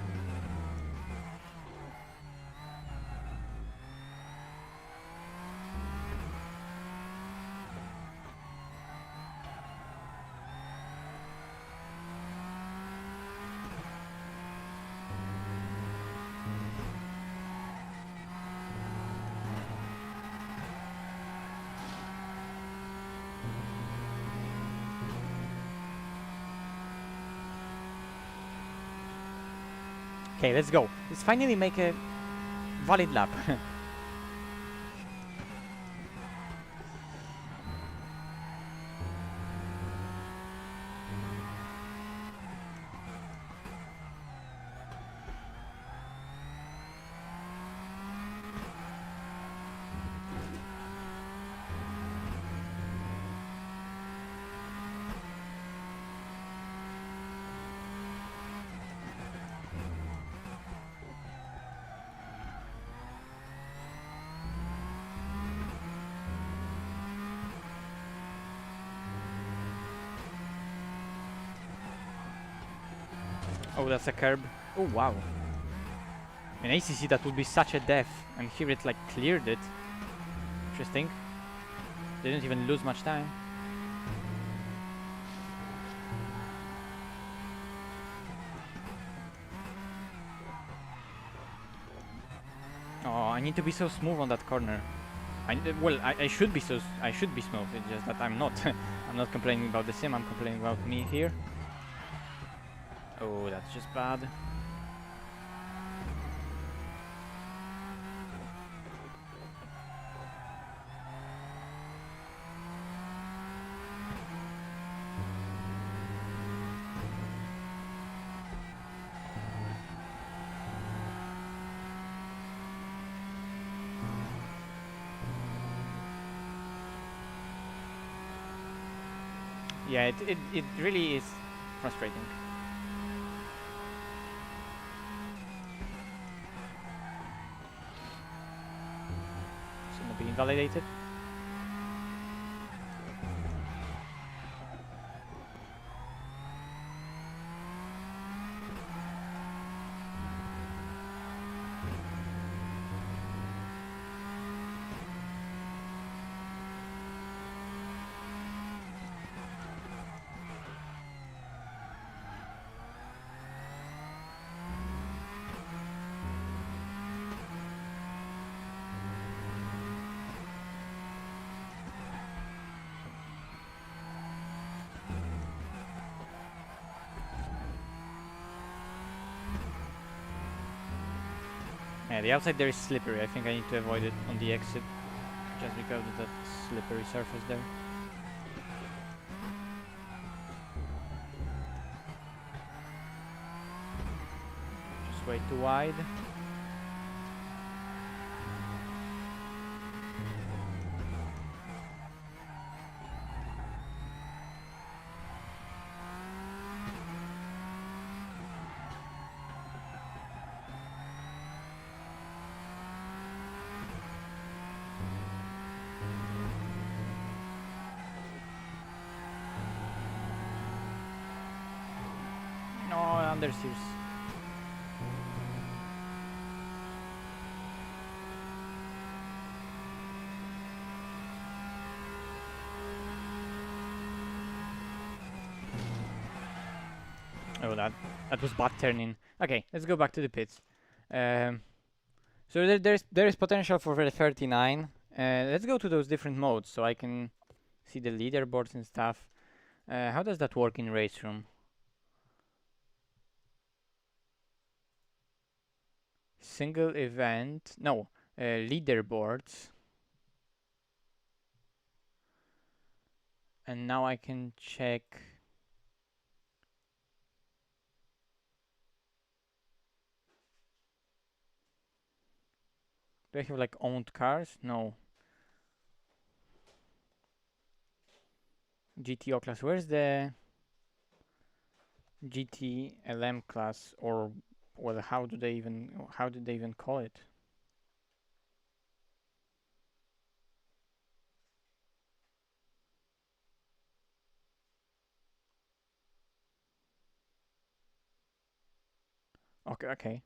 Okay, let's go. Let's finally make a valid lap. Oh, that's a curb. Oh, wow. In ACC that would be such a death, and here it like cleared it. Interesting. Didn't even lose much time. Oh, I need to be so smooth on that corner. I should be I should be smooth. It's just that I'm not. I'm not complaining about the sim. I'm complaining about me here. Oh, that's just bad. Yeah, it really is frustrating. It's gonna be invalidated. Yeah, the outside there is slippery. I think I need to avoid it on the exit, just because of that slippery surface there. Just way too wide. No, understeers. Oh, that was bad turning. Okay, let's go back to the pits. So there is potential for the 39. Let's go to those different modes so I can see the leaderboards and stuff. How does that work in RaceRoom? Single event, no, leaderboards. And now I can check. Do I have like owned cars? No. GTO class. Where's the GTLM class, or well, how did they even call it? Okay.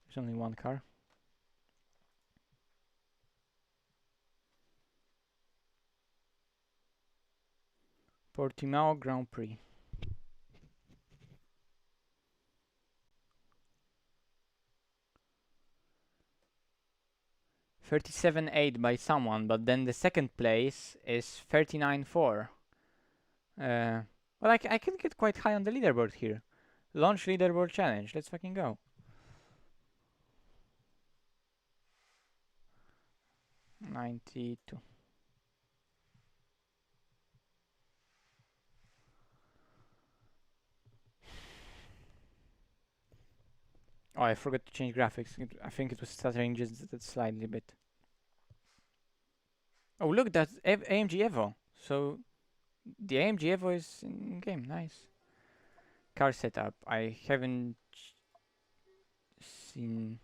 There's only one car. Portimao Grand Prix. 37.8 by someone, but then the second place is 39.4. Well, I can get quite high on the leaderboard here. Launch leaderboard challenge. Let's fucking go. 92. Oh, I forgot to change graphics. I think it was stuttering just that slightly bit. Oh, look, that's AMG Evo. So the AMG Evo is in game. Nice. Car setup. I haven't seen.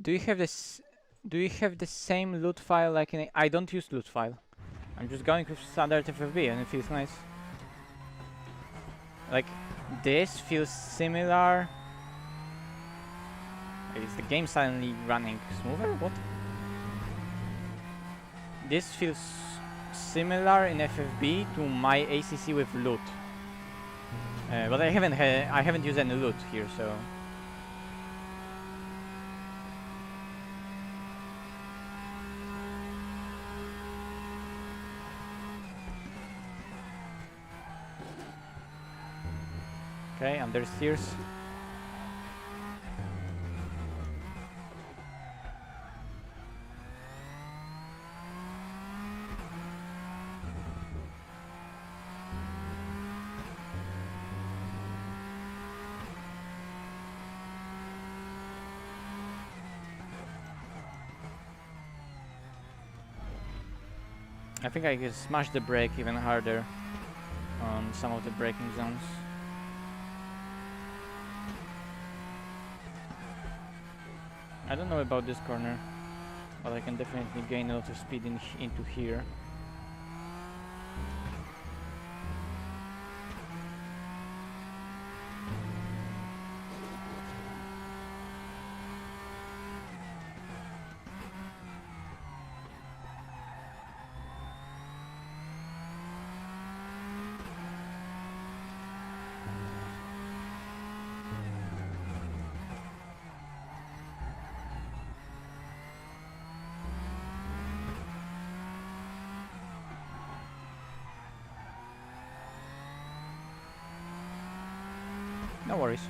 Do you have this? Do you have the same loot file like in? I don't use loot file. I'm just going with standard FFB and it feels nice. Like this feels similar. Is the game suddenly running smoother? What? This feels similar in FFB to my ACC with loot. But I haven't used any loot here, so. Okay, understeers. I think I can smash the brake even harder on some of the braking zones. I don't know about this corner, but I can definitely gain a lot of speed into here. No worries.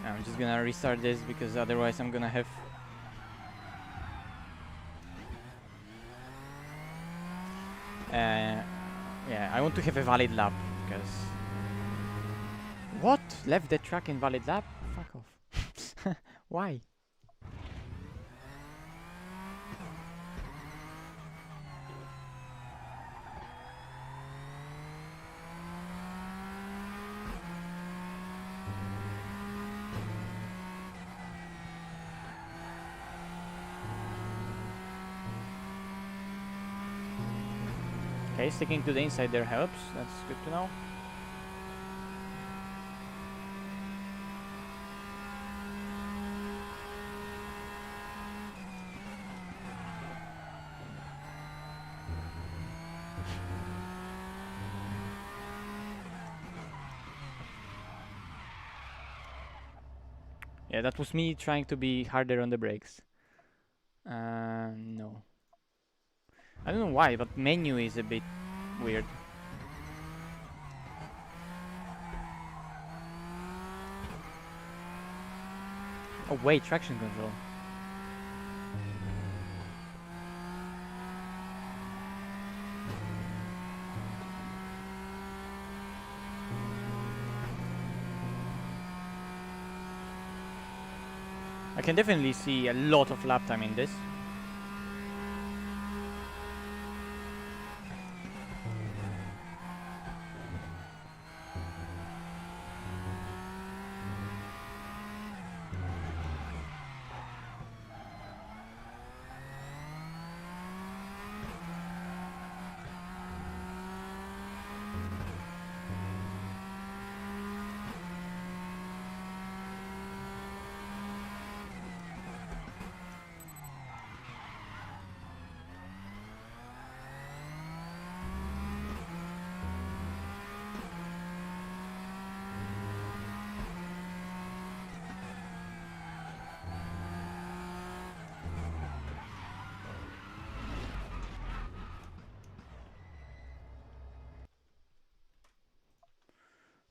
I'm just gonna restart this because otherwise I'm gonna have yeah, I want to have a valid lap because what? Left the track in valid lap? Fuck off. Why? Okay, sticking to the inside there helps. That's good to know. Yeah, that was me trying to be harder on the brakes. No. I don't know why, but menu is a bit weird. Oh wait, traction control. I can definitely see a lot of lap time in this.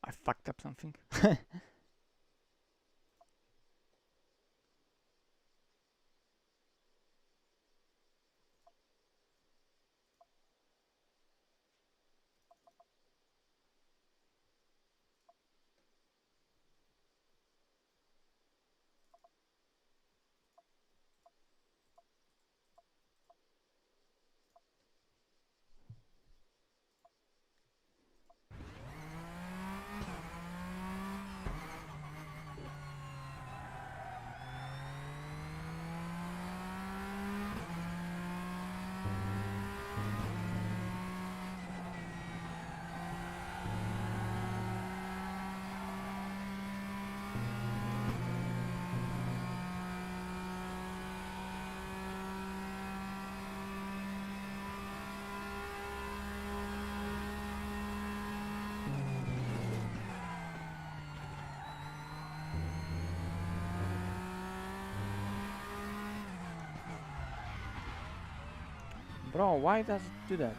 I fucked up something. Bro, why does it do that?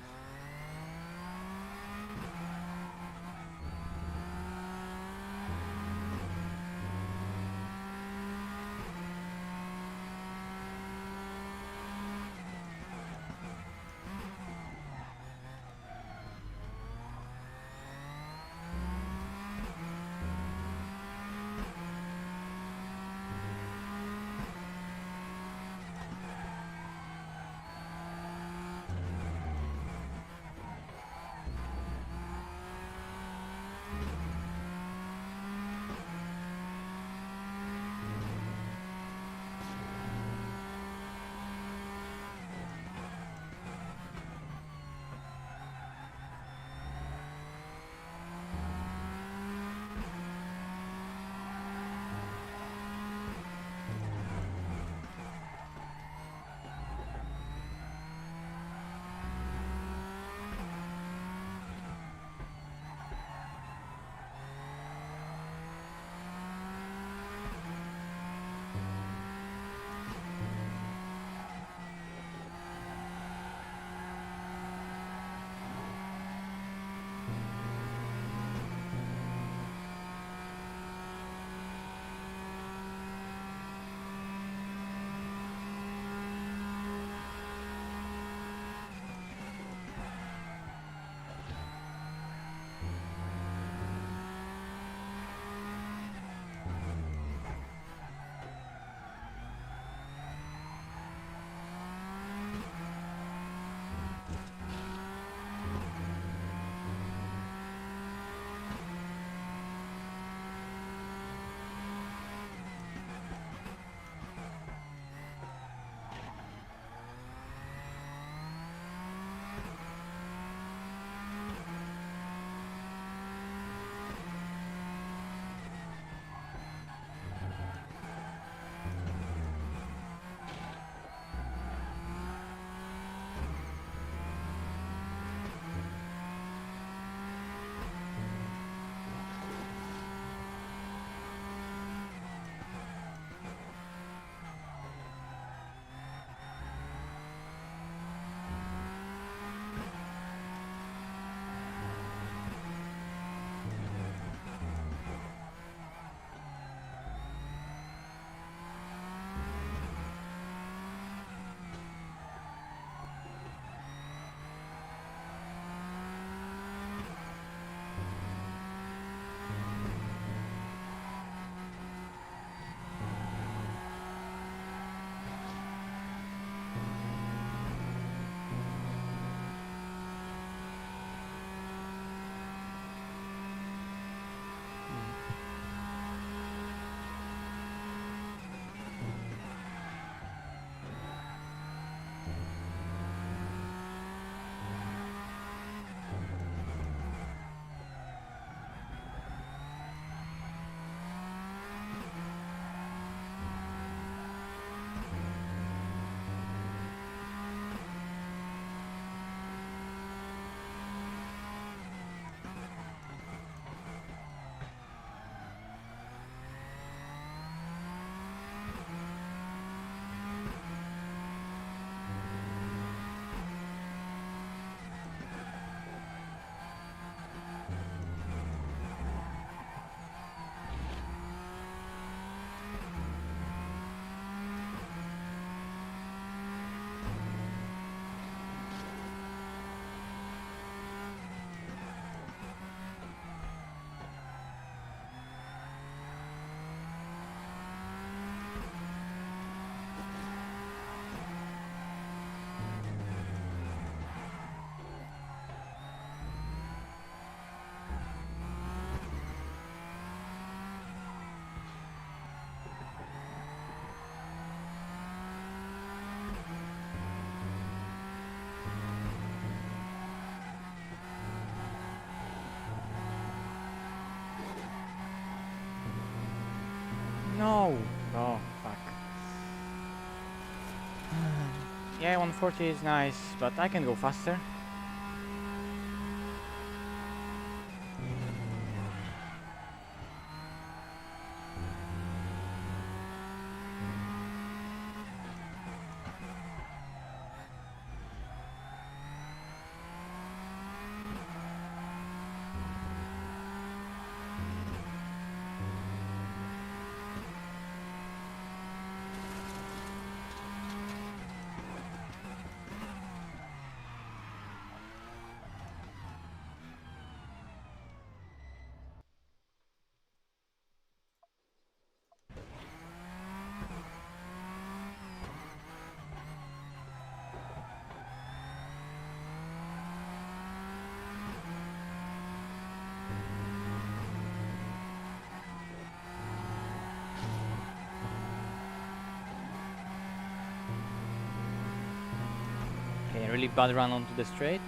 No! Oh, fuck. Yeah, 140 is nice, but I can go faster. Okay, really bad run onto the straight.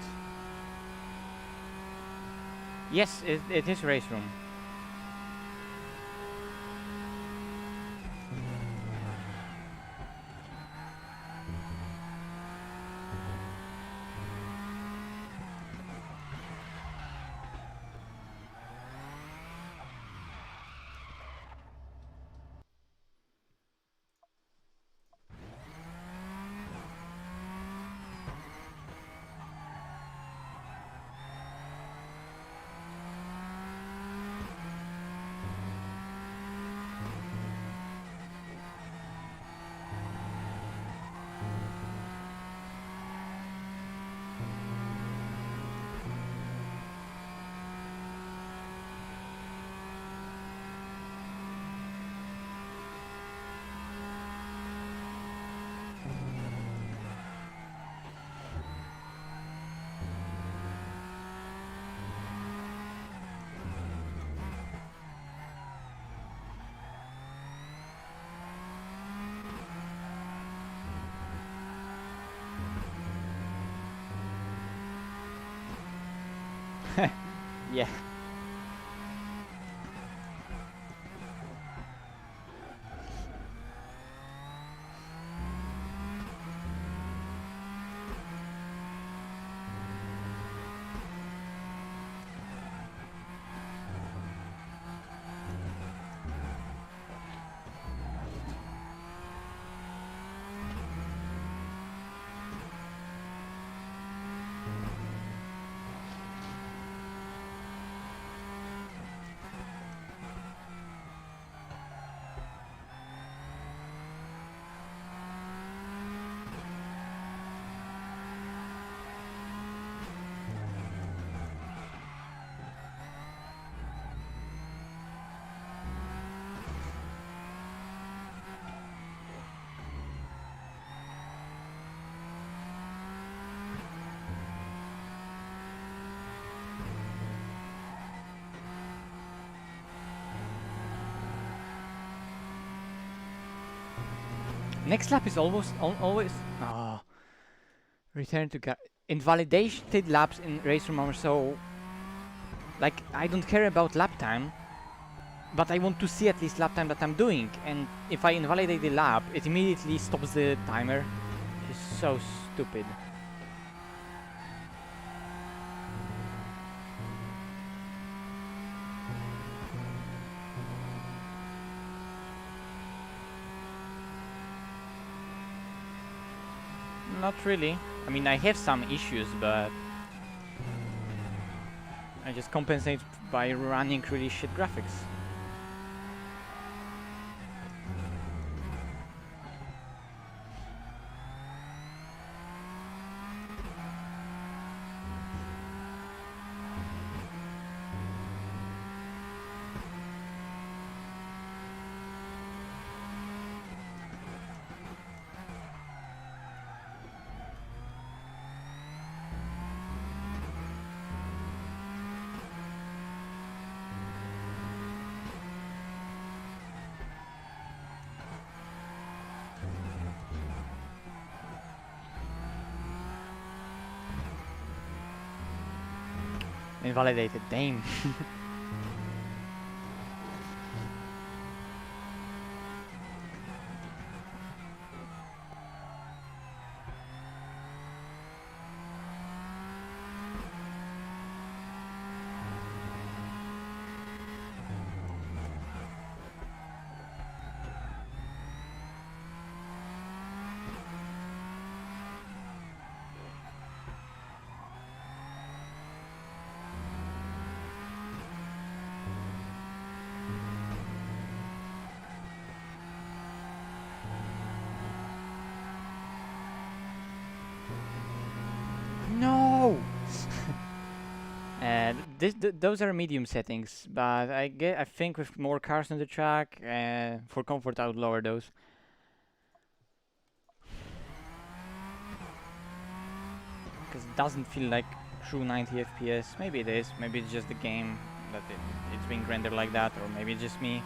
Yes, it is race room. Yeah. Next lap is always. Ah, return to invalidated laps in RaceRoom are so. Like, I don't care about lap time, but I want to see at least lap time that I'm doing. And if I invalidate the lap, it immediately stops the timer. It's so stupid. Not really. I mean, I have some issues, but I just compensate by running really shit graphics. Invalidated, damn. those are medium settings, but I think with more cars on the track, for comfort I would lower those. Because it doesn't feel like true 90 FPS. Maybe it is, maybe it's just the game that it's being rendered like that, or maybe it's just me.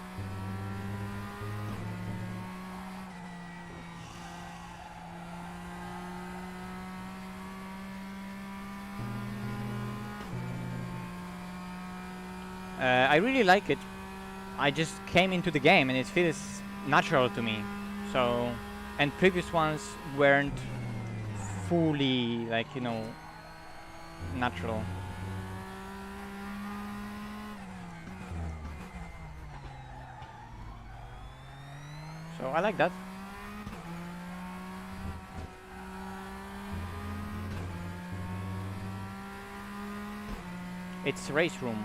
I really like it. I just came into the game and it feels natural to me. So, and previous ones weren't fully, like, you know, natural. So I like that. It's RaceRoom.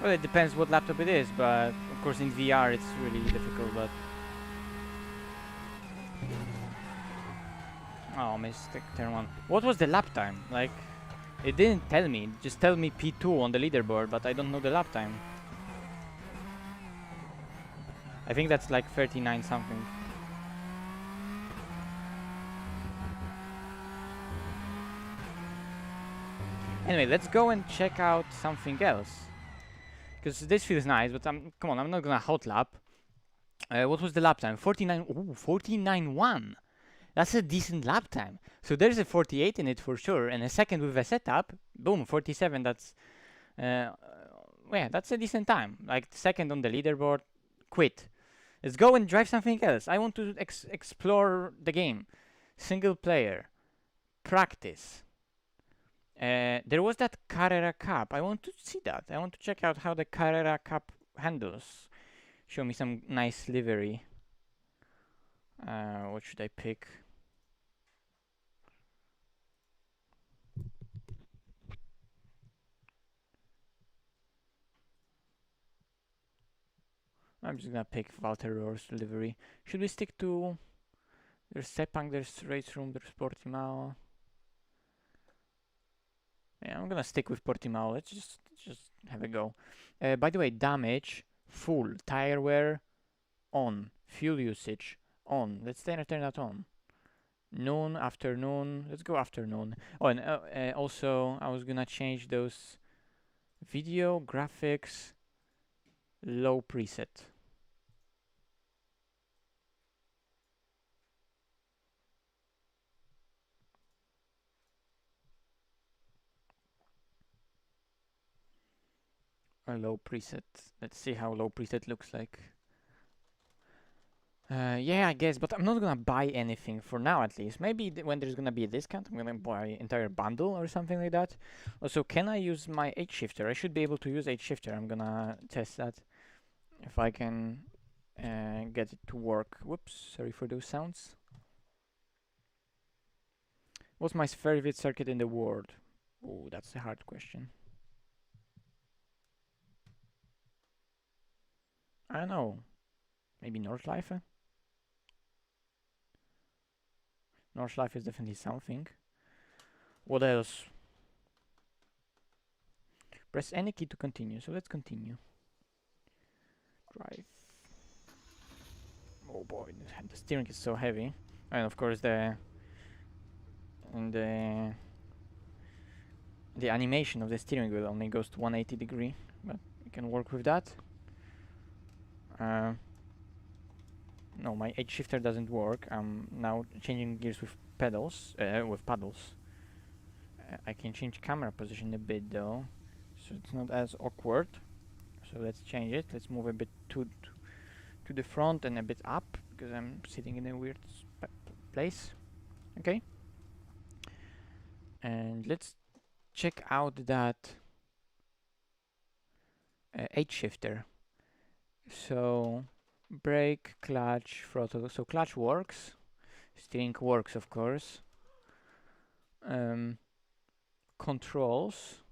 Well, it depends what laptop it is, but of course in VR it's really difficult, but... Oh, missed turn one. What was the lap time? Like, it didn't tell me. It just tell me P2 on the leaderboard, but I don't know the lap time. I think that's like 39 something. Anyway, let's go and check out something else. Because this feels nice, but come on, I'm not gonna hot lap. What was the lap time? 49. Ooh, 49.1. That's a decent lap time. So there's a 48 in it for sure, and a second with a setup. Boom, 47. That's yeah, that's a decent time. Like second on the leaderboard. Quit. Let's go and drive something else. I want to explore the game. Single player. Practice. There was that Carrera Cup. I want to see that. I want to check out how the Carrera Cup handles. Show me some nice livery. What should I pick? I'm just gonna pick Walter Rohr's livery. Should we stick to... There's Sepang, there's RaceRoom, there's Portimao. Yeah, I'm gonna stick with Portimao. Let's just have a go. By the way, damage, full. Tire wear, on. Fuel usage, on. Let's turn that on. Noon, afternoon. Let's go afternoon. Oh, and also, I was gonna change those video, graphics, low preset. A low preset. Let's see how low preset looks like. Yeah, I guess, but I'm not gonna buy anything for now, at least. Maybe when there's gonna be a discount, I'm gonna buy entire bundle or something like that. Also, can I use my H shifter? I should be able to use H shifter. I'm gonna test that if I can get it to work. Whoops, sorry for those sounds. What's my favorite circuit in the world? Oh, that's a hard question. I don't know. Maybe Nordschleife? Nordschleife is definitely something. What else? Press any key to continue, so let's continue. Drive. Oh boy, the steering is so heavy, and of course the and the animation of the steering wheel only goes to 180 degree, but we can work with that. No, my edge shifter doesn't work. I'm now changing gears with pedals, with paddles. I can change camera position a bit though, so it's not as awkward. So let's change it. Let's move a bit to the front and a bit up because I'm sitting in a weird place. Okay. And let's check out that edge shifter. So brake, clutch, throttle. So clutch works, steering works of course. Controls.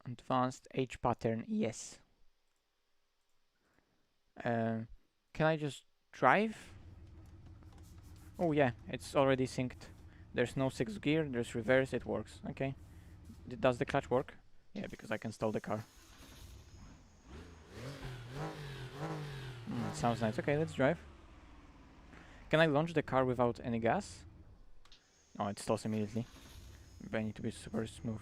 Advanced H pattern, yes. Can I just drive? Oh yeah, it's already synced. There's no 6th gear, there's reverse, it works. Okay. Does the clutch work? Yeah, because I can stall the car. Sounds nice. Okay, let's drive. Can I launch the car without any gas? Oh, it stalls immediately. But I need to be super smooth.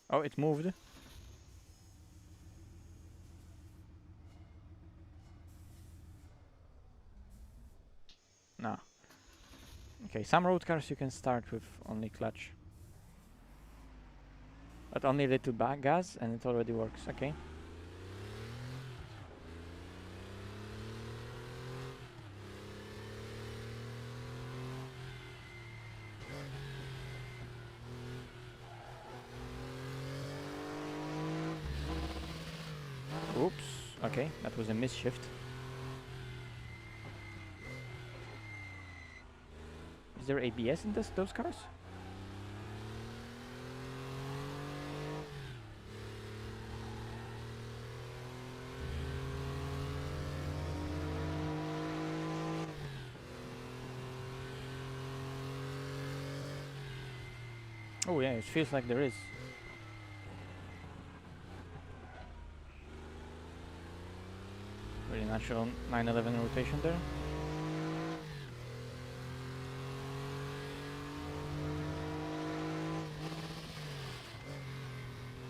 Oh, it moved. Nah. Okay, some road cars you can start with only clutch. But only little gas and it already works. Okay. Oops. Okay, that was a misshift. Is there ABS in those cars? Oh yeah, it feels like there is. Really natural 911 rotation there.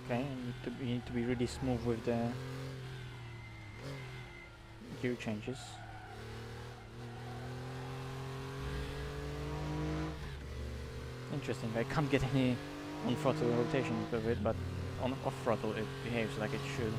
Okay, you need to be really smooth with the gear changes. Interesting, I can't get any on throttle rotation with it, but on off throttle it behaves like it should.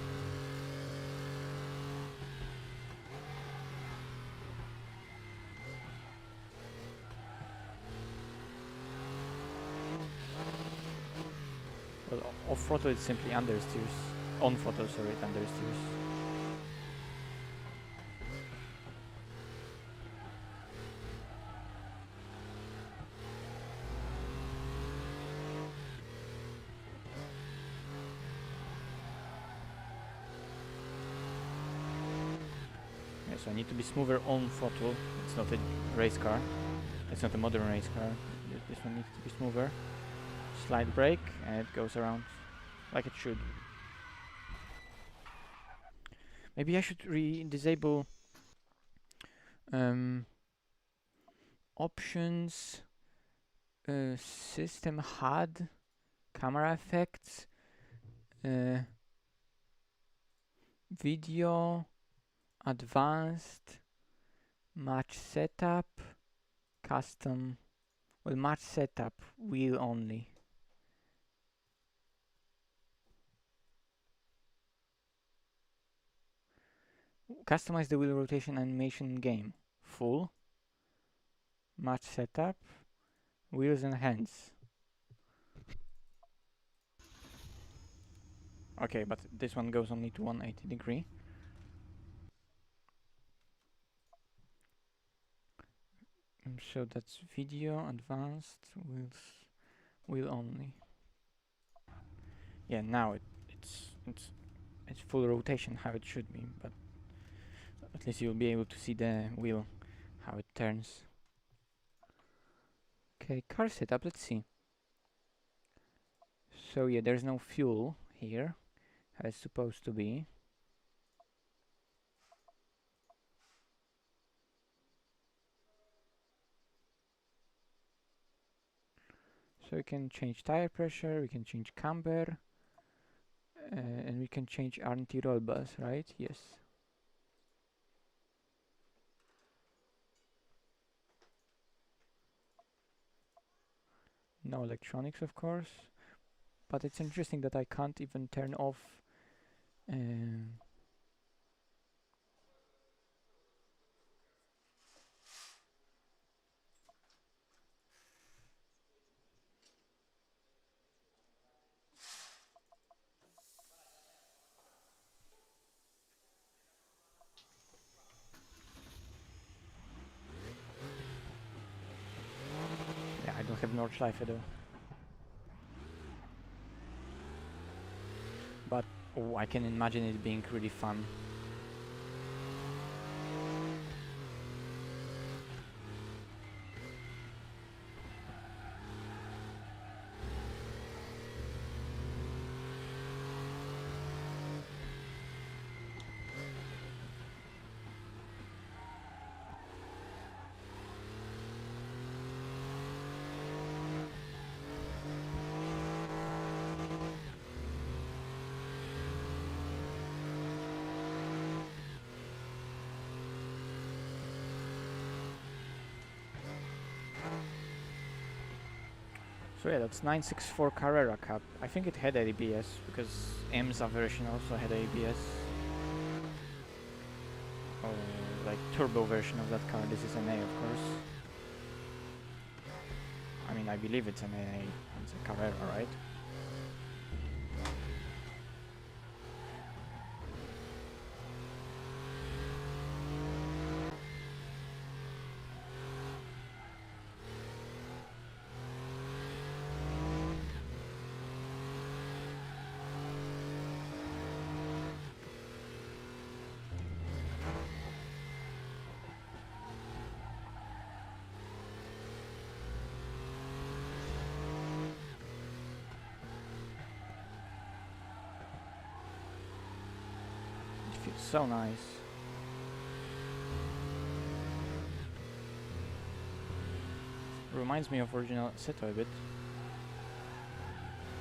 Well, off throttle it simply understeers. On throttle, sorry, it understeers. Yeah, so I need to be smoother on throttle. It's not a race car. It's not a modern race car. This one needs to be smoother. Slide brake and it goes around like it should. Maybe I should disable options, system HUD, camera effects, video, advanced, match setup, custom. Well, match setup, wheel only. Customize the wheel rotation animation game. Full. Match setup. Wheels and hands. Okay, but this one goes only to 180 degree. So that's video, advanced, wheel only. Yeah, now it's full rotation how it should be, but at least you'll be able to see the wheel how it turns. Okay, car setup, let's see. So yeah, there's no fuel here, as it's supposed to be. So we can change tire pressure, we can change camber, and we can change anti-roll bars, right? Yes. No electronics, of course, but it's interesting that I can't even turn off. Yeah, I don't have Nordschleife though. But oh, I can imagine it being really fun. So yeah, that's 964 Carrera Cup. I think it had ABS because EMSA version also had ABS. Or like turbo version of that car. This is an A, of course. I mean, I believe it's an A. It's a Carrera, right? It feels so nice. Reminds me of original Seto a bit.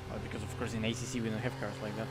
Well, because of course in ACC we don't have cars like that.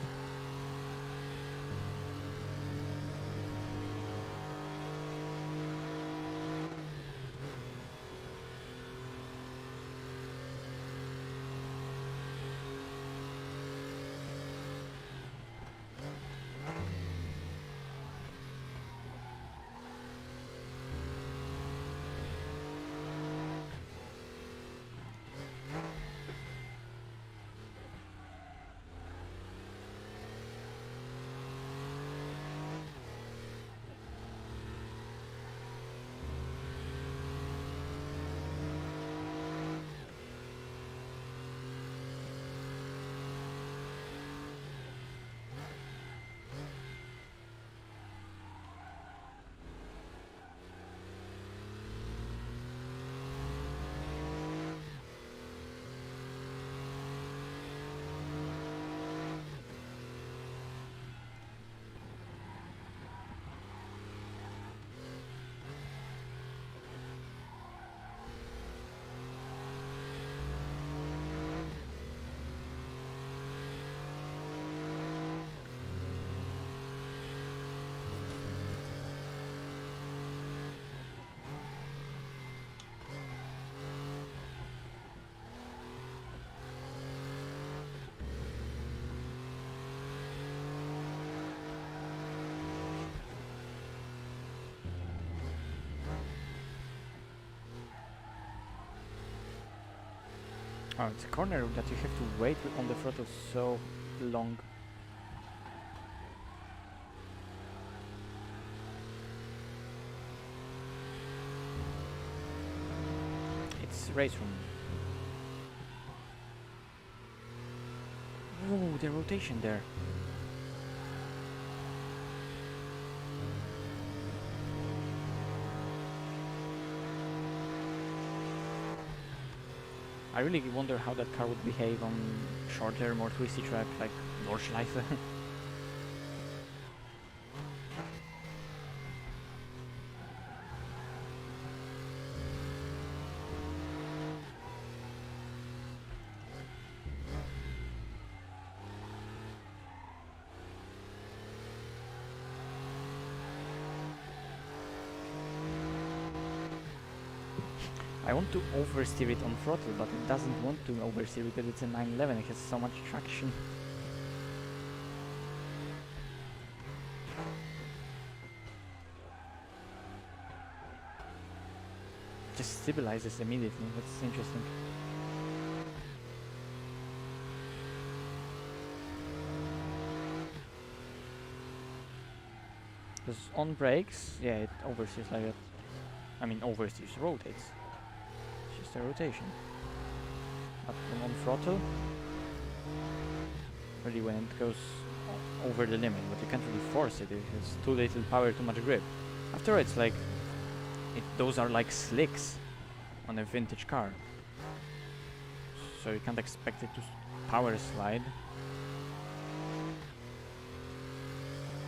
Oh, it's a corner that you have to wait on the throttle so long. It's RaceRoom. Ooh, the rotation there. I really wonder how that car would behave on shorter, more twisty track like Nordschleife. I want to oversteer it on throttle, but it doesn't want to oversteer because it's a 911, it has so much traction. Just stabilizes immediately, that's interesting. Because on brakes, yeah, it oversteers like that. I mean, oversteers, rotates. It's just a rotation. But on throttle, really when it goes over the limit, but you can't really force it. It has too little power, too much grip. After all, it's like those are like slicks on a vintage car, so you can't expect it to power slide.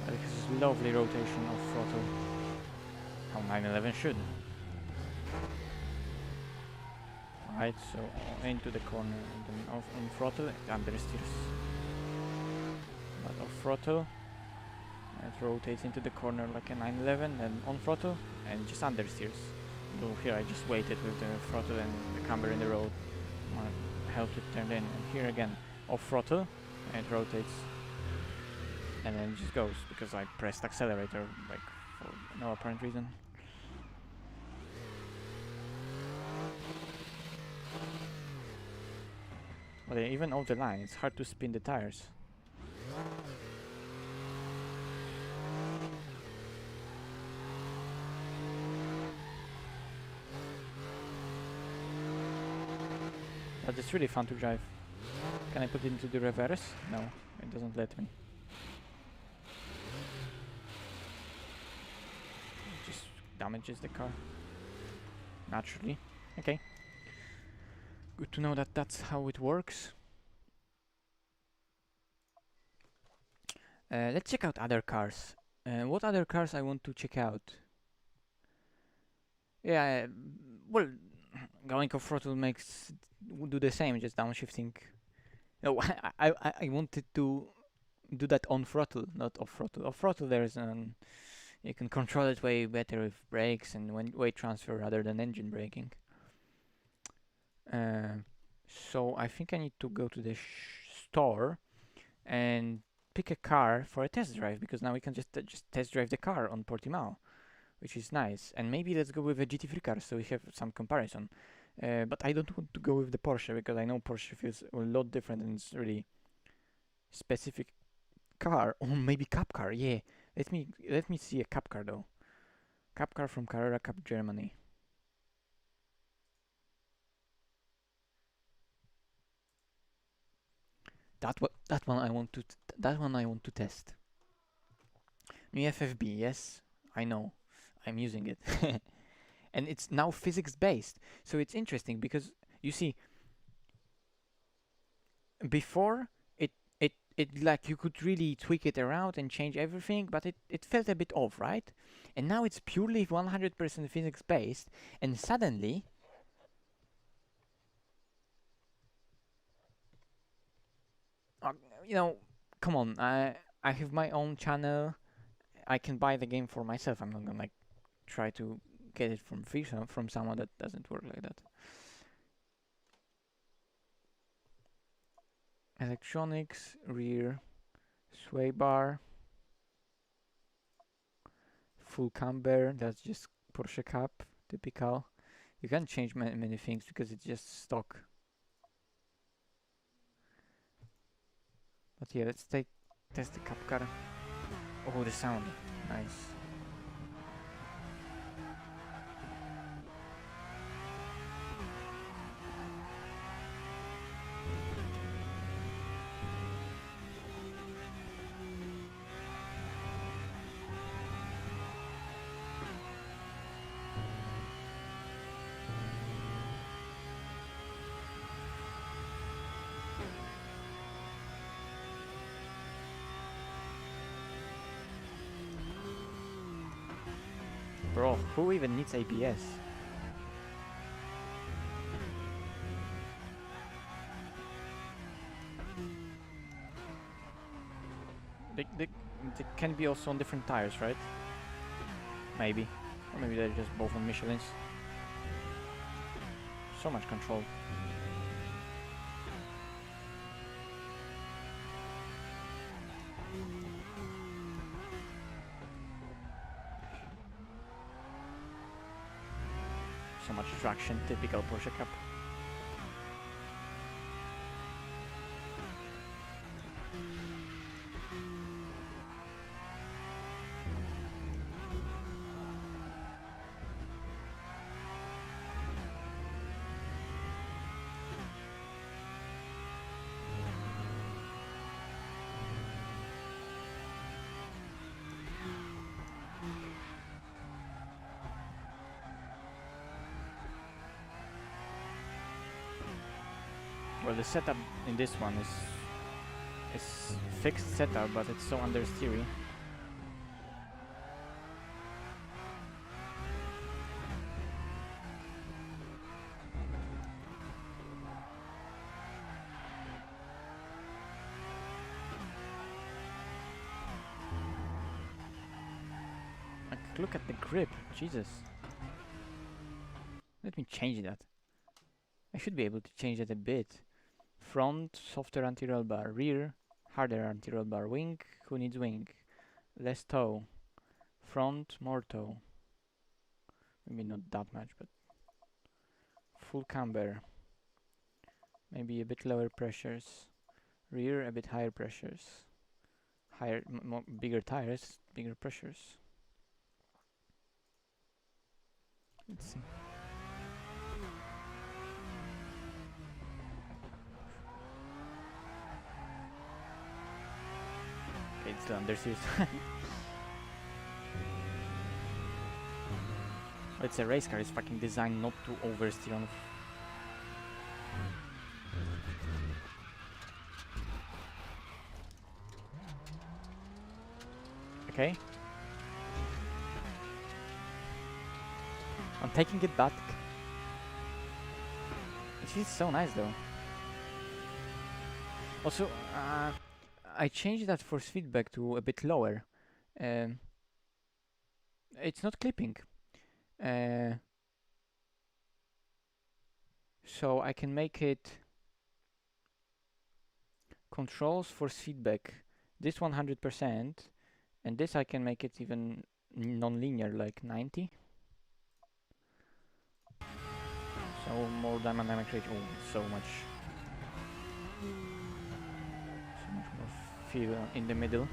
But it has this lovely rotation of throttle, how 911 should. Right, so into the corner and then off on throttle, it understeers. But off throttle, it rotates into the corner like a 911, and on throttle, and just understeers. So here I just waited with the throttle and the camber in the road, helped it turn in, and here again, off throttle, and it rotates, and then it just goes, because I pressed accelerator, like, for no apparent reason. But even off the line, it's hard to spin the tires. But it's really fun to drive. Can I put it into the reverse? No, it doesn't let me. It just damages the car. Naturally. Okay. Good to know that that's how it works. Let's check out other cars. What other cars I want to check out? Yeah, well, going off throttle would do the same, just downshifting. No, I wanted to do that on throttle, not off throttle. Off throttle, you can control it way better with brakes and weight transfer rather than engine braking. So I think I need to go to the store and pick a car for a test drive, because now we can just test drive the car on Portimao, which is nice. And maybe let's go with a GT3 car so we have some comparison. But I don't want to go with the Porsche because I know Porsche feels a lot different and it's really specific car. Or maybe Cup car, yeah. Let me see a Cup car though. Cup car from Carrera Cup Germany. That one I want to test. New FFB, yes, I know. I'm using it. And it's now physics based. So it's interesting because you see, before it like you could really tweak it around and change everything, but it felt a bit off, right? And now it's purely 100% physics based, and suddenly you know, come on, I have my own channel. I can buy the game for myself. I'm not gonna like try to get it from free from someone that doesn't work like that. Electronics, rear, sway bar, full camber, that's just Porsche Cup, typical. You can't change many things because it's just stock. But yeah, let's test the Cup car. Oh, the sound, nice. Bro, who even needs ABS? They can be also on different tires, right? Maybe. Or maybe they're just both on Michelins. So much control. So much traction, typical Porsche Cup. Well, the setup in this one is fixed setup, but it's so understeery. Like, look at the grip, Jesus. Let me change that. I should be able to change that a bit. Front, softer anti-roll bar. Rear, harder anti-roll bar. Wing, who needs wing? Less toe. Front, more toe. Maybe not that much, but full camber. Maybe a bit lower pressures. Rear, a bit higher pressures. Higher, bigger tires, bigger pressures. Let's see. Okay, it's still understeers. It's a race car. It's fucking designed not to oversteer on. Okay. I'm taking it back. It feels so nice though. Also, I changed that force feedback to a bit lower. It's not clipping. So I can make it controls force feedback. This 100%, and this I can make it even non-linear, like 90. So more dynamic range. Oh, so much more feel in the middle.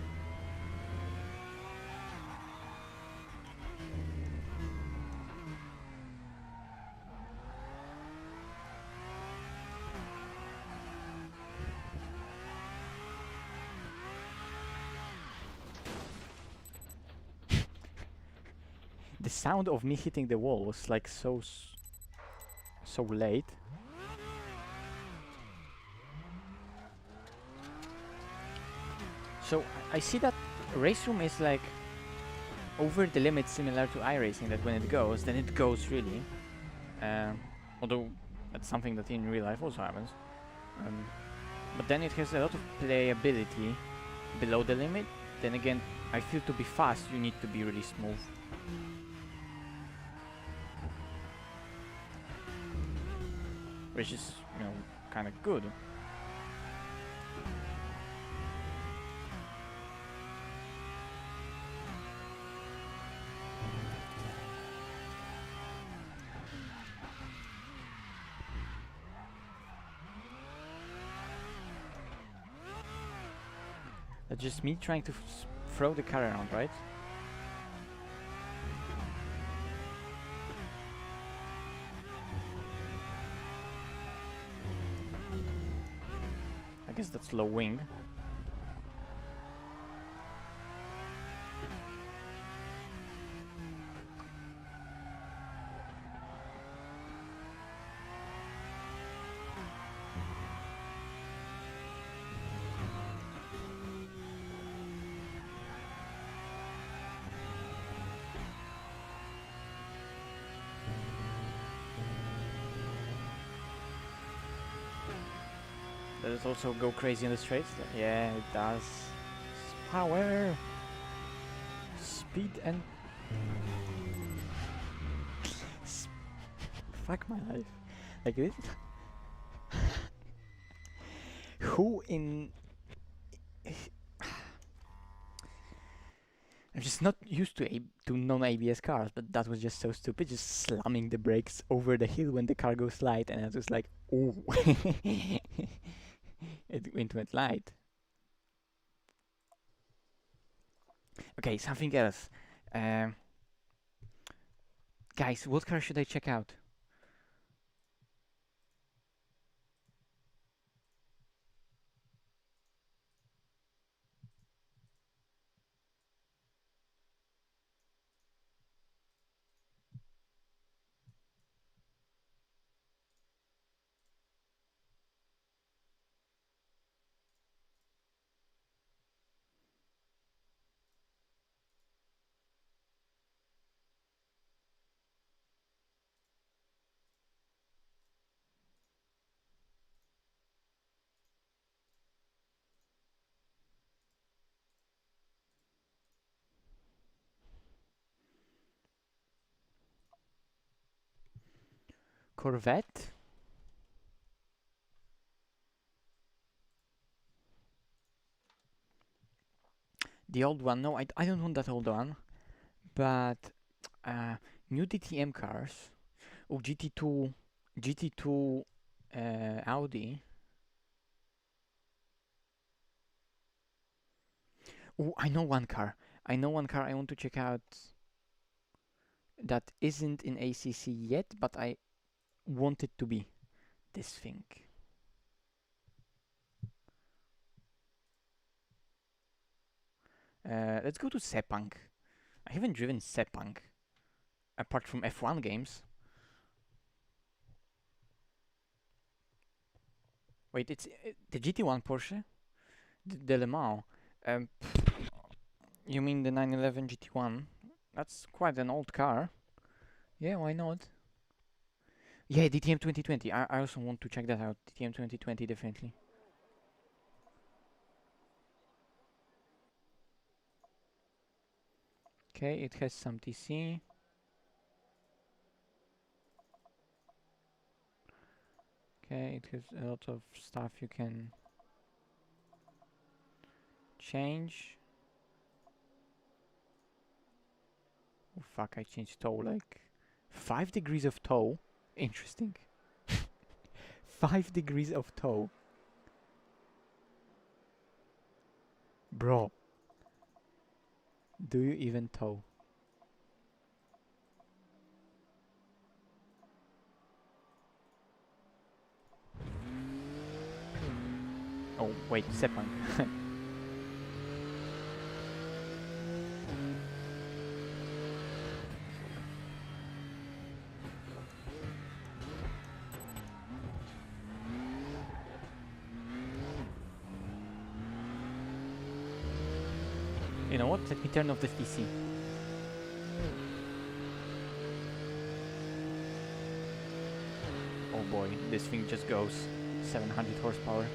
The sound of me hitting the wall was like so late. So I see that RaceRoom is like over the limit, similar to iRacing, that when it goes, then it goes really. Although that's something that in real life also happens. But then it has a lot of playability below the limit. Then again, I feel to be fast, you need to be really smooth. Which is, you know, kind of good. That's just me trying to throw the car around, right? I guess that's low wing. Does it also go crazy in the straights? Yeah, it does. Power, speed, and fuck my life. Like this. Who in? I'm just not used to non-ABS cars, but that was just so stupid. Just slamming the brakes over the hill when the car goes light, and I was just like, oh, it went light. Okay, something else. Guys, what car should I check out? Corvette? The old one? No, I don't want that old one. But new DTM cars. Oh, GT2 Audi. Oh, I know one car. I want to check out that isn't in ACC yet, but I want it to be. This thing. Let's go to Sepang. I haven't driven Sepang apart from F1 games. Wait, it's the GT1 Porsche? The Le Mans. You mean the 911 GT1? That's quite an old car. Yeah, why not? Yeah, DTM 2020. I also want to check that out. DTM 2020, definitely. Okay, it has some TC. Okay, it has a lot of stuff you can change. Oh fuck, I changed tow like 5 degrees of tow. Interesting. 5 degrees of tow. Bro. Do you even tow? Oh, wait, Sepang. You know what? Let me turn off the TC. Oh boy, this thing just goes 700 horsepower.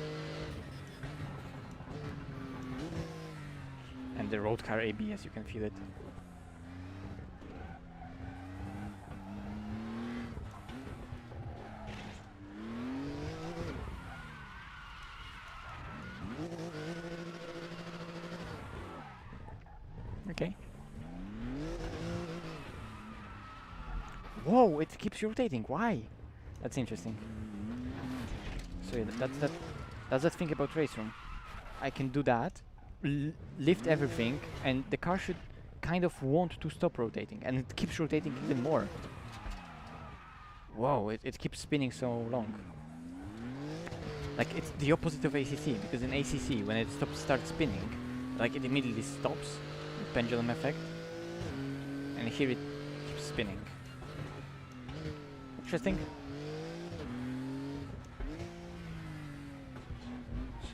And the road car ABS, you can feel it. Okay. Whoa, it keeps rotating. Why? That's interesting. So yeah, that's that thing about RaceRoom. I can do that, lift everything, and the car should kind of want to stop rotating, and it keeps rotating even more. Whoa, it keeps spinning so long. Like, it's the opposite of ACC, because in ACC, when it starts spinning, like, it immediately stops, the pendulum effect, and here it keeps spinning. Interesting.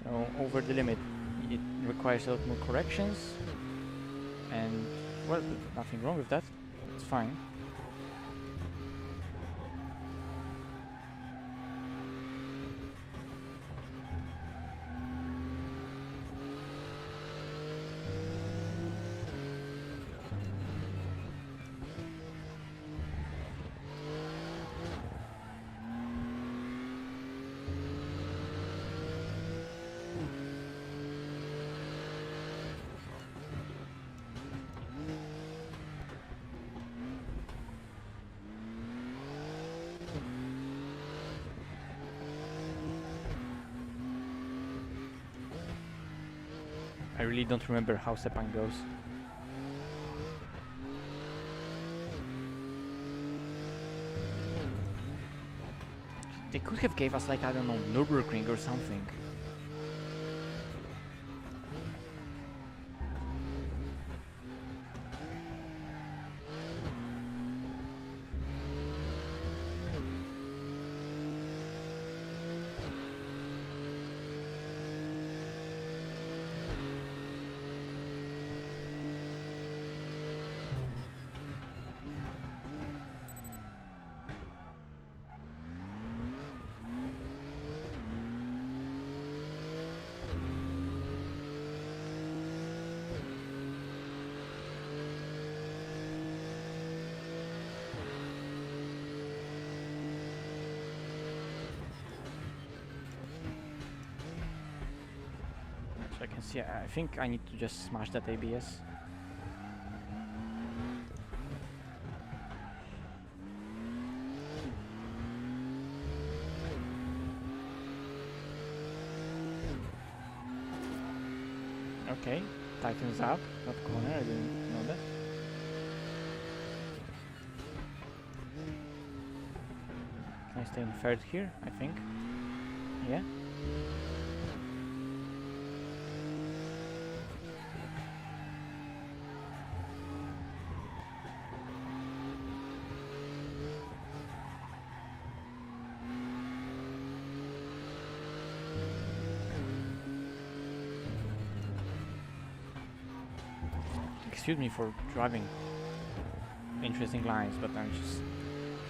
So, over the limit, it requires a lot more corrections, and, well, nothing wrong with that, it's fine. really don't remember how Sepang goes. They could have gave us like, I don't know, Nürburgring or something. So I can see, I think I need to just smash that ABS. Okay, tightens up that corner, I didn't know that. Can I stay in third here, I think? Yeah. Excuse me for driving interesting lines, but I just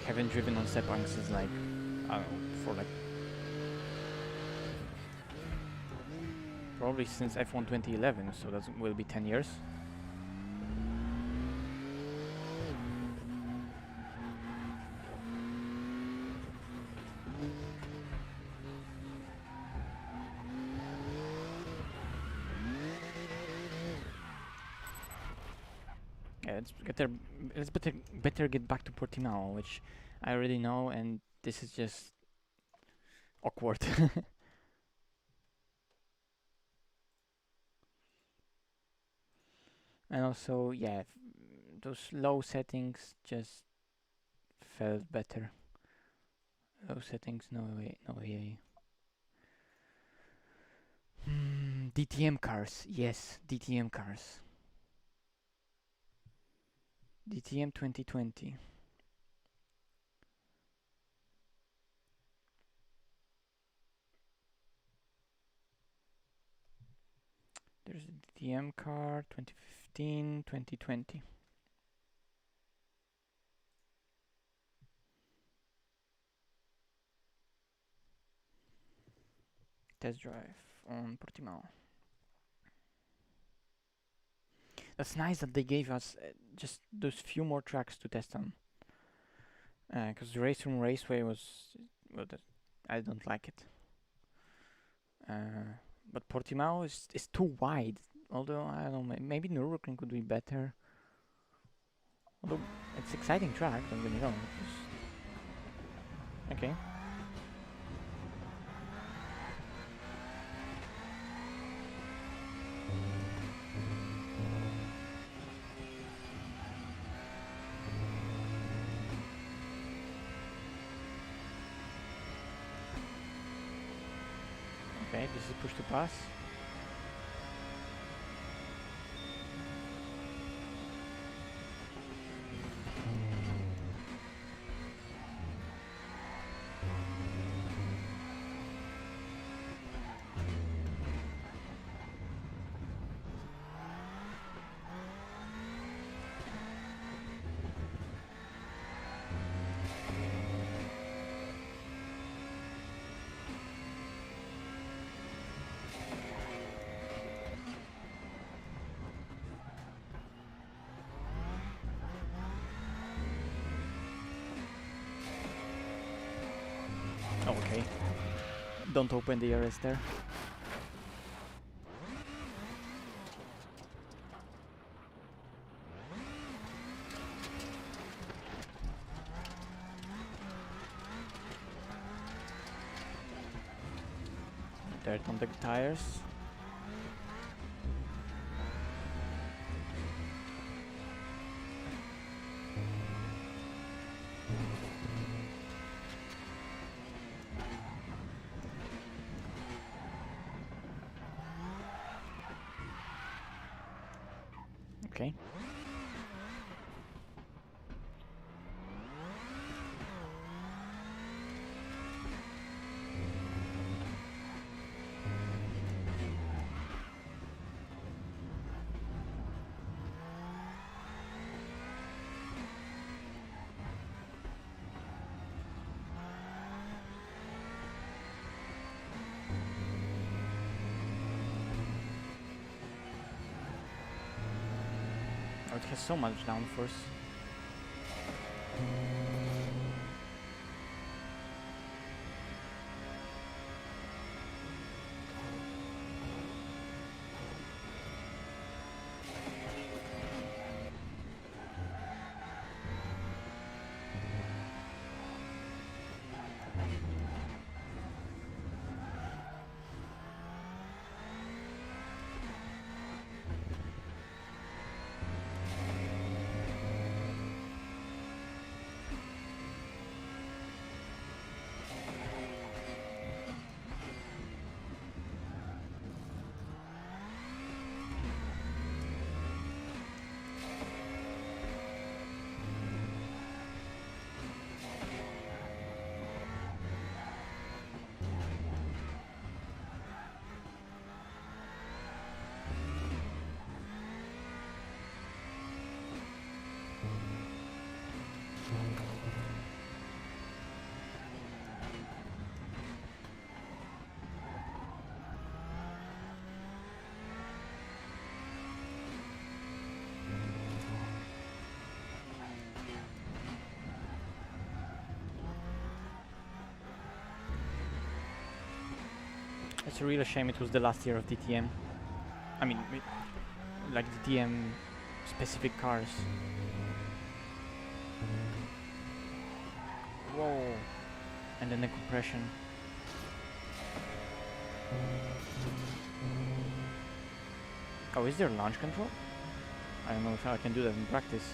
haven't driven on Sepang since like, I don't know, for like probably since F1 2011, so that will be 10 years. Yeah, let's better get back to Portimao, which I already know, and this is just awkward. And also, yeah, those low settings just felt better. Low settings, no way, no way. DTM cars, yes, DTM cars. DTM 2020. There's a DTM car, 2015, 2020. Test drive on Portimao. That's nice that they gave us just those few more tracks to test on. Because the RaceRoom Raceway was, well, I don't like it. But Portimao is too wide. Although I don't know, maybe Nürburgring could be better. Although it's exciting track, don't get me wrong. Okay. Okay, this is push to pass. Okay. Don't open the RS there. Dirt on the tires. Okay. Oh, it has so much downforce. It's a real shame it was the last year of DTM. I mean, like DTM specific cars. Whoa. And then the compression. Oh, is there launch control? I don't know if I can do that in practice.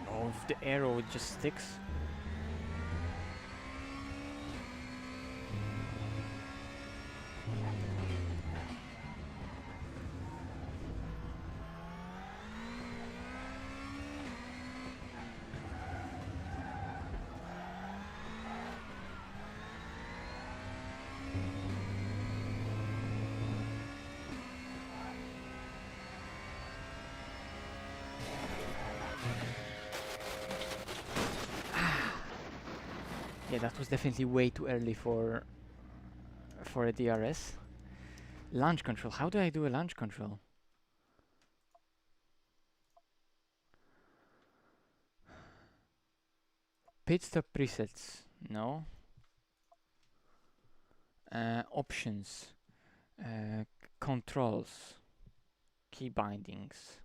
Oh, if the arrow just sticks. Yeah, that was definitely way too early for a DRS. Launch control. How do I do a launch control? Pit stop presets. No. Options. Controls. Key bindings.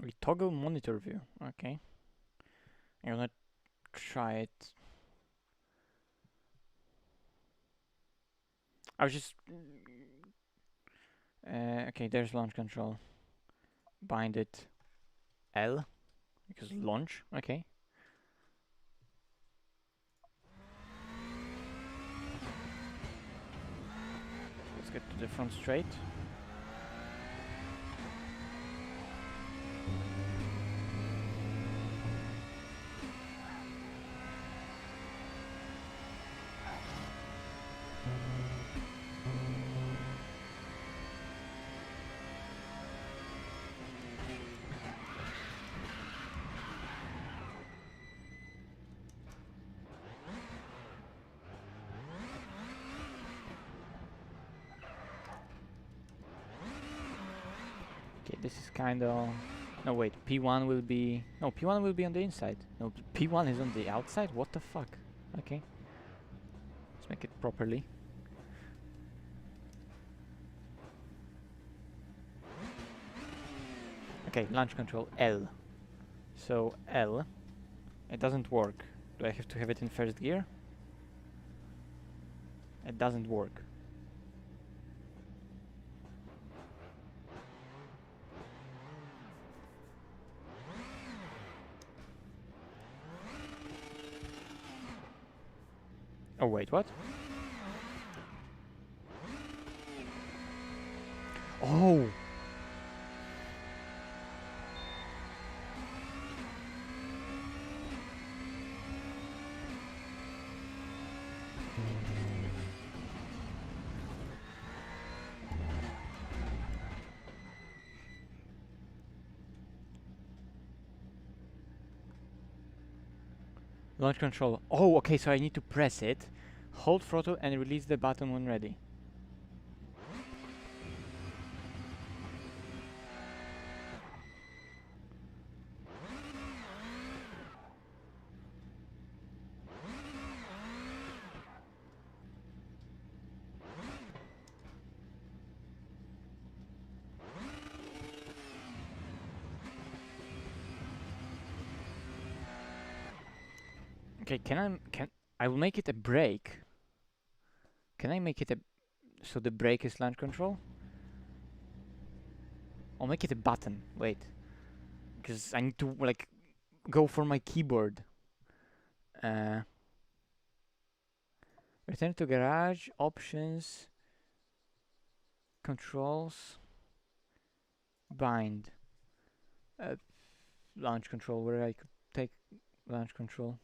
We toggle monitor view. Okay. I'm gonna try it. I was just Okay, there's launch control. Bind it L, because launch, okay. Let's get to the front straight. Okay, this is kind of... No, wait, P1 will be... No, P1 will be on the inside. No, P1 is on the outside? What the fuck? Okay. Let's make it properly. Okay, launch control L. So L. It doesn't work. Do I have to have it in first gear? It doesn't work. Oh wait, what? Oh! Launch control. Oh, okay, so I need to press it, hold throttle and release the button when ready. Okay, can I will make it a brake. Can I make it a... So the brake is launch control? I'll make it a button, wait. Because I need to, like, go for my keyboard. Return to garage, options, controls, bind. Launch control, where I could take launch control.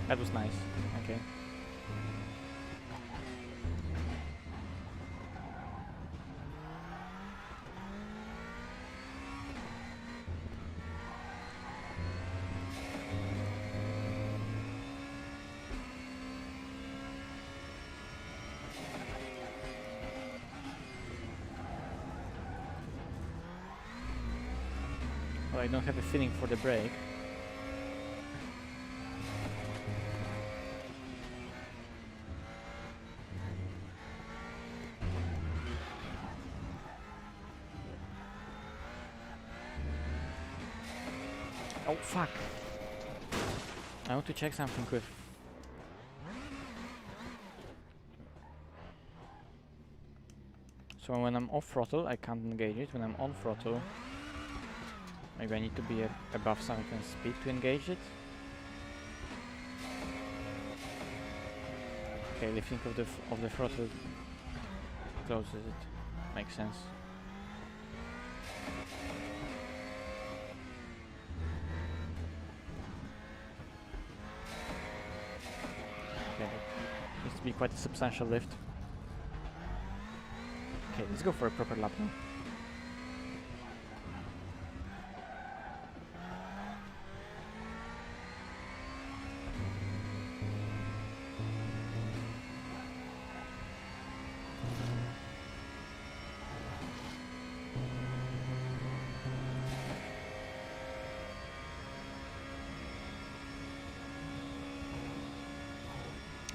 That was nice. Okay. Well, I don't have a feeling for the brake. Oh fuck! I want to check something with... So when I'm off throttle, I can't engage it. When I'm on throttle, maybe I need to be above certain speed to engage it. Okay, lifting of the throttle closes it. Makes sense. be quite a substantial lift. Okay, let's go for a proper lap now.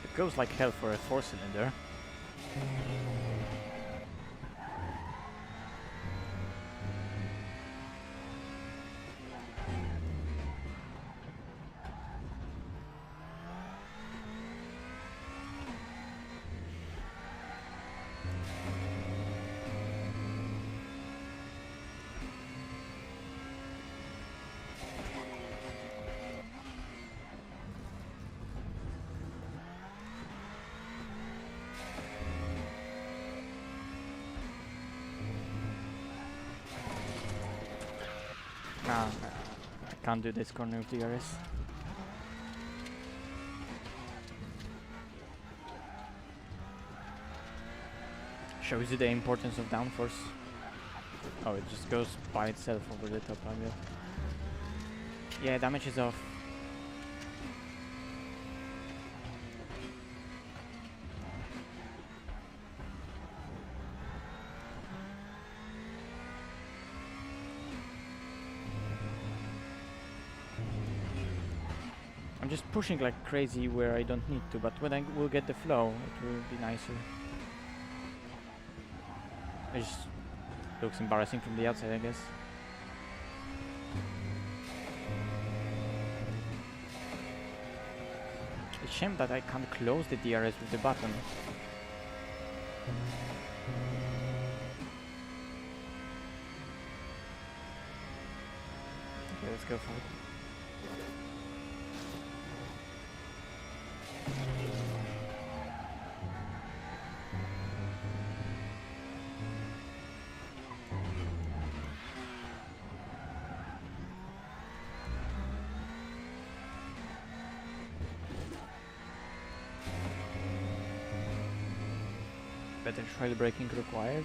It goes like hell for a 4-cylinder. Nah, I can't do this corner with DRS. Shows you the importance of downforce. Oh, it just goes by itself over the top, I guess. Yeah, damage is off. I'm just pushing like crazy where I don't need to, but when I will get the flow, it will be nicer. It just looks embarrassing from the outside, I guess. It's a shame that I can't close the DRS with the button. Okay, let's go for it. Better try the braking required.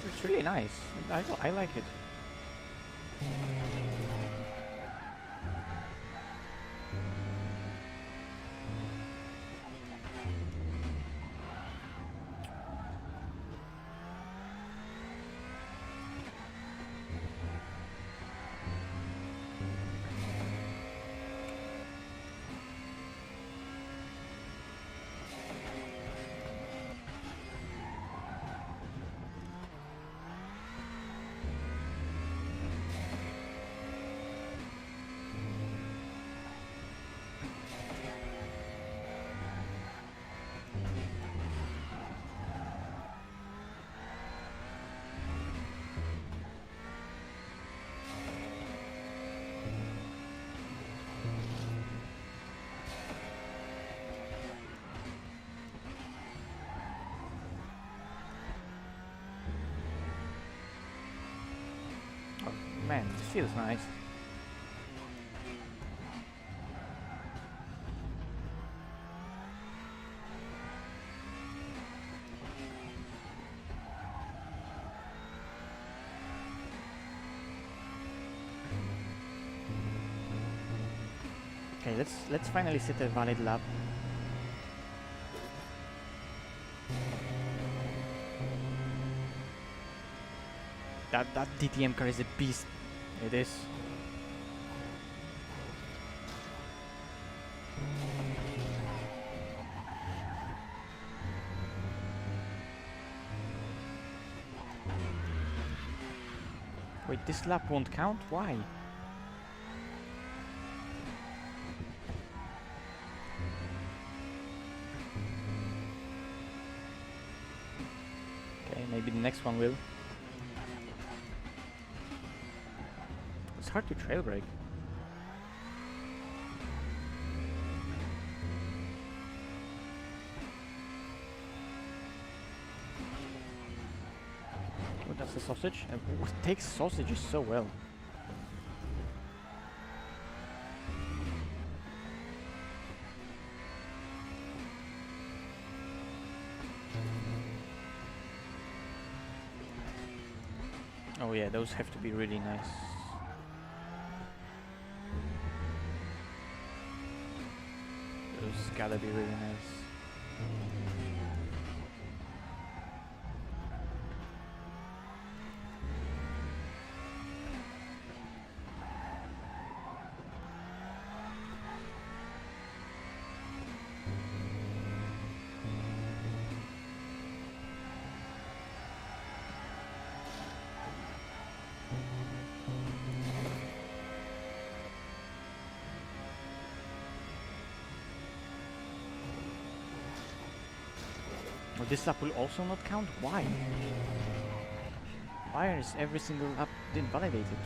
It's really nice. I like it. Man, this feels nice. Okay, let's finally set a valid lap. That DTM car is a beast. It is. Wait, this lap won't count? Why? Okay, maybe the next one will. It's hard to trail brake. Oh, that's the sausage. It takes sausages so well. Oh yeah, those have to be really nice. Those gotta be really nice. Oh, this lap will also not count? Why? Why is every single lap invalidated?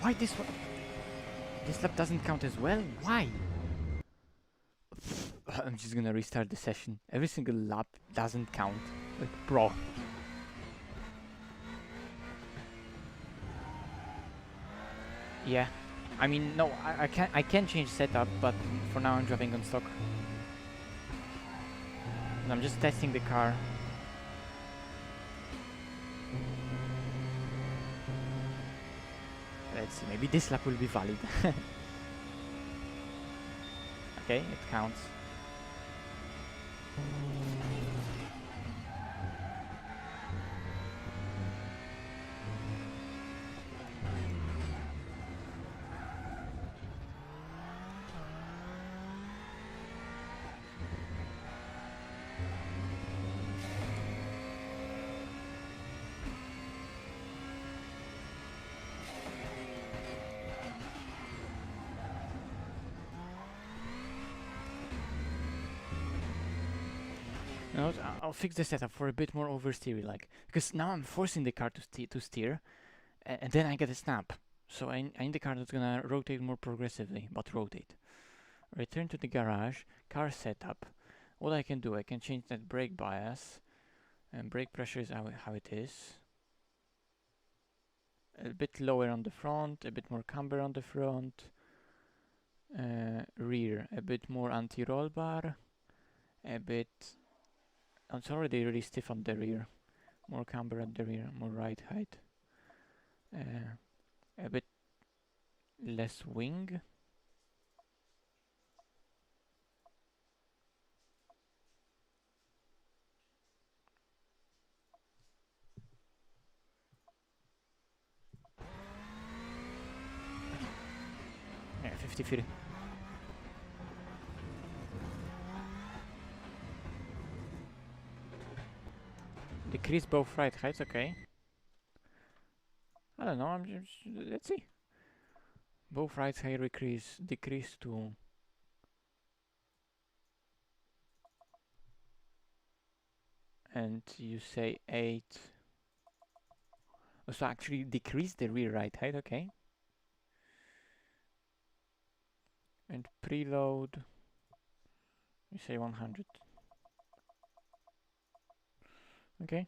Why this one? This lap doesn't count as well? Why? I'm just gonna restart the session. Every single lap doesn't count. Like, bro. Yeah. I mean, no, I can change setup, but for now I'm driving on stock. And I'm just testing the car. Let's see, maybe this lap will be valid. Okay, it counts. You know what, I'll fix the setup for a bit more oversteery like, because now I'm forcing the car to steer, and then I get a snap. So I need the car that's gonna rotate more progressively, but rotate. Return to the garage, car setup. What I can do, I can change that brake bias, and brake pressure is how it is. A bit lower on the front, a bit more camber on the front. Rear, a bit more anti-roll bar. a bit. It's already really stiff on the rear. More camber at the rear, more ride height. A bit less wing. Yeah, 50-50. Decrease both ride heights, okay. I don't know, let's see. Both ride height decrease to... And you say 8. Oh, so actually decrease the rear ride height, okay. And preload, you say 100. Okay.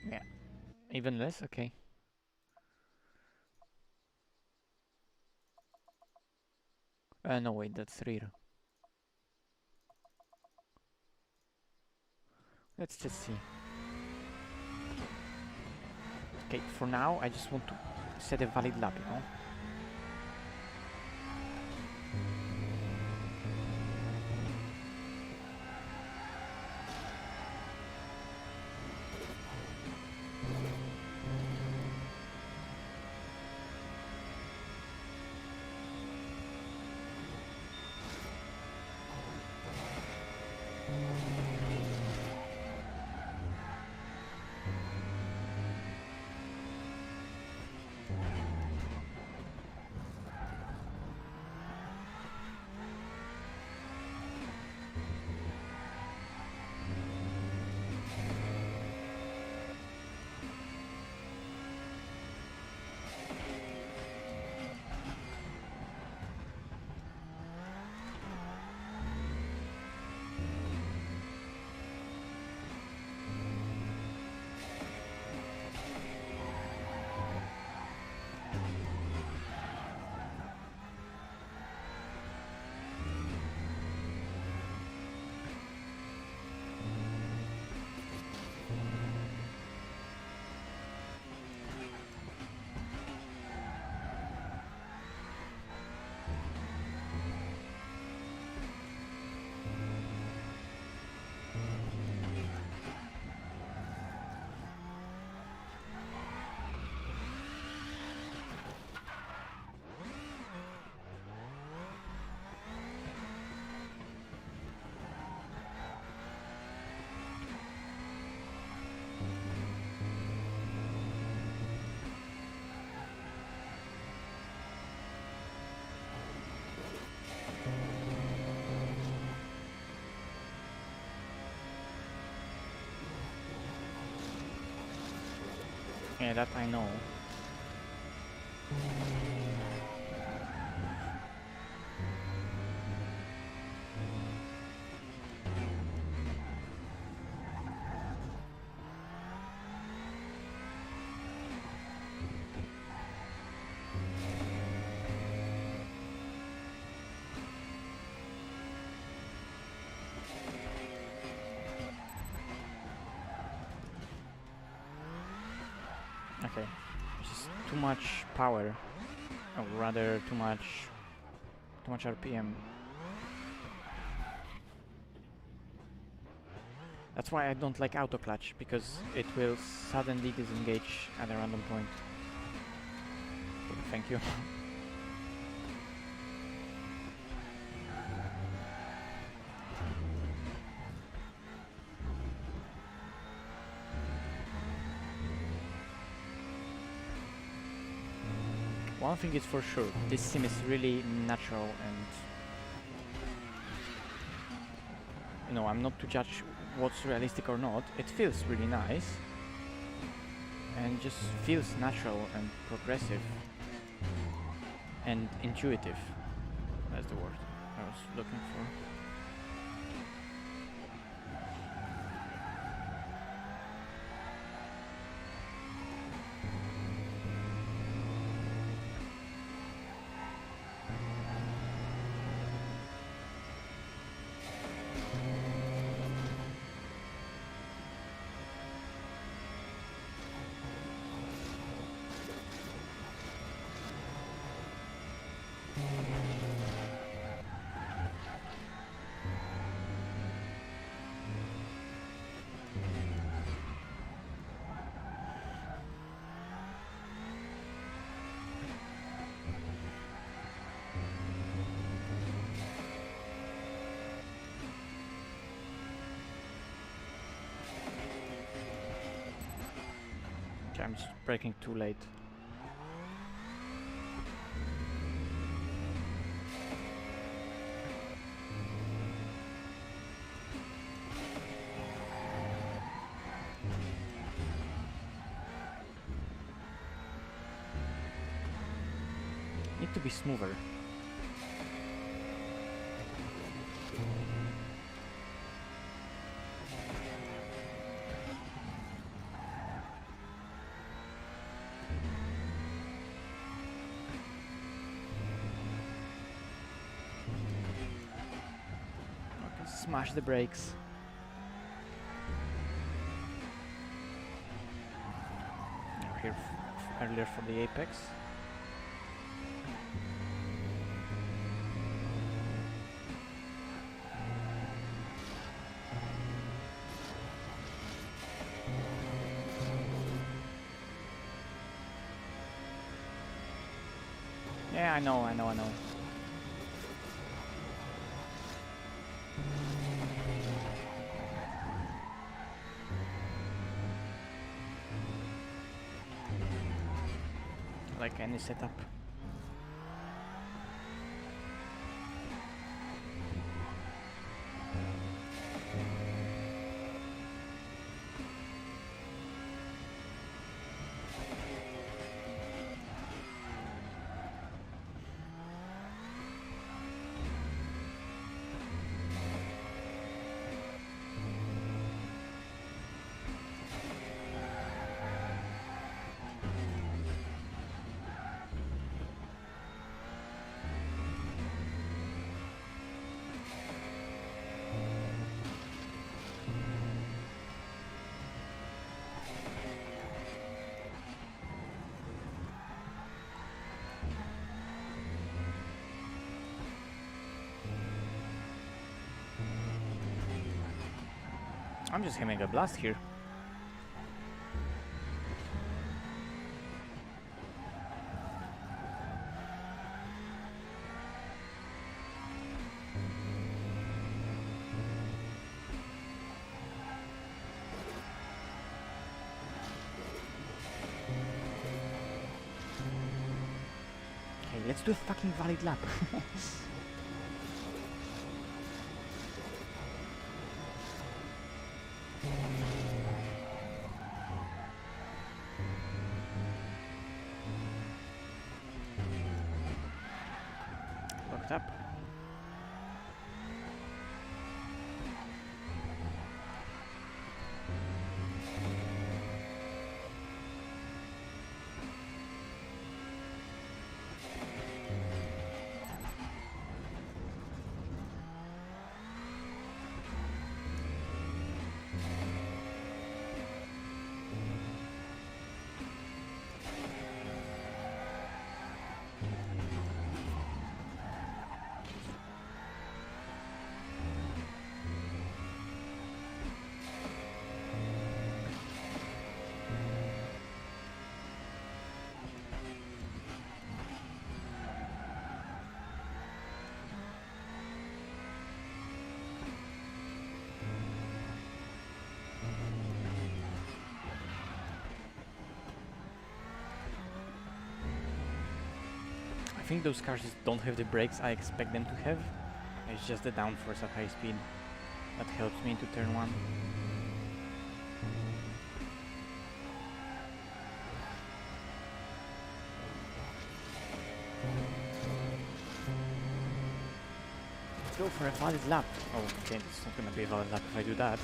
Yeah, even less, okay. No wait, that's rear. Let's just see. Okay, for now I just want to set a valid lap, you know. Yeah, that I know. Okay, just too much power, or rather too much RPM. That's why I don't like auto clutch, because it will suddenly disengage at a random point. Okay, thank you. One thing is for sure, this sim is really natural, and you know, I'm not to judge what's realistic or not. It feels really nice and just feels natural and progressive and intuitive. That's the word I was looking for. I'm just braking too late. Need to be smoother. Okay, smash the brakes. We're here earlier for the apex. Yeah, I know. Like any setup. I'm just having a blast here. Okay, let's do a fucking valid lap. Locked up. I think those cars just don't have the brakes I expect them to have. It's just the downforce at high speed that helps me into turn 1. Let's go for a valid lap. Oh, okay, it's not gonna be a valid lap if I do that.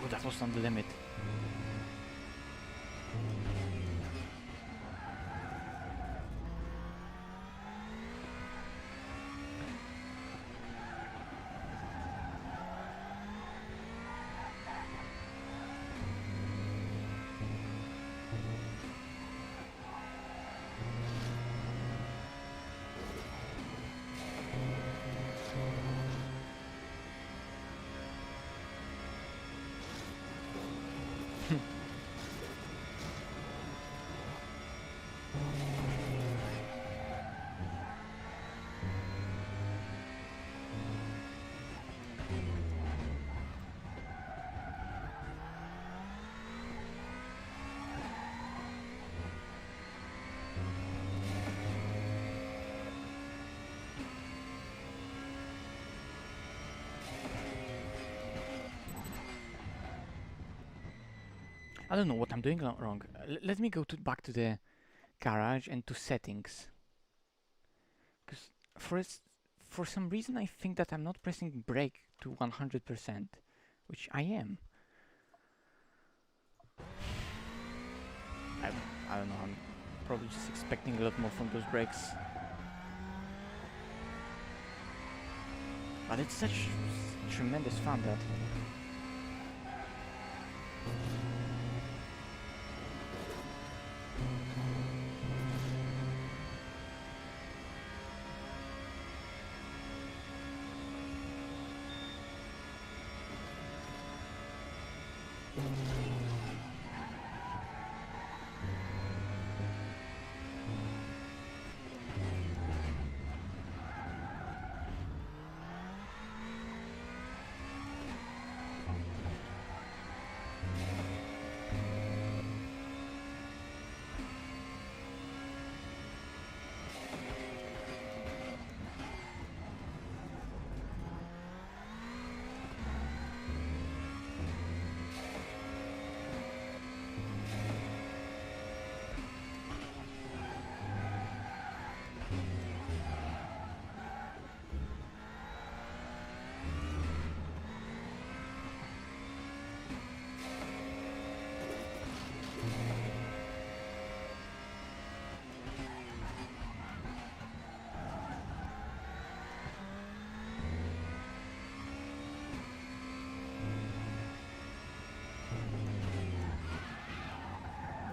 Oh, that was on the limit. I don't know what I'm doing wrong. Let me go back to the garage and to settings. Because for some reason I think that I'm not pressing brake to 100%, which I am. I don't know, I'm probably just expecting a lot more from those brakes. But it's such tremendous fun that...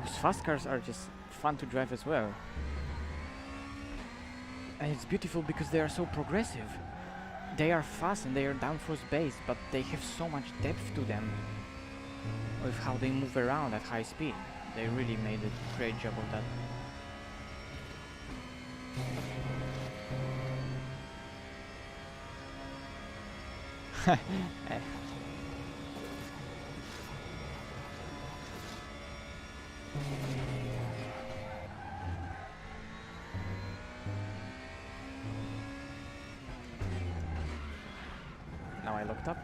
Those fast cars are just fun to drive as well. And it's beautiful because they are so progressive. They are fast and they are downforce based, but they have so much depth to them with how they move around at high speed. They really made a great job of that. Now I looked up.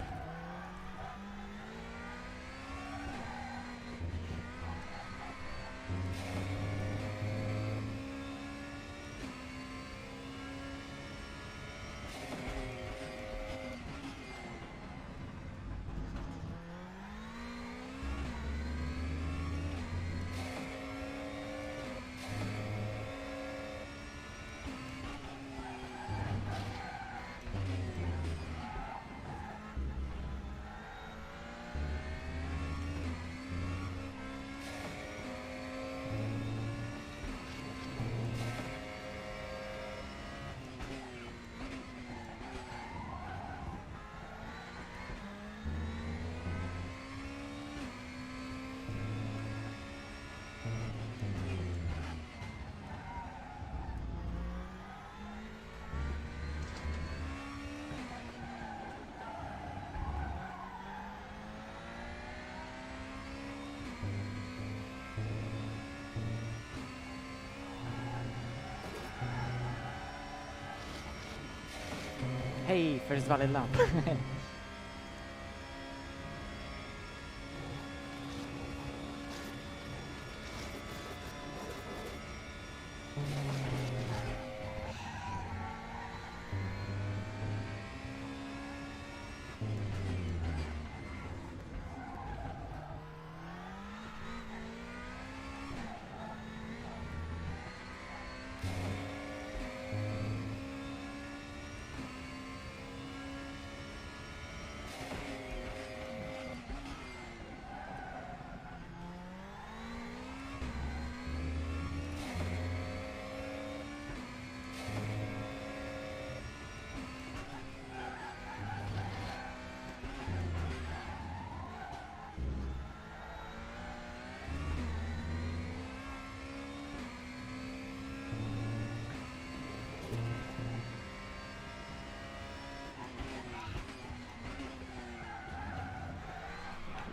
Hey, first valid lap.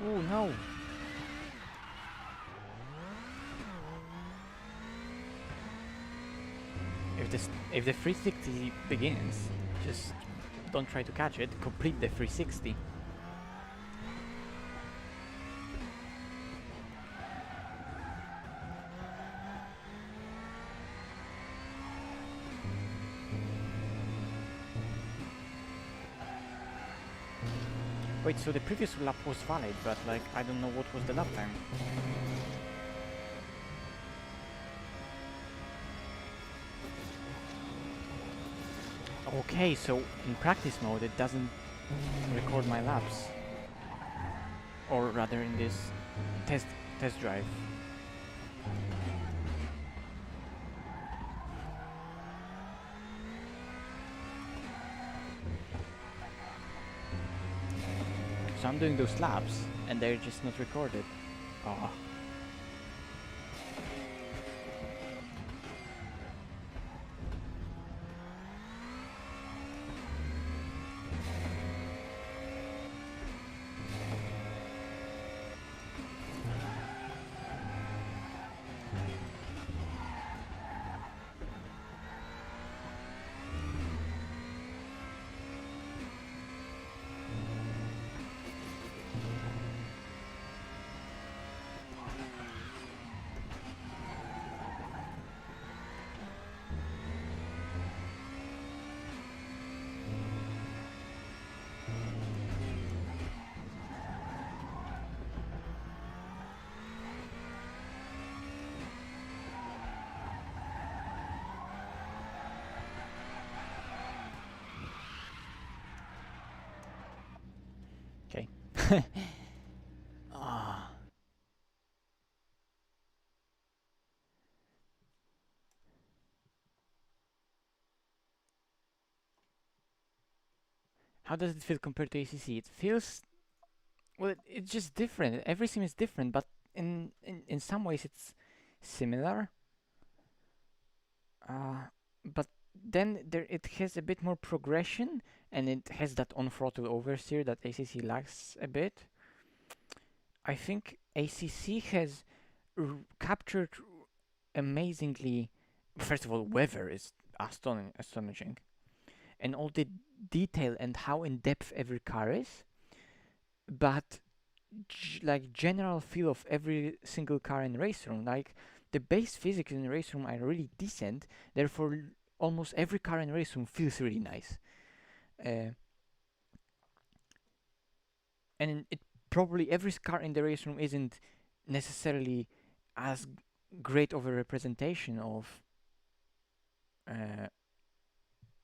Oh no! If the 360 begins, just don't try to catch it. Complete the 360. Wait, so the previous lap was valid, but like I don't know what was the lap time. Okay, so in practice mode it doesn't record my laps, or rather in this test drive. So I'm doing those laps, and they're just not recorded. Oh. Okay. Ah. How does it feel compared to ACC? It feels, well, it's just different. Every sim is different, but in some ways it's similar. But then it has a bit more progression, and it has that on throttle oversteer that ACC lacks a bit. I think ACC has captured amazingly. First of all, weather is astonishing, and all the detail and how in depth every car is. But like general feel of every single car in RaceRoom, like the base physics in RaceRoom are really decent. Therefore, almost every car in RaceRoom feels really nice. Uh, and it probably every car in the RaceRoom isn't necessarily as great of a representation uh,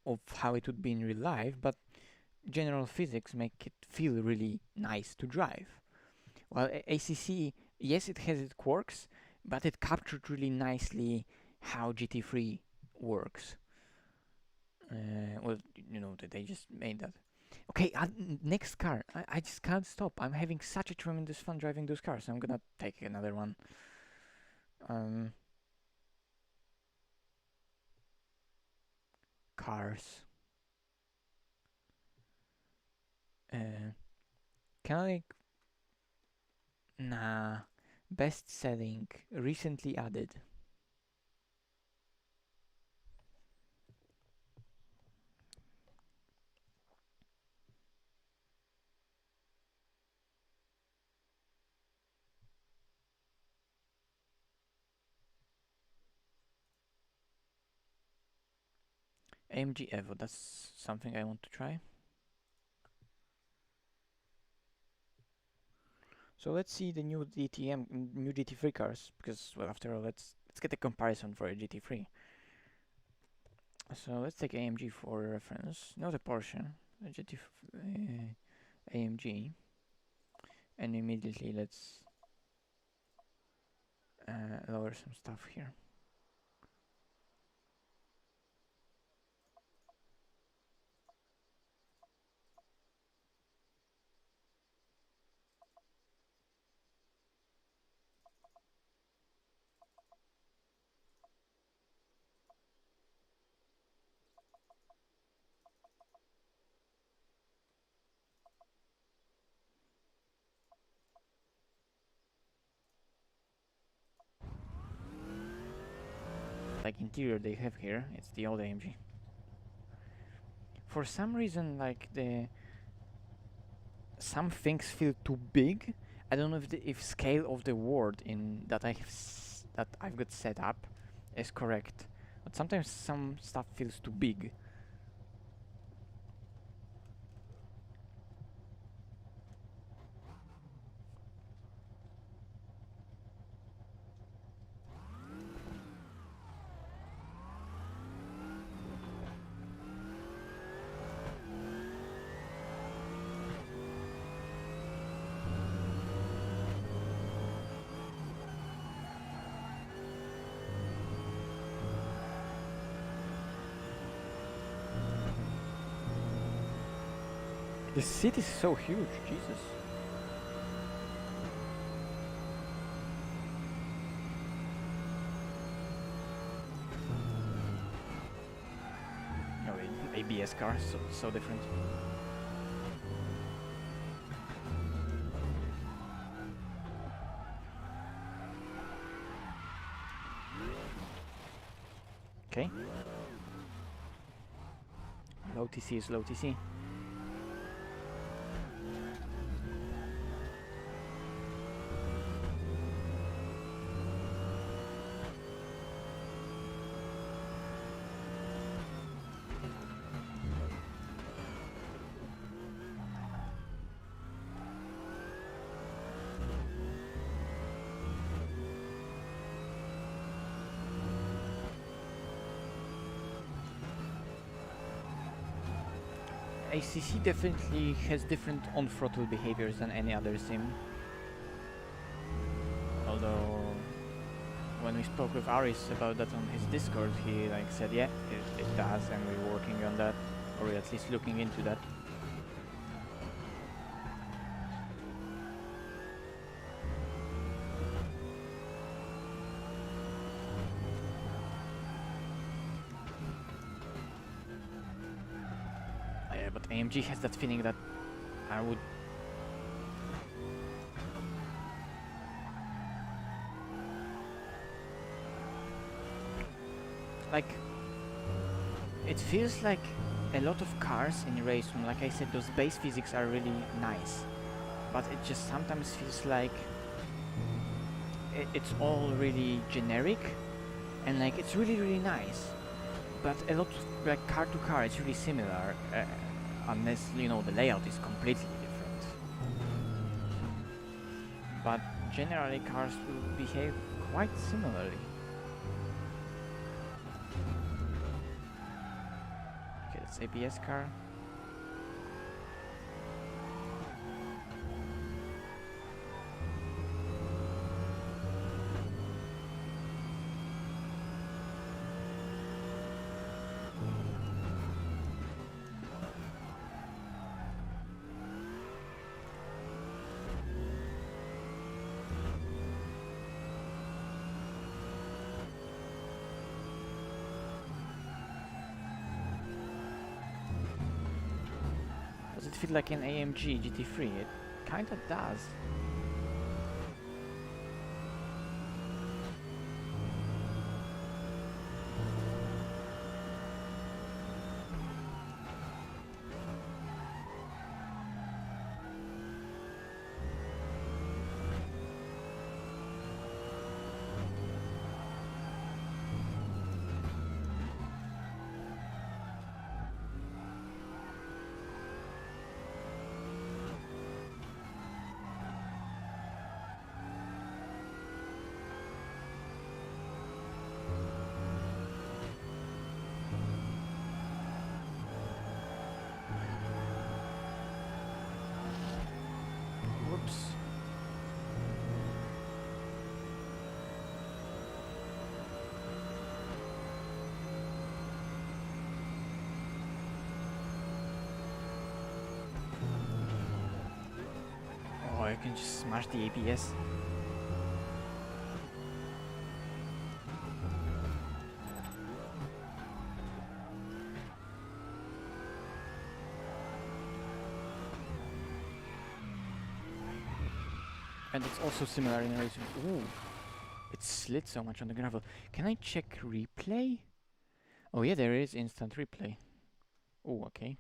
of how it would be in real life, but general physics make it feel really nice to drive. While ACC, yes, it has its quirks, but it captured really nicely how GT3 works. Well, you know, they just made that. Okay, next car. I just can't stop. I'm having such a tremendous fun driving those cars. I'm gonna take another one. Cars. Can I? Nah. Best selling. Recently added. AMG Evo. That's something I want to try. So let's see the new new GT3 cars, because well, after all, let's get a comparison for a GT3. So let's take AMG for reference, not a Porsche, a AMG, and immediately let's lower some stuff here. like interior they have here. It's the old AMG. For some reason, like some things feel too big. I don't know if the scale of the word in that that I've got set up is correct, but sometimes some stuff feels too big. The city is so huge, Jesus. No, ABS car, so different. Okay. Low TC is low TC. ACC definitely has different on-throttle behaviors than any other sim. Although, when we spoke with Aris about that on his Discord, he like said, yeah, it does, and we're working on that, or at least looking into that. Yeah, but AMG has that feeling that I would... like, it feels like a lot of cars in RaceRoom, like I said, those base physics are really nice, but it just sometimes feels like it's all really generic, and like it's really nice, but a lot of like car to car it's really similar, unless you know the layout is completely different. But generally cars will behave quite similarly. Okay, that's ABS car. Does it feel like an AMG GT3? It kinda does. Whoops. Oh, I can just smash the ABS. And it's also similar in RaceRoom. Ooh. it slid so much on the gravel. Can I check replay? Oh yeah, there is instant replay. Oh, okay.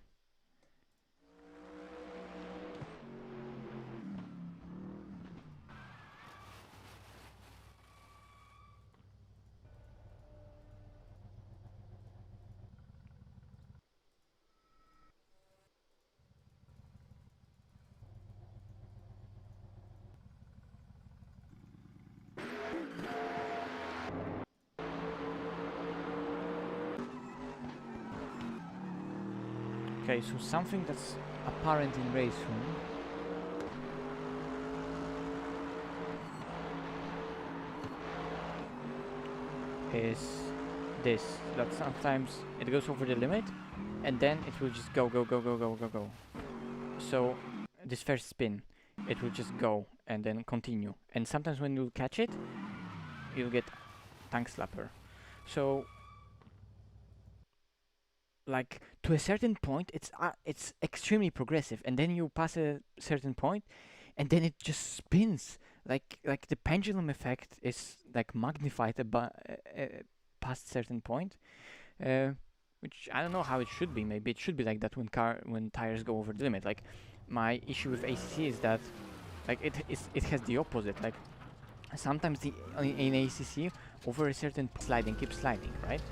Okay, so something that's apparent in RaceRoom is this, that sometimes it goes over the limit and then it will just go. So this first spin, it will just go and then continue, and sometimes when you catch it, you'll get tank slapper. So like to a certain point it's extremely progressive, and then you pass a certain point and then it just spins like the pendulum effect is like magnified past certain point, which I don't know how it should be. Maybe it should be like that when tires go over the limit. Like my issue with ACC is that like it has the opposite. Like sometimes in ACC over a certain sliding keeps sliding, right?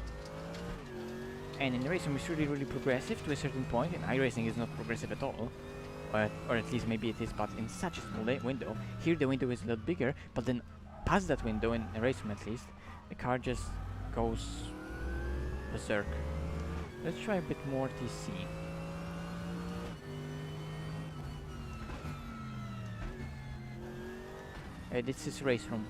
And in racing it's really progressive to a certain point. In iRacing is not progressive at all, or at least maybe it is, but in such a small window. Here the window is a lot bigger, but then past that window, in racing at least, the car just goes berserk. Let's try a bit more TC. This is RaceRoom.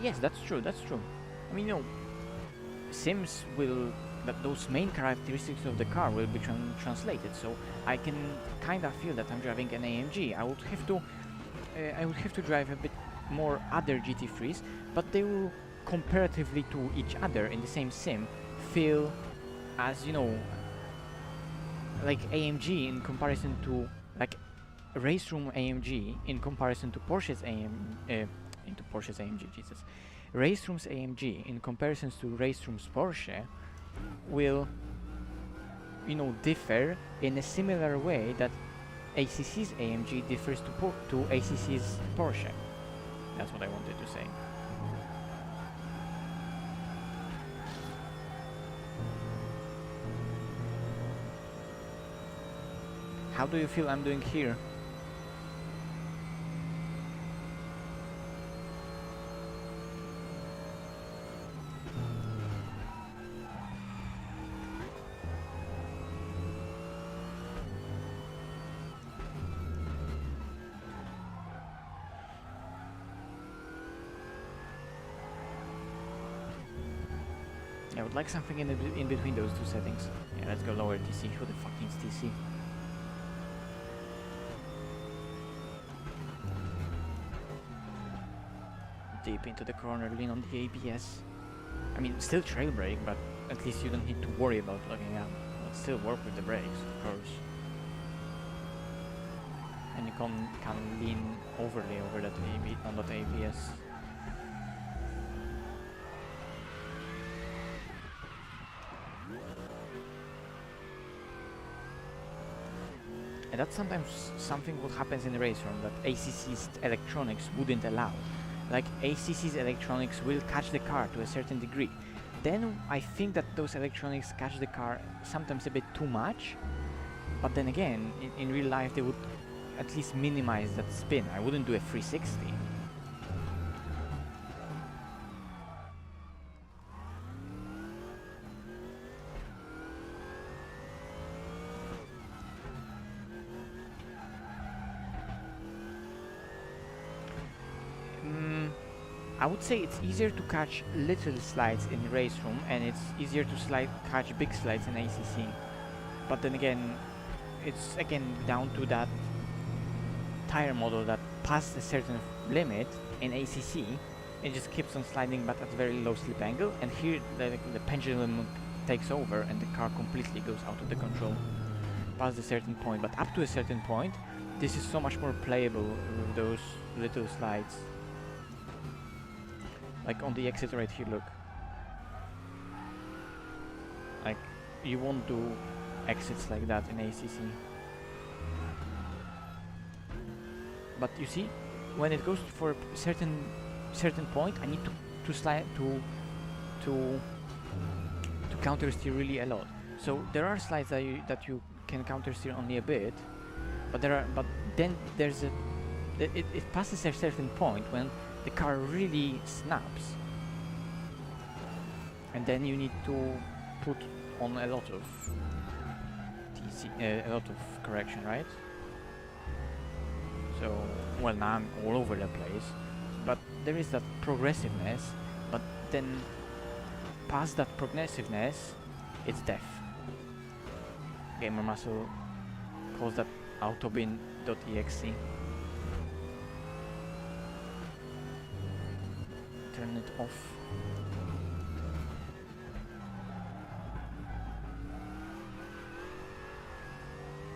Yes, that's true. I mean, sims will, those main characteristics of the car will be translated, so I can kind of feel that I'm driving an AMG. I would have to drive a bit more other GT3s, but they will, comparatively to each other in the same sim, feel as, like AMG in comparison to, like, RaceRoom AMG in comparison to Porsche's AMG, Jesus. RaceRoom's AMG in comparison to RaceRoom's Porsche will, differ in a similar way that ACC's AMG differs to ACC's Porsche. That's what I wanted to say. How do you feel I'm doing here? I would like something in between those two settings. Yeah, let's go lower TC. Who the fuck needs TC? Deep into the corner, lean on the ABS. I mean, still trail brake, but at least you don't need to worry about locking up. But still work with the brakes, of course. And you can lean overly over that on that ABS. And that's sometimes something what happens in the RaceRoom that ACC's electronics wouldn't allow. Like ACC's electronics will catch the car to a certain degree. Then I think that those electronics catch the car sometimes a bit too much. But then again, in real life they would at least minimize that spin. I wouldn't do a 360. I would say it's easier to catch little slides in RaceRoom, and it's easier to catch big slides in ACC. But then again, it's again down to that tire model that past a certain limit in ACC, it just keeps on sliding but at a very low slip angle, and here the pendulum takes over and the car completely goes out of the control past a certain point. But up to a certain point, this is so much more playable with those little slides. Like on the exit right here, look. Like, you won't do exits like that in ACC. But you see, when it goes for a certain point, I need to slide to counter steer really a lot. So there are slides that you can counter steer only a bit, but then there's it passes a certain point when the car really snaps, and then you need to put on a lot of a lot of correction, right? So, well, now I'm all over the place, but there is that progressiveness, but then past that progressiveness, it's death. Gamer Muscle calls that autobin.exe. Turn it off.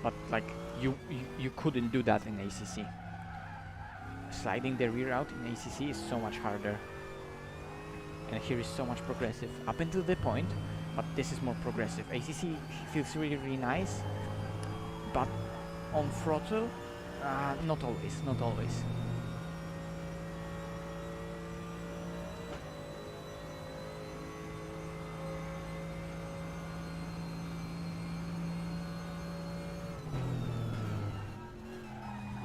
But like, you couldn't do that in ACC. Sliding the rear out in ACC is so much harder. And here is so much progressive up until the point, but this is more progressive. ACC feels really nice, but on throttle, not always.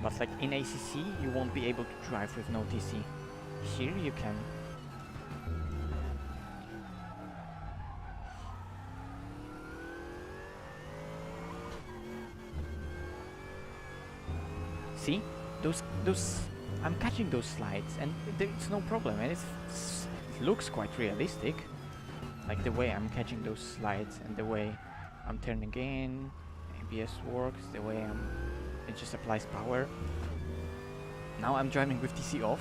But like in ACC, you won't be able to drive with no TC. Here you can. See, those I'm catching those slides, and it's no problem, and it looks quite realistic. Like the way I'm catching those slides and the way I'm turning in, ABS works, the way it just applies power. Now I'm driving with TC off.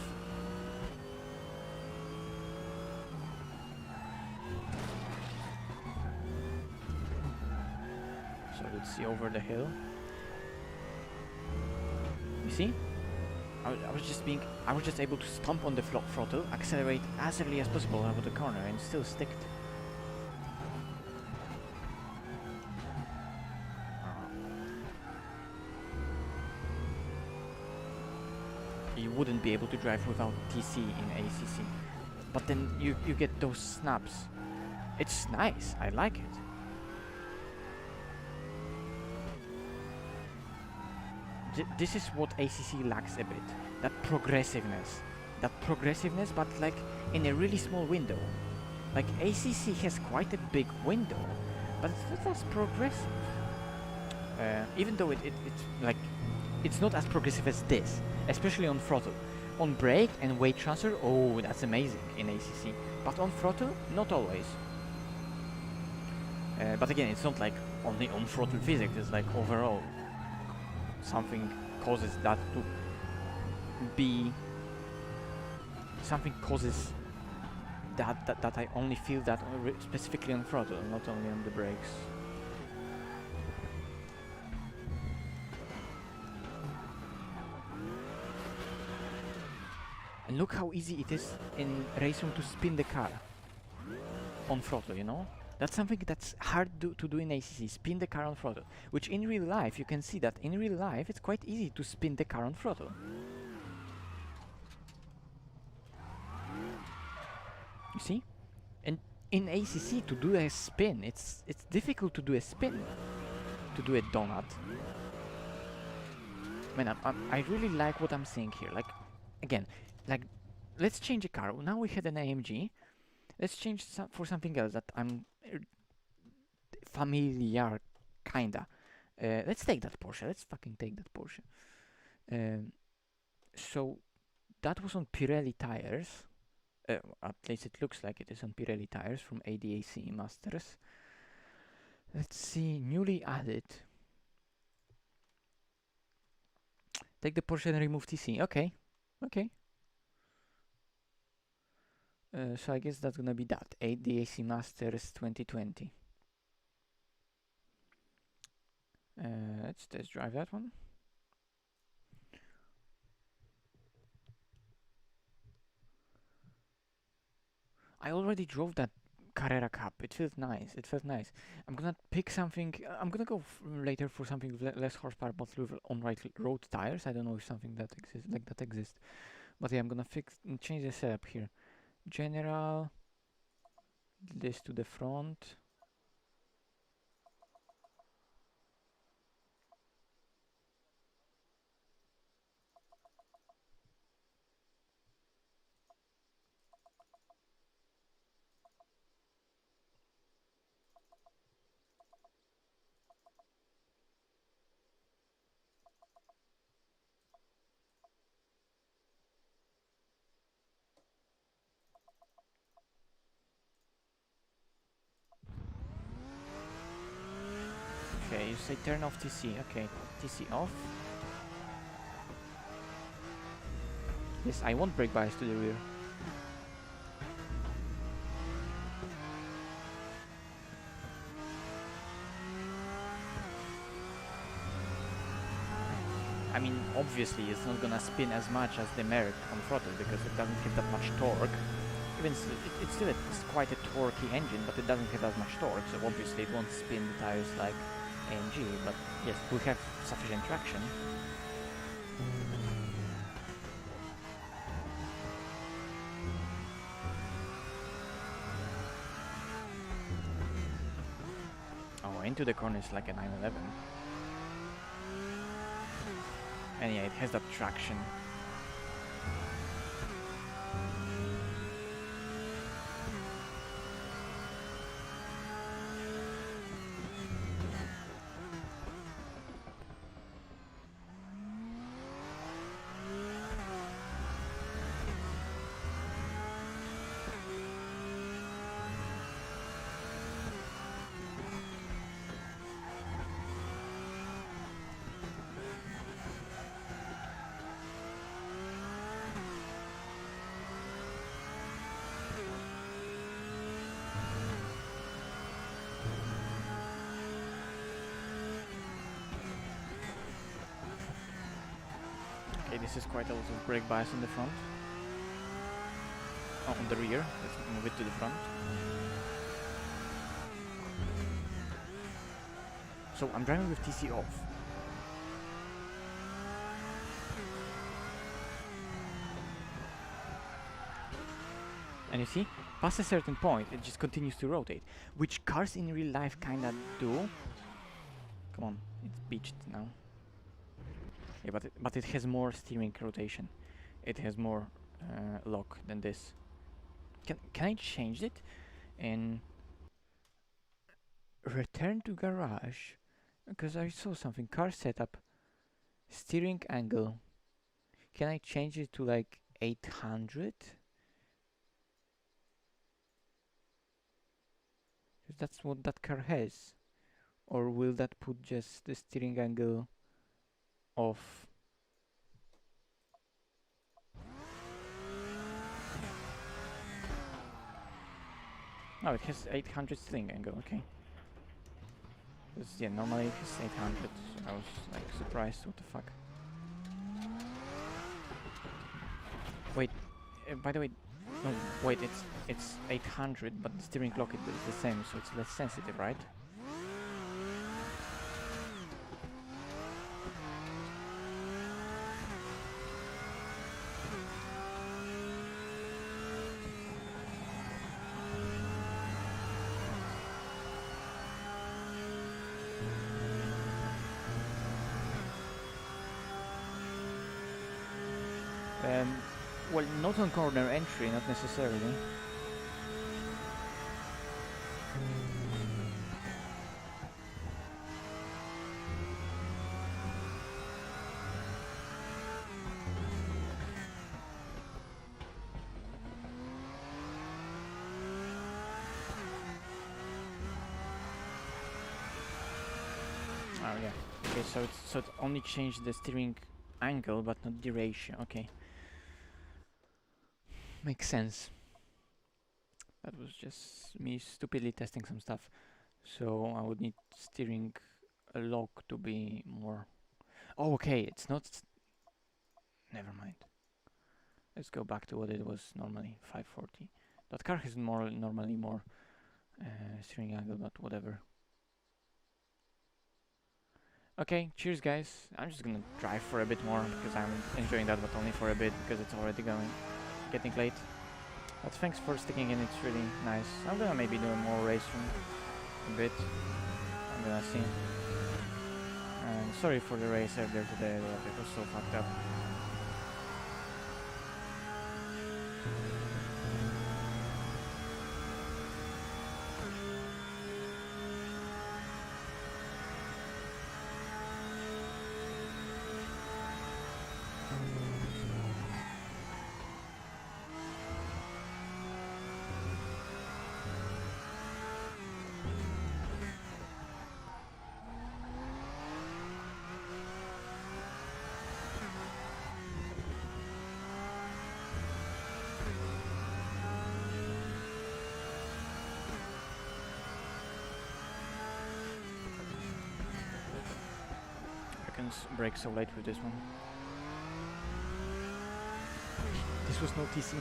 So let's see over the hill. You see? I was just able to stomp on the throttle, accelerate as early as possible over the corner, and still stick it. You wouldn't be able to drive without TC in ACC, but then you get those snaps. It's nice, I like it. This is what ACC lacks a bit, that progressiveness, but like in a really small window. Like ACC has quite a big window, but it's not as progressive. Even though it's like, it's not as progressive as this, especially on throttle. On brake and weight transfer, oh, that's amazing in ACC. But on throttle, not always. But again, it's not like only on throttle physics, it's like overall. Something causes that to be... Something causes that I only feel that specifically on throttle, not only on the brakes. And look how easy it is in RaceRoom to spin the car on throttle, you know? That's something that's hard to do in ACC, spin the car on throttle. Which in real life, you can see that in real life, it's quite easy to spin the car on throttle. You see? And in ACC, to do a spin, it's difficult to do a spin, to do a donut. Man, I really like what I'm seeing here. Like, again, like, let's change a car. Now we had an AMG. Let's change for something else that I'm familiar, kinda. Let's take that Porsche. Let's fucking take that Porsche. So that was on Pirelli tires. At least it looks like it is on Pirelli tires from ADAC Masters. Let's see, newly added. Take the Porsche and remove TC. Okay, okay. So I guess that's gonna be that. ADAC Masters 2020. Let's test drive that one. I already drove that Carrera Cup. It feels nice. It feels nice. I'm gonna pick something. I'm gonna go later for something with less horsepower, but with on-right road tires. I don't know if something that exists like that exists. But yeah, I'm gonna fix and change the setup here. General. This to the front. Okay, you say turn off TC. Okay, TC off. Yes, I want brake bias to the rear. I mean, obviously it's not gonna spin as much as the Merc on throttle because it doesn't have that much torque. Even it's still it's quite a torquey engine, but it doesn't have as much torque, so obviously it won't spin the tires like AMG, but yes, we have sufficient traction. Oh, into the corner is like a 911. And yeah, it has that traction. Okay, this is quite a lot of brake bias on the front. Oh, on the rear. Let's move it to the front. So I'm driving with TC off. And you see, past a certain point, it just continues to rotate, which cars in real life kinda do. Come on, it's beached now. Yeah, but it has more steering rotation. It has more lock than this. Can I change it and return to garage? Because I saw something. Car setup, steering angle. Can I change it to like 800? Because that's what that car has. Or will that put just the steering angle off? No, it has 800 steering angle, okay. Yeah, normally it has 800, so I was like surprised, what the fuck. Wait, by the way, no, wait, it's 800, but the steering clock is the same, so it's less sensitive, right? Well, not on corner entry, not necessarily. Oh yeah. Okay, so it only changed the steering angle, but not the ratio. Okay. Makes sense. That was just me stupidly testing some stuff. So I would need steering lock to be more... Oh, okay, it's not... Never mind. Let's go back to what it was normally, 540. That car has normally more steering angle, but whatever. Okay, cheers guys. I'm just gonna drive for a bit more because I'm enjoying that, but only for a bit because it's already getting late. But thanks for sticking in, it's really nice. I'm gonna maybe do more RaceRoom a bit. I'm gonna see. And sorry for the race earlier today, it was so fucked up. I can brake so late with this one. This was no TC.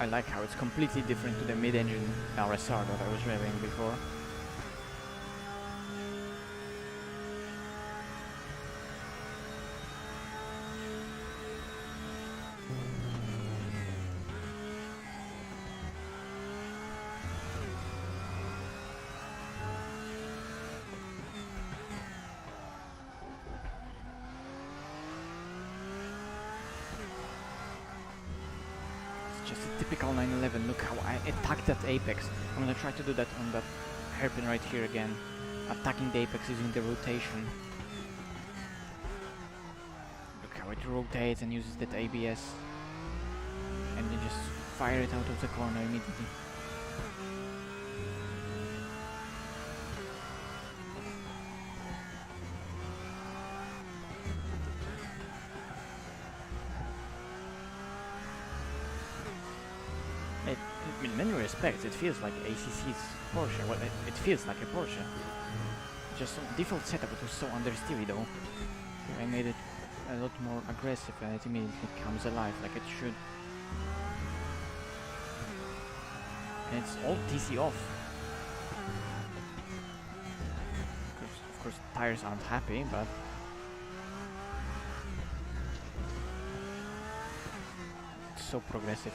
I like how it's completely different to the mid-engine RSR that I was driving before. Just a typical 911. Look how I attacked that apex. I'm gonna try to do that on that hairpin right here again. Attacking the apex using the rotation. Look how it rotates and uses that ABS. And then just fire it out of the corner immediately. In many respects, it feels like ACC's Porsche. Well, it feels like a Porsche. Just default setup, it was so understeery though. I made it a lot more aggressive and it immediately comes alive like it should. And it's all TC off. Of course, tires aren't happy, but it's so progressive.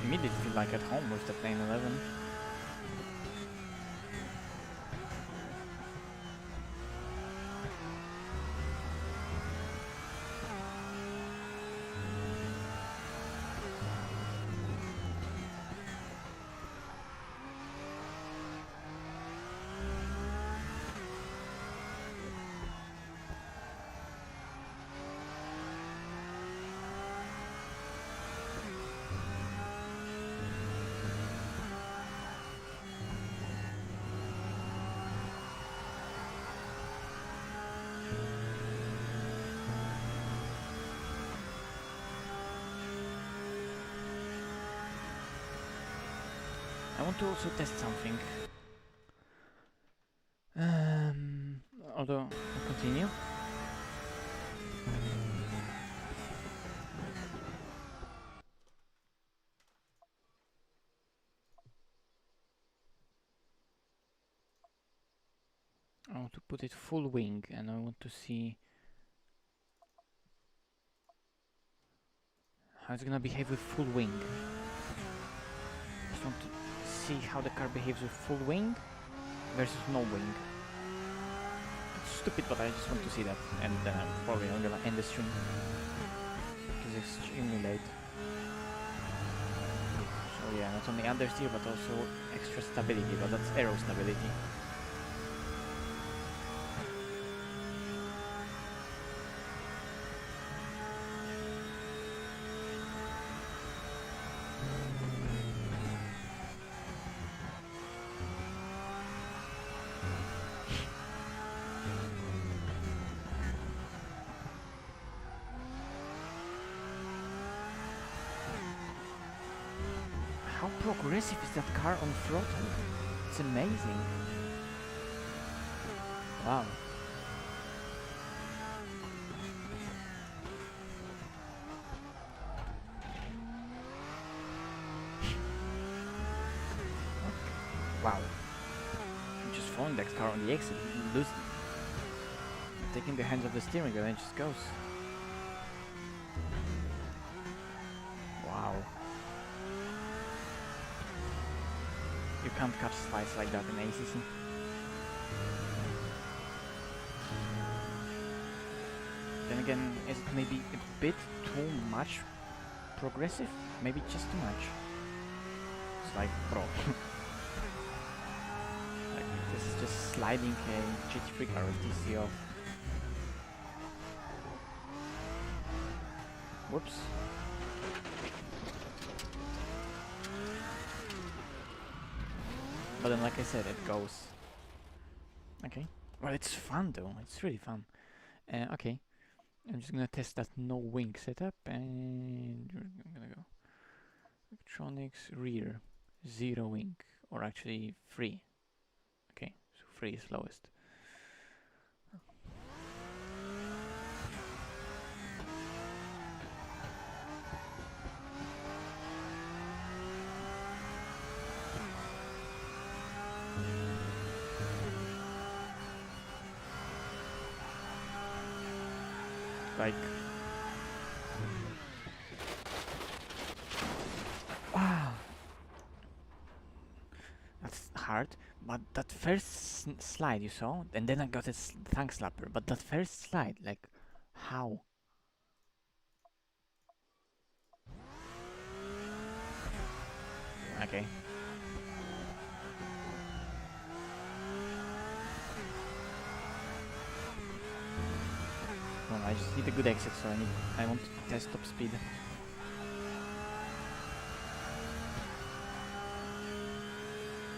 Immediately feel like at home with the plane 11. want to also test something. Although, I'll continue. I want to put it full wing, and I want to see how it's gonna behave with full wing. Just want to see how the car behaves with full wing versus no wing. It's stupid, but I just want to see that, and then probably I'm gonna end the stream because it's extremely late. So yeah, not only understeer but also extra stability, but that's aero stability. How progressive is that car on throttle? It's amazing. Wow. Wow. I'm just throwing that car on the exit, taking the hands off the steering wheel and it just goes. Wow. You can't catch slides like that in ACC. Then again, is it maybe a bit too much progressive? Maybe just too much. It's like, bro. Like, this is just sliding a GT3 car with DC off. Whoops. But then, like I said, it goes. Okay. Well, it's fun though. It's really fun. Okay. I'm just gonna test that no wing setup, and I'm gonna go electronics rear 0 wing, or actually 3. Okay, so 3 is lowest. Like, wow, that's hard. But that first slide you saw, and then I got a thang slapper. But that first slide, like, how? Okay. Well, I just need a good exit, so I want to test top speed.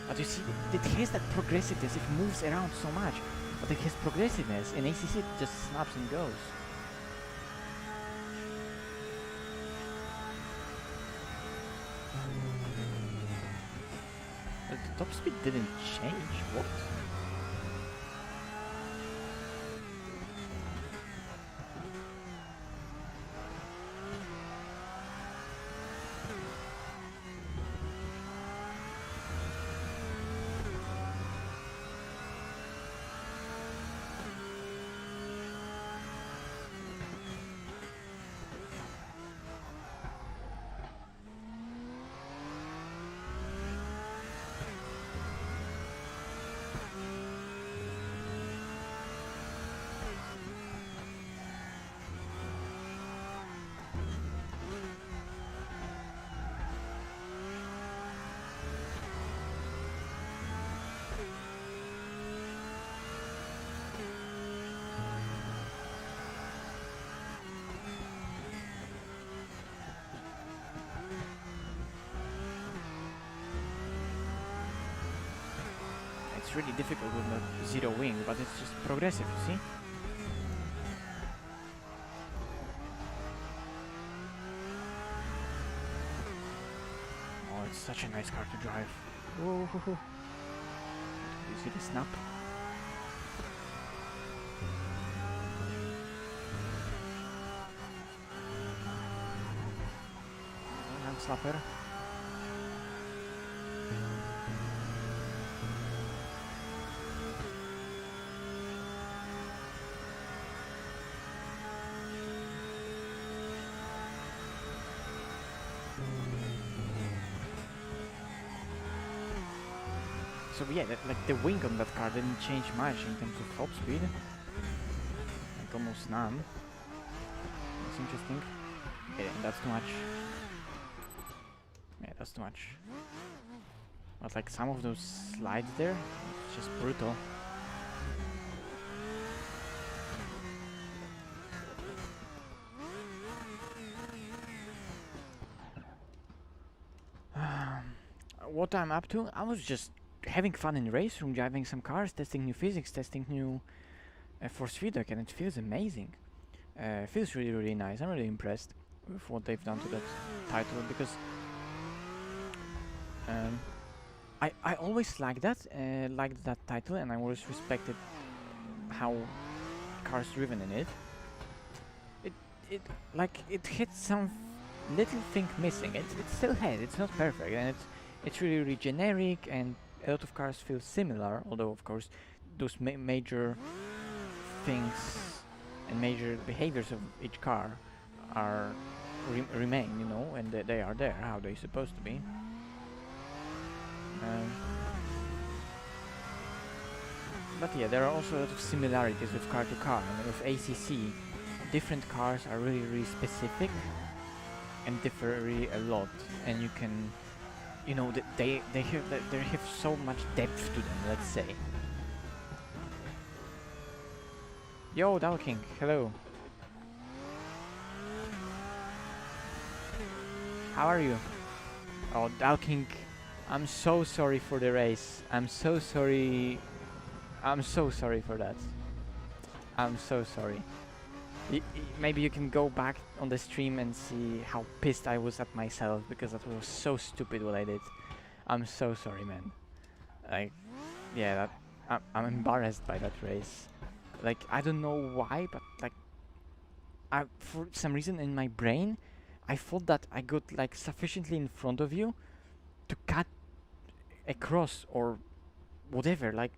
But you see, it has that progressiveness, it moves around so much, but it has progressiveness. In ACC it just snaps and goes. But the top speed didn't change, what? It's really difficult with the 0 wing, but it's just progressive, you see? Oh, it's such a nice car to drive. Whoa, whoa, whoa. You see the snap? Hand slapper. So yeah, like the wing on that car didn't change much in terms of top speed. Like almost none. That's interesting. Yeah, that's too much. Yeah, that's too much. But like some of those slides there, it's just brutal. What I'm up to, I was just having fun in RaceRoom, driving some cars, testing new physics, testing new force feedback, and it feels amazing. Feels really, really nice. I'm really impressed with what they've done to that title, because I always liked that title, and I always respected how cars driven in it. It had some little thing missing. It still has. It's not perfect, and it's really, really generic, and a lot of cars feel similar. Although, of course, those major things and major behaviors of each car are remain, you know, and they are there how they're supposed to be. But yeah, there are also a lot of similarities with car to car. I mean, with ACC, different cars are really, really specific and differ really a lot, and you can, you know, they have so much depth to them. Let's say. Yo, Dow King, hello. How are you? Oh, Dow King, I'm so sorry for the race. I'm so sorry. I'm so sorry for that. I'm so sorry. Maybe you can go back on the stream and see how pissed I was at myself, because that was so stupid what I did. I'm so sorry, man. Like, yeah, I'm embarrassed by that race. Like, I don't know why, but like, for some reason in my brain, I thought that I got like sufficiently in front of you to cut across or whatever. Like,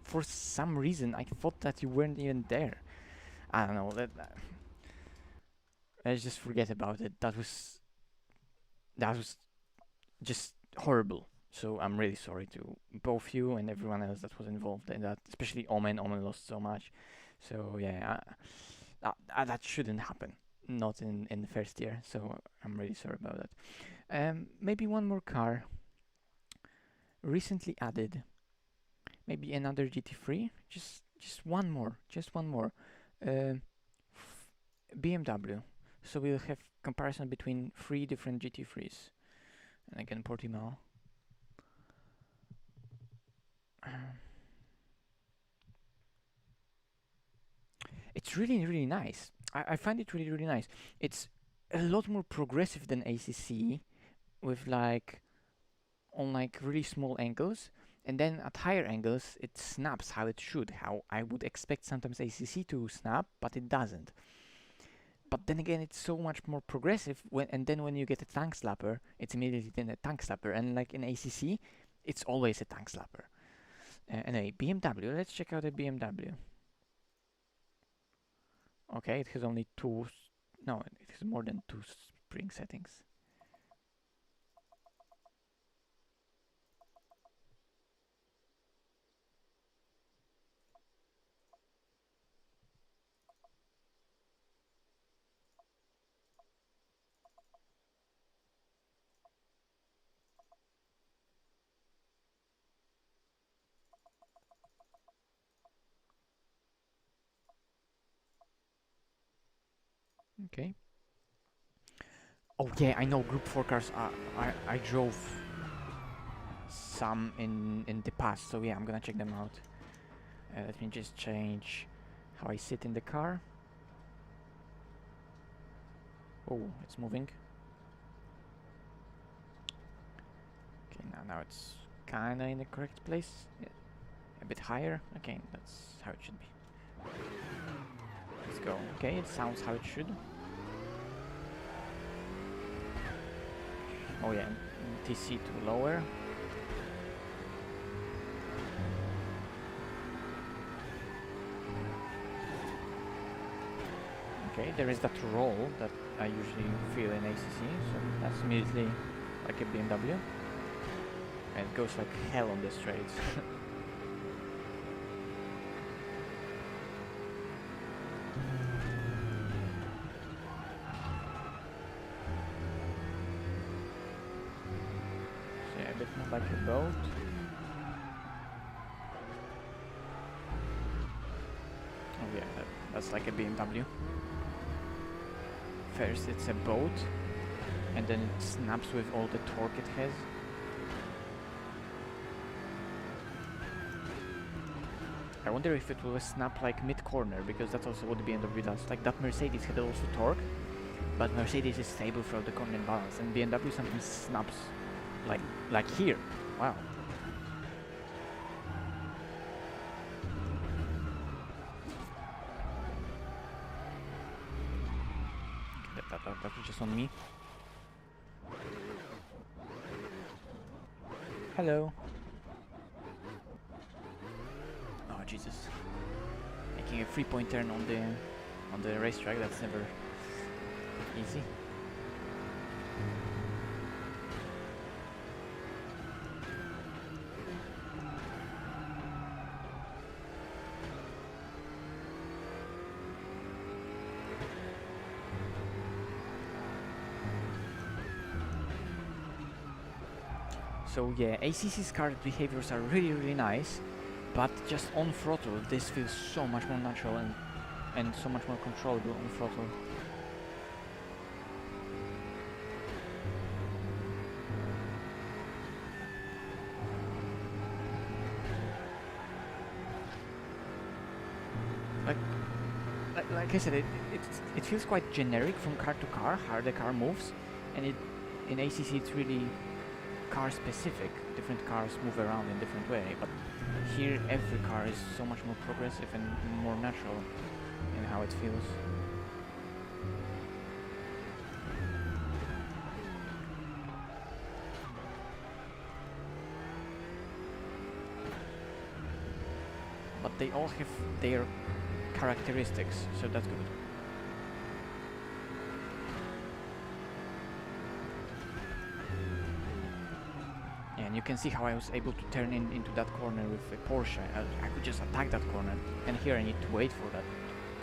for some reason, I thought that you weren't even there. I don't know. Let's just forget about it. That was just horrible. So I'm really sorry to both you and everyone else that was involved in that, especially Omen. Omen lost so much. So yeah, that shouldn't happen. Not in the first year. So I'm really sorry about that. Maybe one more car recently added. Maybe another GT3. Just one more. Just one more. BMW. So we'll have comparison between 3 different GT3s. And again, Portimao. It's really, really nice. I find it really, really nice. It's a lot more progressive than ACC, with like on like really small angles, and then at higher angles it snaps how it should, how I would expect sometimes ACC to snap, but it doesn't. But then again, it's so much more progressive, and then when you get a tank slapper, it's immediately then a tank slapper, and like in ACC, it's always a tank slapper. Anyway, BMW, let's check out a BMW. Okay, it has only no, it has more than 2 spring settings. Okay. Oh yeah, I know Group 4 cars. I drove some in the past, so yeah, I'm gonna check them out. Let me just change how I sit in the car. Oh, it's moving. Okay, now it's kinda in the correct place. Yeah, a bit higher. Okay, that's how it should be. Let's go. Okay, it sounds how it should. Oh yeah, TC to lower. Okay, there is that roll that I usually feel in ACC, so that's immediately like a BMW. And it goes like hell on the straights. So yeah, a bit more like a boat. Oh yeah, that's like a BMW. First it's a boat, and then it snaps with all the torque it has. I wonder if it will snap like mid-corner, because that's also what the BMW does. Like that Mercedes had also torque, but Mercedes is stable throughout the corner balance, and BMW sometimes snaps like here. Wow. That was just on me. Hello. Oh Jesus! Making a 3-point turn on the racetrack, that's never easy. So yeah, ACC's car behaviors are really nice, but just on throttle this feels so much more natural and so much more controllable on throttle. Like I said, it feels quite generic from car to car how the car moves, and in ACC it's really car specific. Different cars move around in different way, but here every car is so much more progressive and more natural in how it feels. But they all have their characteristics, so that's good. Yeah, and you can see how I was able to turn into that corner with a Porsche. I could just attack that corner, and here I need to wait for that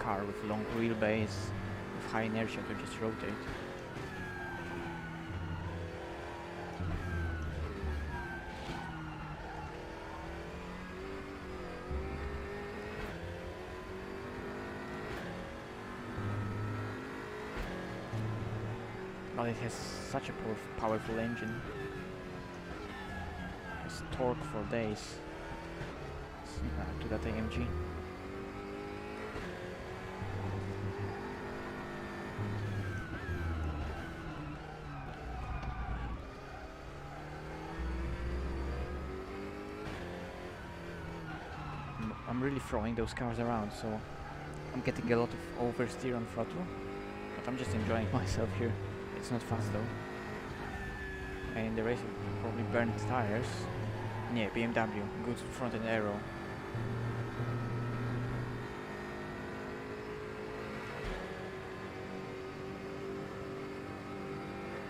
car with long wheelbase, with high inertia to just rotate. But it has such a powerful engine. It has torque for days. To that AMG. I'm really throwing those cars around, so I'm getting a lot of oversteer on throttle, but I'm just enjoying myself here. It's not fast though. And in the race it probably burned tires. Yeah, BMW, good front end aero.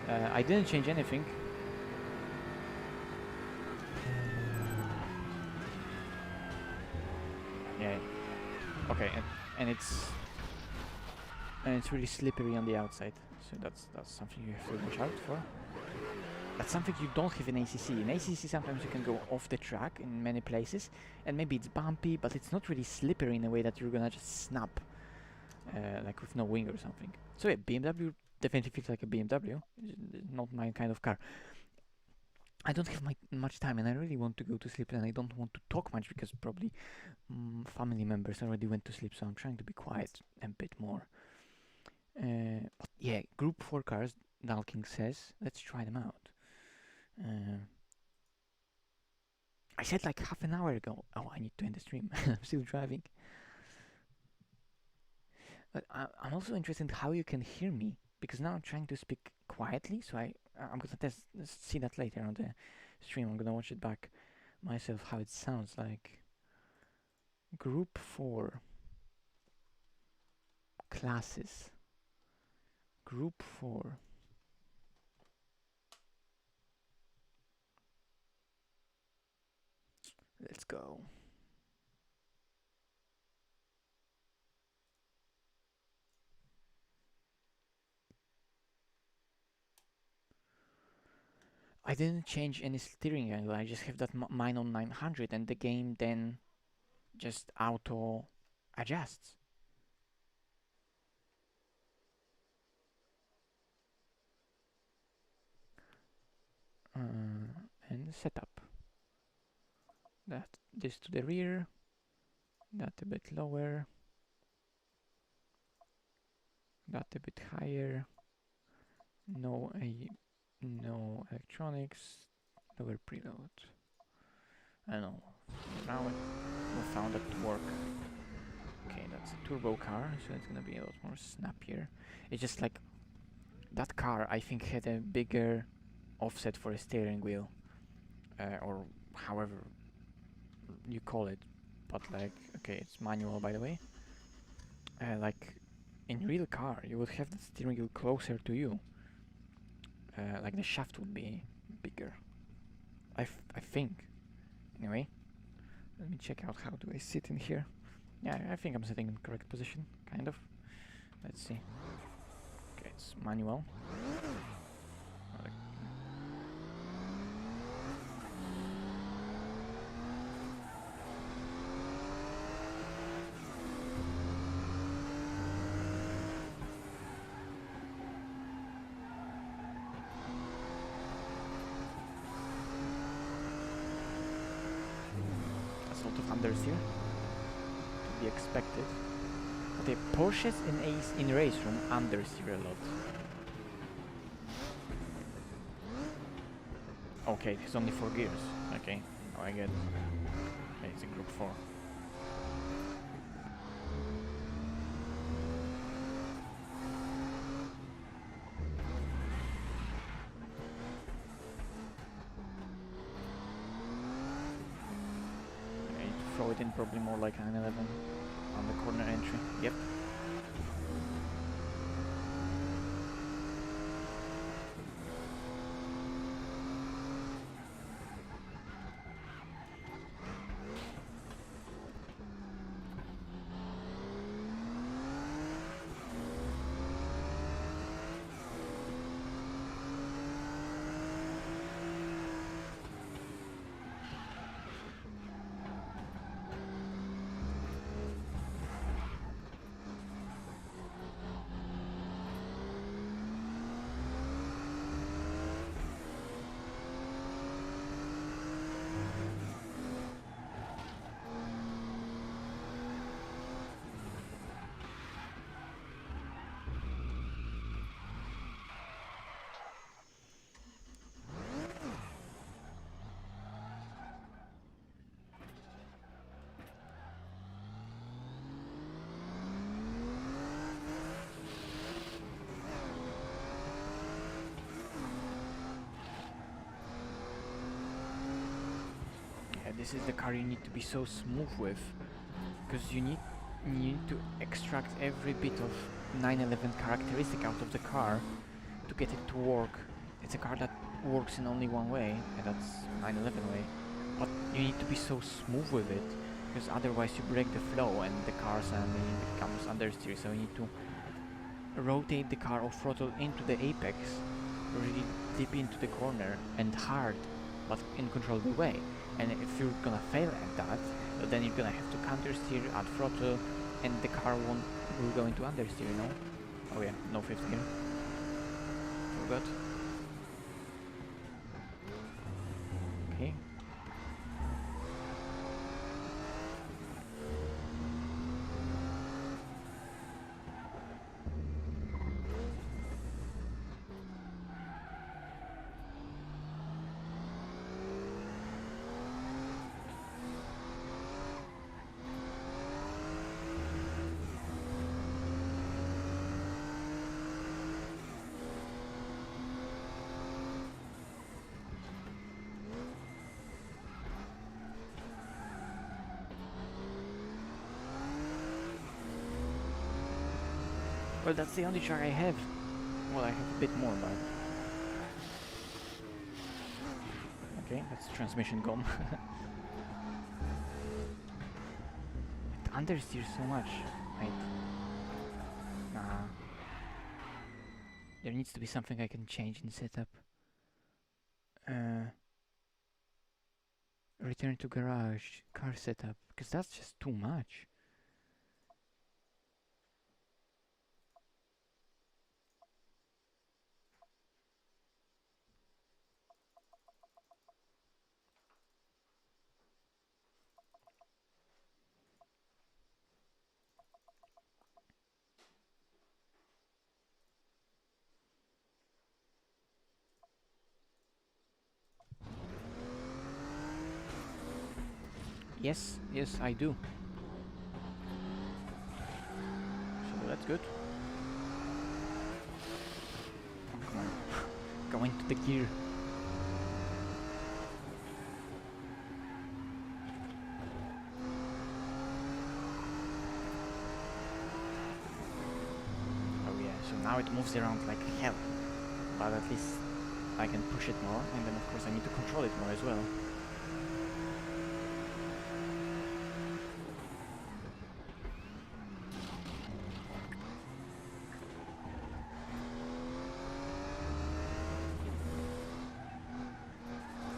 I didn't change anything. Yeah. Okay, and it's really slippery on the outside, so that's something you have to watch out for. That's something you don't have in ACC. In ACC sometimes you can go off the track in many places, and maybe it's bumpy, but it's not really slippery in a way that you're gonna just snap, like with no wing or something. So yeah, BMW definitely feels like a BMW. It's not my kind of car. I don't have much time, and I really want to go to sleep, and I don't want to talk much because probably family members already went to sleep, so I'm trying to be quiet a bit more. But yeah, Group 4 cars, Dalking says, let's try them out. I said like half an hour ago. Oh, I need to end the stream. I'm still driving. But I'm also interested in how you can hear me, because now I'm trying to speak quietly. So I'm gonna see that later on the stream. I'm gonna watch it back myself how it sounds like. Group 4 classes. Group 4. Let's go. I didn't change any steering angle. I just have that mine on 900, and the game then just auto adjusts. And setup. This to the rear, that a bit lower, that a bit higher. No electronics, lower preload. I don't know. Now we found that to work. Okay, that's a turbo car, so it's gonna be a lot more snappier. It's just like that car, I think, had a bigger offset for a steering wheel, or however you call it. But like, okay, it's manual, by the way. Like in real car, you would have the steering wheel closer to you. Like the shaft would be bigger. I think. Anyway, let me check out how do I sit in here. Yeah, I think I'm sitting in correct position, kind of. Let's see. Okay, it's manual. That's a lot of unders here. To be expected. But the Porsches in RaceRoom understeer a lot. Okay, it's only 4 gears. Okay, now I get it. Okay, it's a group 4. I need to throw it in probably more like 911 on the corner entry. Yep. This is the car you need to be so smooth with, because you need to extract every bit of 911 characteristic out of the car to get it to work. It's a car that works in only one way, and that's 911 way. But you need to be so smooth with it, because otherwise you break the flow and the car suddenly becomes understeer. So you need to rotate the car or throttle into the apex, really deep into the corner and hard, but in controllable way. And if you're gonna fail at that, then you're gonna have to counter steer, add throttle, and the car will go into understeer, you know? Oh yeah, no fifth gear. Forgot. Okay. Well, that's the only truck I have. Well, I have a bit more, but... Okay, that's transmission gone. It understeers so much. Wait. Nah. There needs to be something I can change in setup. Return to garage, car setup, because that's just too much. Yes, yes, I do. So that's good. Oh, come on. Go into the gear. Oh yeah, so now it moves around like hell. But at least I can push it more, and then of course I need to control it more as well.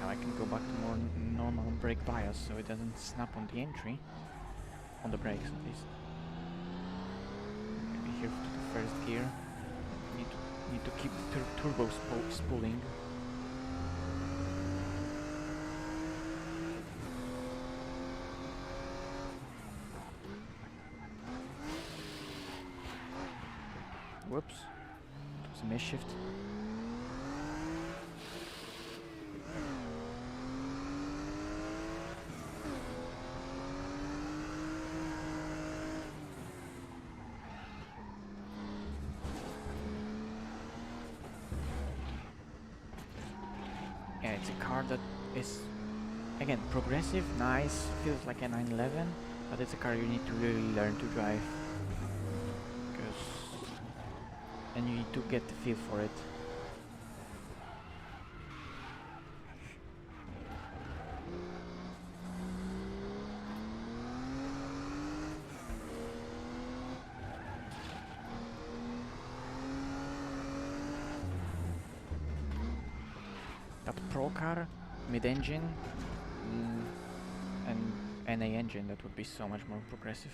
Now I can go back to more normal brake bias so it doesn't snap on the entry. On the brakes at least. Maybe here to the first gear. Need to keep the turbo spooling. Whoops. It was a misshift. Yeah, it's a car that is, again, progressive, nice, feels like a 911, but it's a car you need to really learn to drive. And you need to get the feel for it. That Pro car, mid-engine, and NA engine, that would be so much more progressive.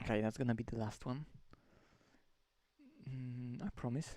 Okay, that's gonna be the last one. I promise.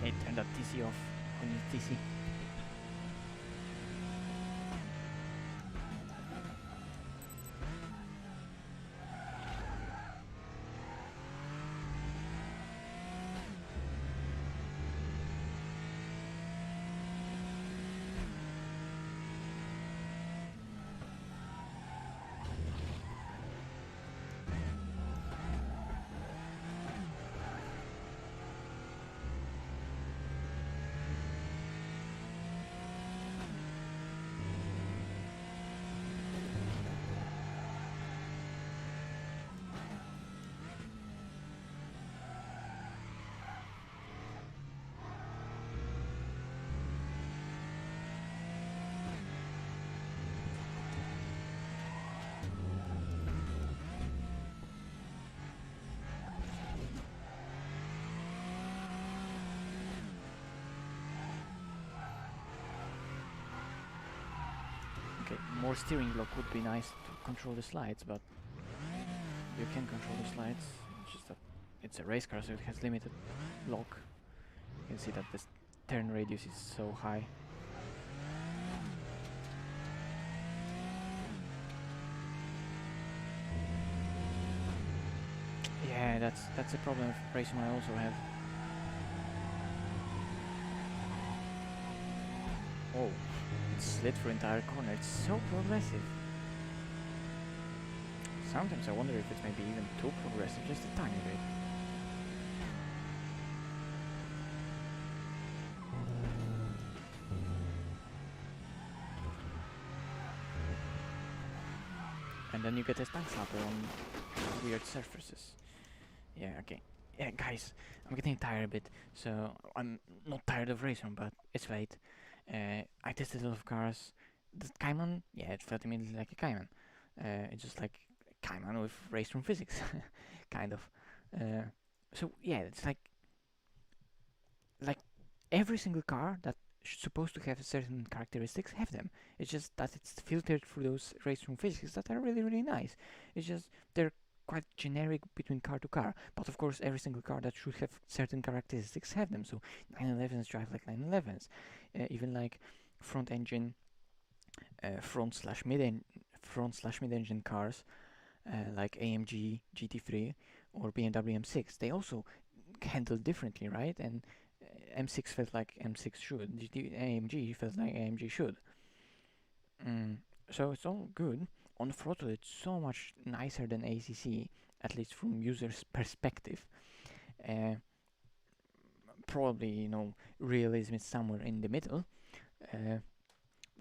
Hey, turn that TC off. Who needs TC? Okay, more steering block would be nice to control the slides, but you can control the slides. It's just that it's a race car, so it has limited lock. You can see that this turn radius is so high. Yeah, that's a problem of racing I also have. Oh, it slid through entire corner. It's so progressive. Sometimes I wonder if it's maybe even too progressive, just a tiny bit. And then you get a stank slapper on weird surfaces. Yeah, okay. Yeah, guys, I'm getting tired a bit, so I'm not tired of racing, but it's late. I tested a lot of cars. The Cayman, yeah, it felt immediately like a Cayman. It's just like a Cayman with RaceRoom physics, kind of. So yeah, it's like every single car that supposed to have certain characteristics have them. It's just that it's filtered through those RaceRoom physics that are really nice. It's just they're quite generic between car to car, but of course every single car that should have certain characteristics have them. So 911s drive like 911s, even like front engine, front slash mid engine cars like AMG GT3 or BMW M6. They also handle differently, right? And M6 felt like M6 should. AMG felt like AMG should. So it's all good. On throttle, it's so much nicer than ACC, at least from user's perspective. Uh, Probably, realism is somewhere in the middle. Uh,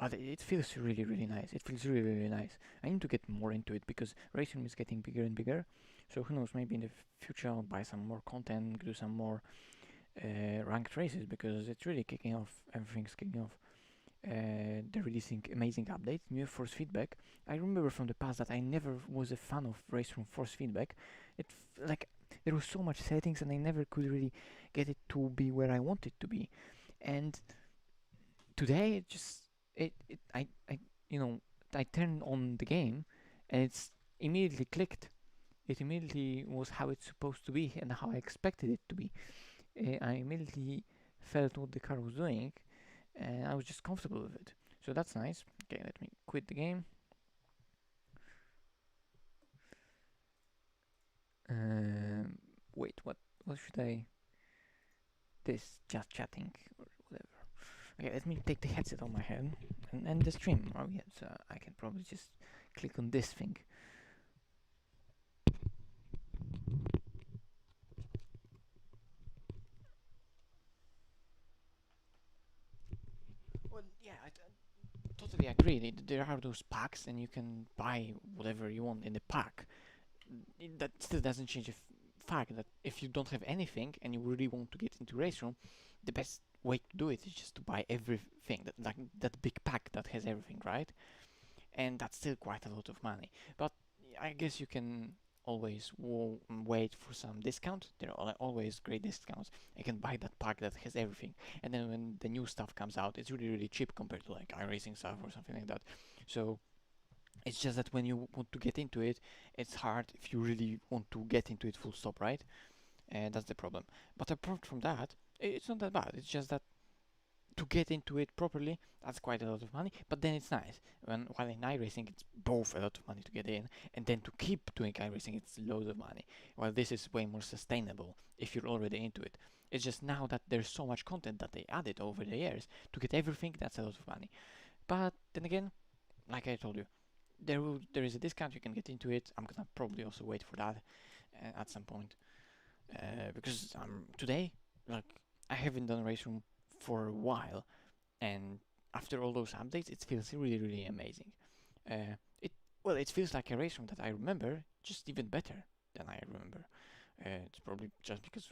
but it feels really nice. It feels really nice. I need to get more into it because RaceRoom is getting bigger and bigger. So who knows? Maybe in the future I'll buy some more content, do some more ranked races because it's really kicking off. Everything's kicking off. They're releasing amazing updates, new force feedback. I remember from the past that I never was a fan of RaceRoom force feedback. Like there was so much settings and I never could really get it to be where I want it to be. And today it just I turned on the game and it's immediately clicked. It immediately was how it's supposed to be and how I expected it to be. I immediately felt what the car was doing and I was just comfortable with it. So that's nice. Okay, let me quit the game. Wait, what should I? This just chatting or whatever. Okay, let me take the headset on my head and end the stream. Oh yeah, so I can probably just click on this thing. Well, yeah, I totally agree. There are those packs, and you can buy whatever you want in the pack. That still doesn't change the fact that if you don't have anything and you really want to get into RaceRoom, the best way to do it is just to buy everything, that big pack that has everything, right? And that's still quite a lot of money. But I guess you can always wait for some discount. There are always great discounts. You can buy that pack that has everything, and then when the new stuff comes out, it's really cheap compared to like iRacing stuff or something like that. So it's just that when you want to get into it, it's hard if you really want to get into it full stop, right? And that's the problem. But apart from that, It's not that bad. It's just that to get into it properly, that's quite a lot of money. But then it's nice. While in iRacing, it's both a lot of money to get in, and then to keep doing iRacing, it's loads of money. While this is way more sustainable if you're already into it. It's just now that there's so much content that they added over the years to get everything. That's a lot of money. But then again, like I told you, there is a discount. You can get into it. I'm gonna probably also wait for that at some point because today, like, I haven't done RaceRoom for a while, and after all those updates, it feels really amazing. It it feels like a RaceRoom that I remember, just even better than I remember. It's probably just because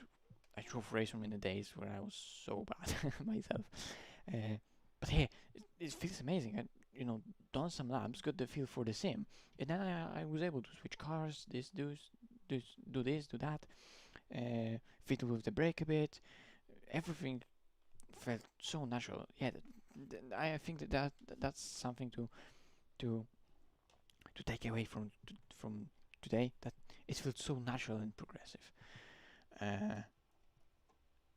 I drove RaceRoom in the days where I was so bad myself. Uh, but yeah, it feels amazing. I, done some labs, got the feel for the sim, and then I was able to switch cars, do this, do that, fiddle with the brake a bit. Everything felt so natural. Yeah, I think that's something to to take away from today. That it felt so natural and progressive, uh,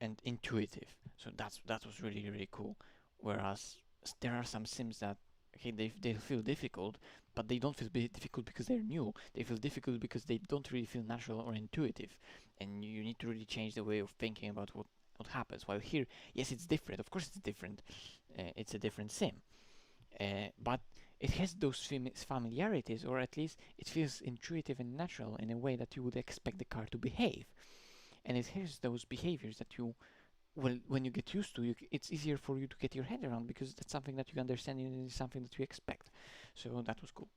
and intuitive. So that was really cool. Whereas there are some sims that okay they feel difficult, but they don't feel difficult because they're new. They feel difficult because they don't really feel natural or intuitive, and you need to really change the way of thinking about what happens. While here, yes, it's different. Of course, it's different. It's a different sim, but it has those familiarities, or at least it feels intuitive and natural in a way that you would expect the car to behave. And it has those behaviors that you, well, when you get used to, it's easier for you to get your head around because that's something that you understand and it's something that you expect. So that was cool.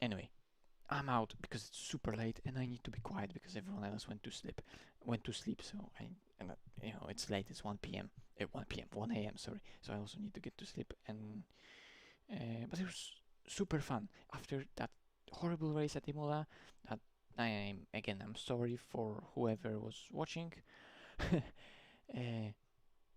Anyway, I'm out because it's super late and I need to be quiet because everyone else went to sleep. So it's late. It's 1 p.m. 1 p.m. 1 a.m. Sorry. So I also need to get to sleep. And but it was super fun after that horrible race at Imola. That I'm sorry for whoever was watching.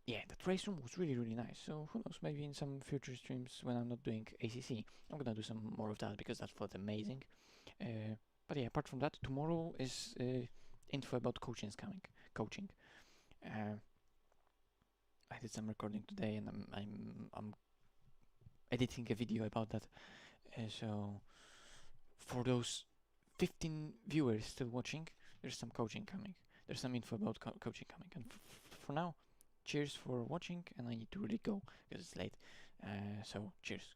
Yeah, that race room was really nice. So who knows? Maybe in some future streams when I'm not doing ACC, I'm gonna do some more of that because that felt amazing. But yeah, apart from that, tomorrow is info about coaching's coming. Coaching. Uh, I did some recording today, and I'm editing a video about that. So for those 15 viewers still watching, there's some coaching coming. There's some info about coaching coming. And for now, cheers for watching, and I need to really go because it's late. So cheers.